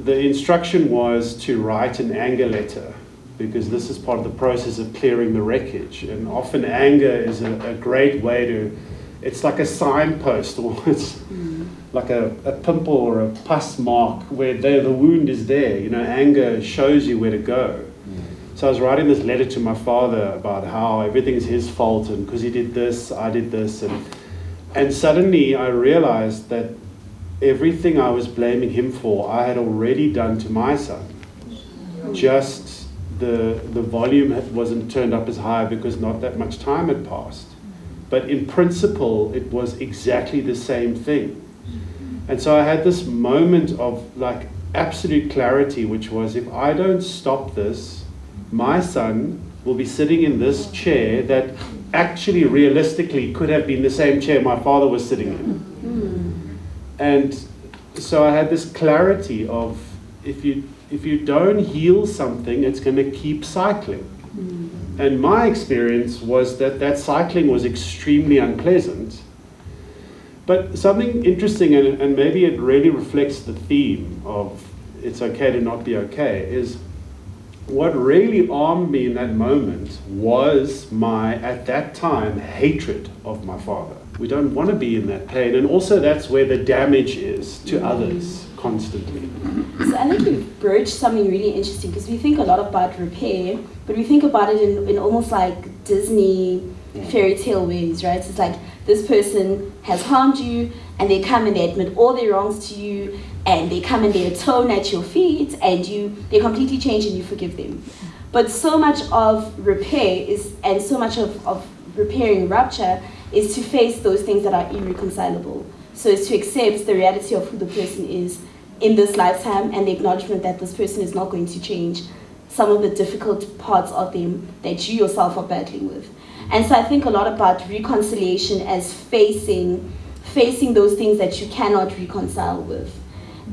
Speaker 13: the instruction was to write an anger letter, because this is part of the process of clearing the wreckage. And often anger is a great way to, it's like a signpost, or it's like a pimple or a pus mark where the wound is there. You know, anger shows you where to go. So I was writing this letter to my father about how everything is his fault, and because he did this, I did this. And suddenly I realized that everything I was blaming him for, I had already done to my son. Just the volume wasn't turned up as high because not that much time had passed. But in principle, it was exactly the same thing. And so I had this moment of like absolute clarity, which was, if I don't stop this, my son will be sitting in this chair that actually realistically could have been the same chair my father was sitting in. And so I had this clarity of, if you don't heal something, it's going to keep cycling. And my experience was that cycling was extremely unpleasant. But something interesting, and maybe it really reflects the theme of it's okay to not be okay, is what really armed me in that moment was my, at that time, hatred of my father. We don't want to be in that pain, and also that's where the damage is to others constantly.
Speaker 12: So I think you've broached something really interesting, because we think a lot about repair, but we think about it in almost like Disney fairy tale ways, right? It's like this person has harmed you, and they come and they admit all their wrongs to you, and they come and they atone at your feet, and they completely change and you forgive them. But so much of repair is, and so much of repairing rupture is to face those things that are irreconcilable. So it's to accept the reality of who the person is in this lifetime, and the acknowledgement that this person is not going to change some of the difficult parts of them that you yourself are battling with. And so I think a lot about reconciliation as facing those things that you cannot reconcile with.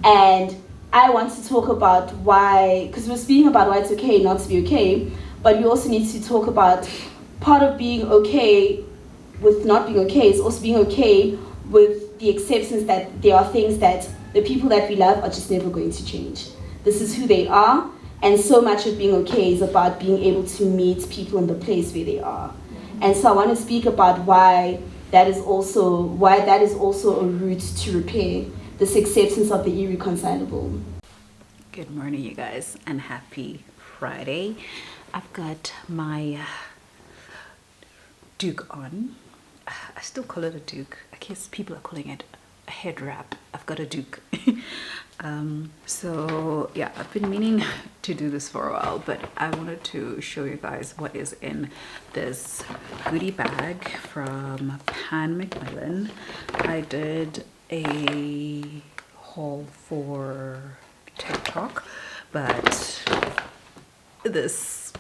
Speaker 12: And I want to talk about why, because we're speaking about why it's okay not to be okay, but we also need to talk about part of being okay with not being okay is also being okay with the acceptance that there are things that the people that we love are just never going to change. This is who they are, and so much of being okay is about being able to meet people in the place where they are. And so I want to speak about why that is also a route to repair, this acceptance of the irreconcilable.
Speaker 1: Good morning, you guys, and happy Friday. I've got my Duke on. I still call it a Duke. I guess people are calling it a head wrap. I've got a Duke. So yeah, I've been meaning to do this for a while, but I wanted to show you guys what is in this goodie bag from Pan Macmillan. I did a haul for TikTok, but this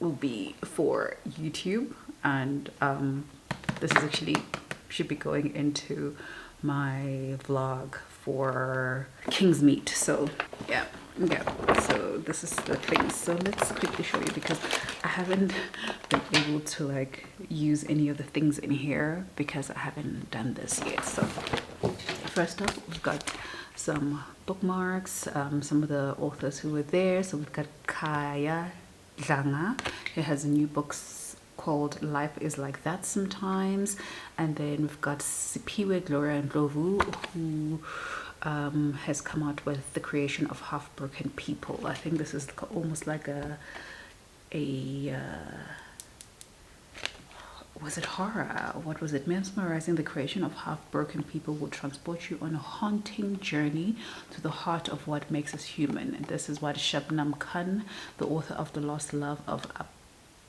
Speaker 1: will be for YouTube, and this is actually should be going into my vlog for Kingsmead. So yeah, so this is the thing. So let's quickly show you, because I haven't been able to like use any of the things in here because I haven't done this yet. So first up, we've got some bookmarks, some of the authors who were there. So we've got Kaya Dlanga, who has new books called Life is Like That Sometimes, and then we've got Sipiwe Gloria Ndlovu, who has come out with The Creation of Half-Broken People. I think this is almost like was it horror? What was it? Mesmerizing. The Creation of Half-Broken People will transport you on a haunting journey to the heart of what makes us human. And this is what Shabnam Khan, the author of The Lost Love of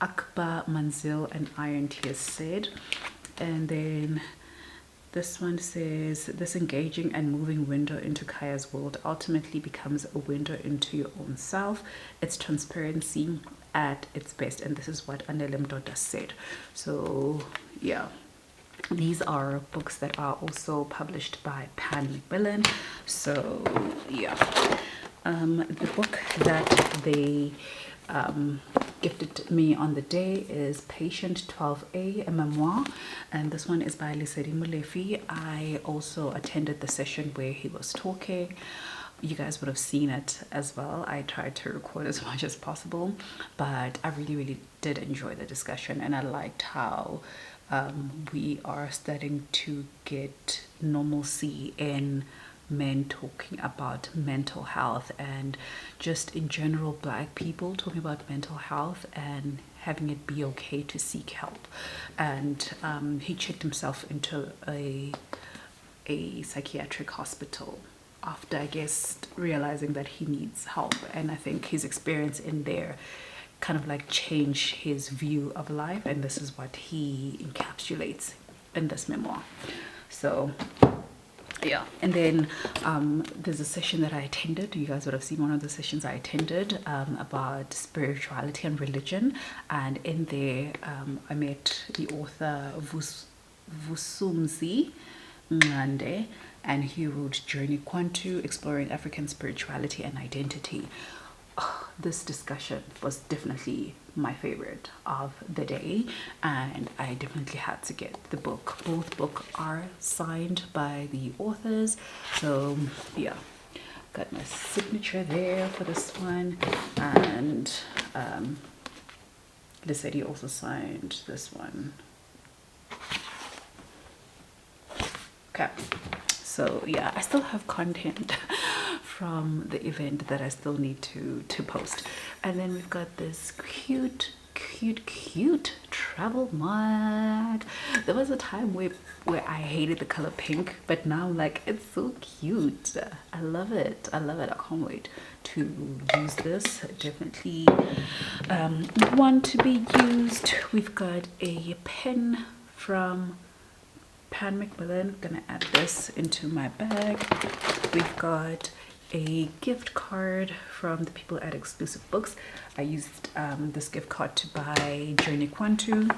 Speaker 1: Akbar Manzil and Iron Tears, said. And then this one says, this engaging and moving window into Kaya's world ultimately becomes a window into your own self. It's transparency at its best. And this is what Anele Mdoda said. So yeah, these are books that are also published by Pan Macmillan. So yeah, the book that they gifted me on the day is Patient 12A, a memoir, and this one is by Lesedi Molefi. I also attended the session where he was talking. You guys would have seen it as well. I tried to record as much as possible, but I really did enjoy the discussion, and I liked how we are starting to get normalcy in men talking about mental health, and just in general Black people talking about mental health and having it be okay to seek help. And he checked himself into a psychiatric hospital after, I guess, realizing that he needs help, and I think his experience in there kind of like changed his view of life, and this is what he encapsulates in this memoir. So yeah, and then there's a session that I attended. You guys would have seen one of the sessions I attended about spirituality and religion, and in there I met the author Vusumzi Ngande, and he wrote Journey Kwantu, Exploring African Spirituality and Identity. This discussion was definitely my favorite of the day, and I definitely had to get the book. Both books are signed by the authors, so yeah, got my signature there for this one, and Lesedi also signed this one. Okay, so yeah, I still have content from the event that I still need to post. And then we've got this cute travel mug. There was a time where I hated the color pink, but now I'm like, it's so cute. I love it. I can't wait to use this. Definitely one to be used. We've got a pen from Pan Macmillan. Gonna add this into my bag. We've got a gift card from the people at Exclusive Books. I used this gift card to buy Journey Kwantu.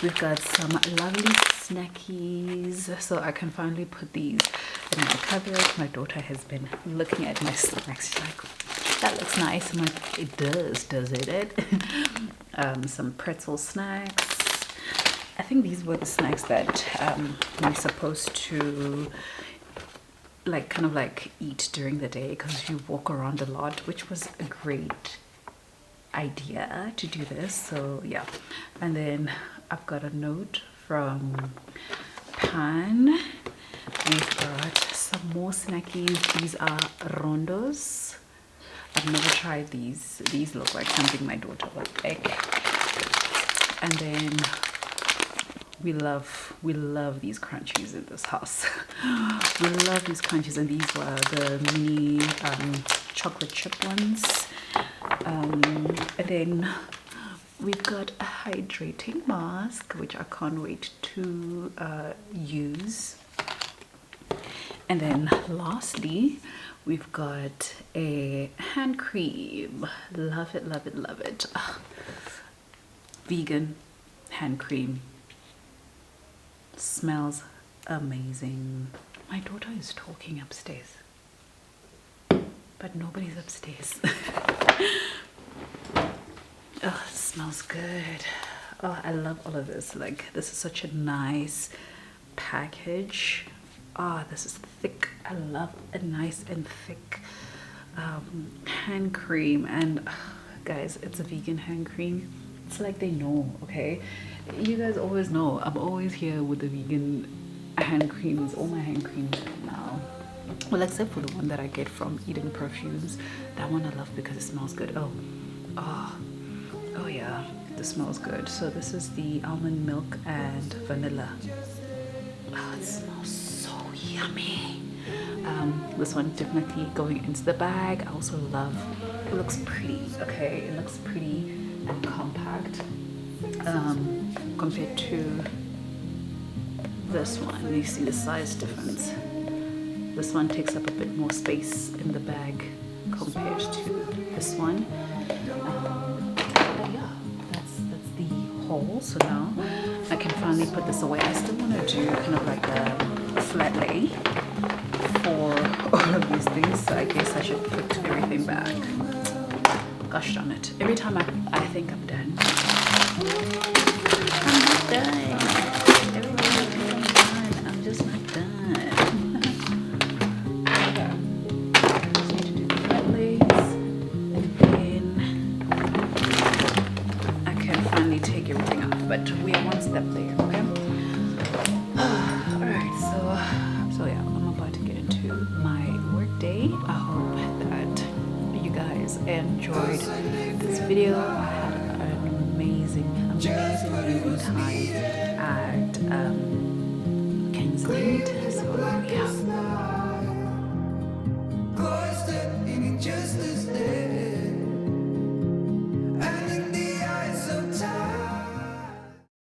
Speaker 1: We've got some lovely snackies, so I can finally put these in my cupboard. My daughter has been looking at my snacks. She's like, that looks nice. I'm like, it does it? Some pretzel snacks. I think these were the snacks that we're supposed to kind of eat during the day, because you walk around a lot, which was a great idea to do this. So yeah, and then I've got a note from Pan. We've got some more snackies. These are rondos. I've never tried these. These look like something my daughter would like. And then we love these crunchies in this house. We love these crunchies, and these were the mini chocolate chip ones. And then we've got a hydrating mask, which I can't wait to use. And then lastly, we've got a hand cream. Love it. Vegan hand cream. Smells amazing. My daughter is talking upstairs, but nobody's upstairs. Oh, it smells good. Oh, I love all of this. This is such a nice package. Oh, this is thick. I love a nice and thick hand cream. And guys, it's a vegan hand cream. It's like they know, okay? You guys always know I'm always here with the vegan hand creams. All my hand creams now, well, except for the one that I get from Eden Perfumes. That one I love because it smells good. Oh yeah, this smells good. So this is the almond milk and vanilla. Oh, it smells so yummy. This one definitely going into the bag. I also love, it looks pretty, okay? It looks pretty and compact compared to this one. You see the size difference. This one takes up a bit more space in the bag compared to this one. But yeah, that's the haul. So now I can finally put this away. I still want to do kind of like a flat lay for all of these things, so I guess I should put everything back. Gosh darn it. Every time I think I'm done, I'm not done. Everybody thinks I'm done. I'm just not done. Okay. I just need to do the front legs. And then I can finally take everything off. But we are one step there, okay? Alright, so yeah, I'm about to get into my work day. I hope that you guys enjoyed this video. I had an amazing viewing time at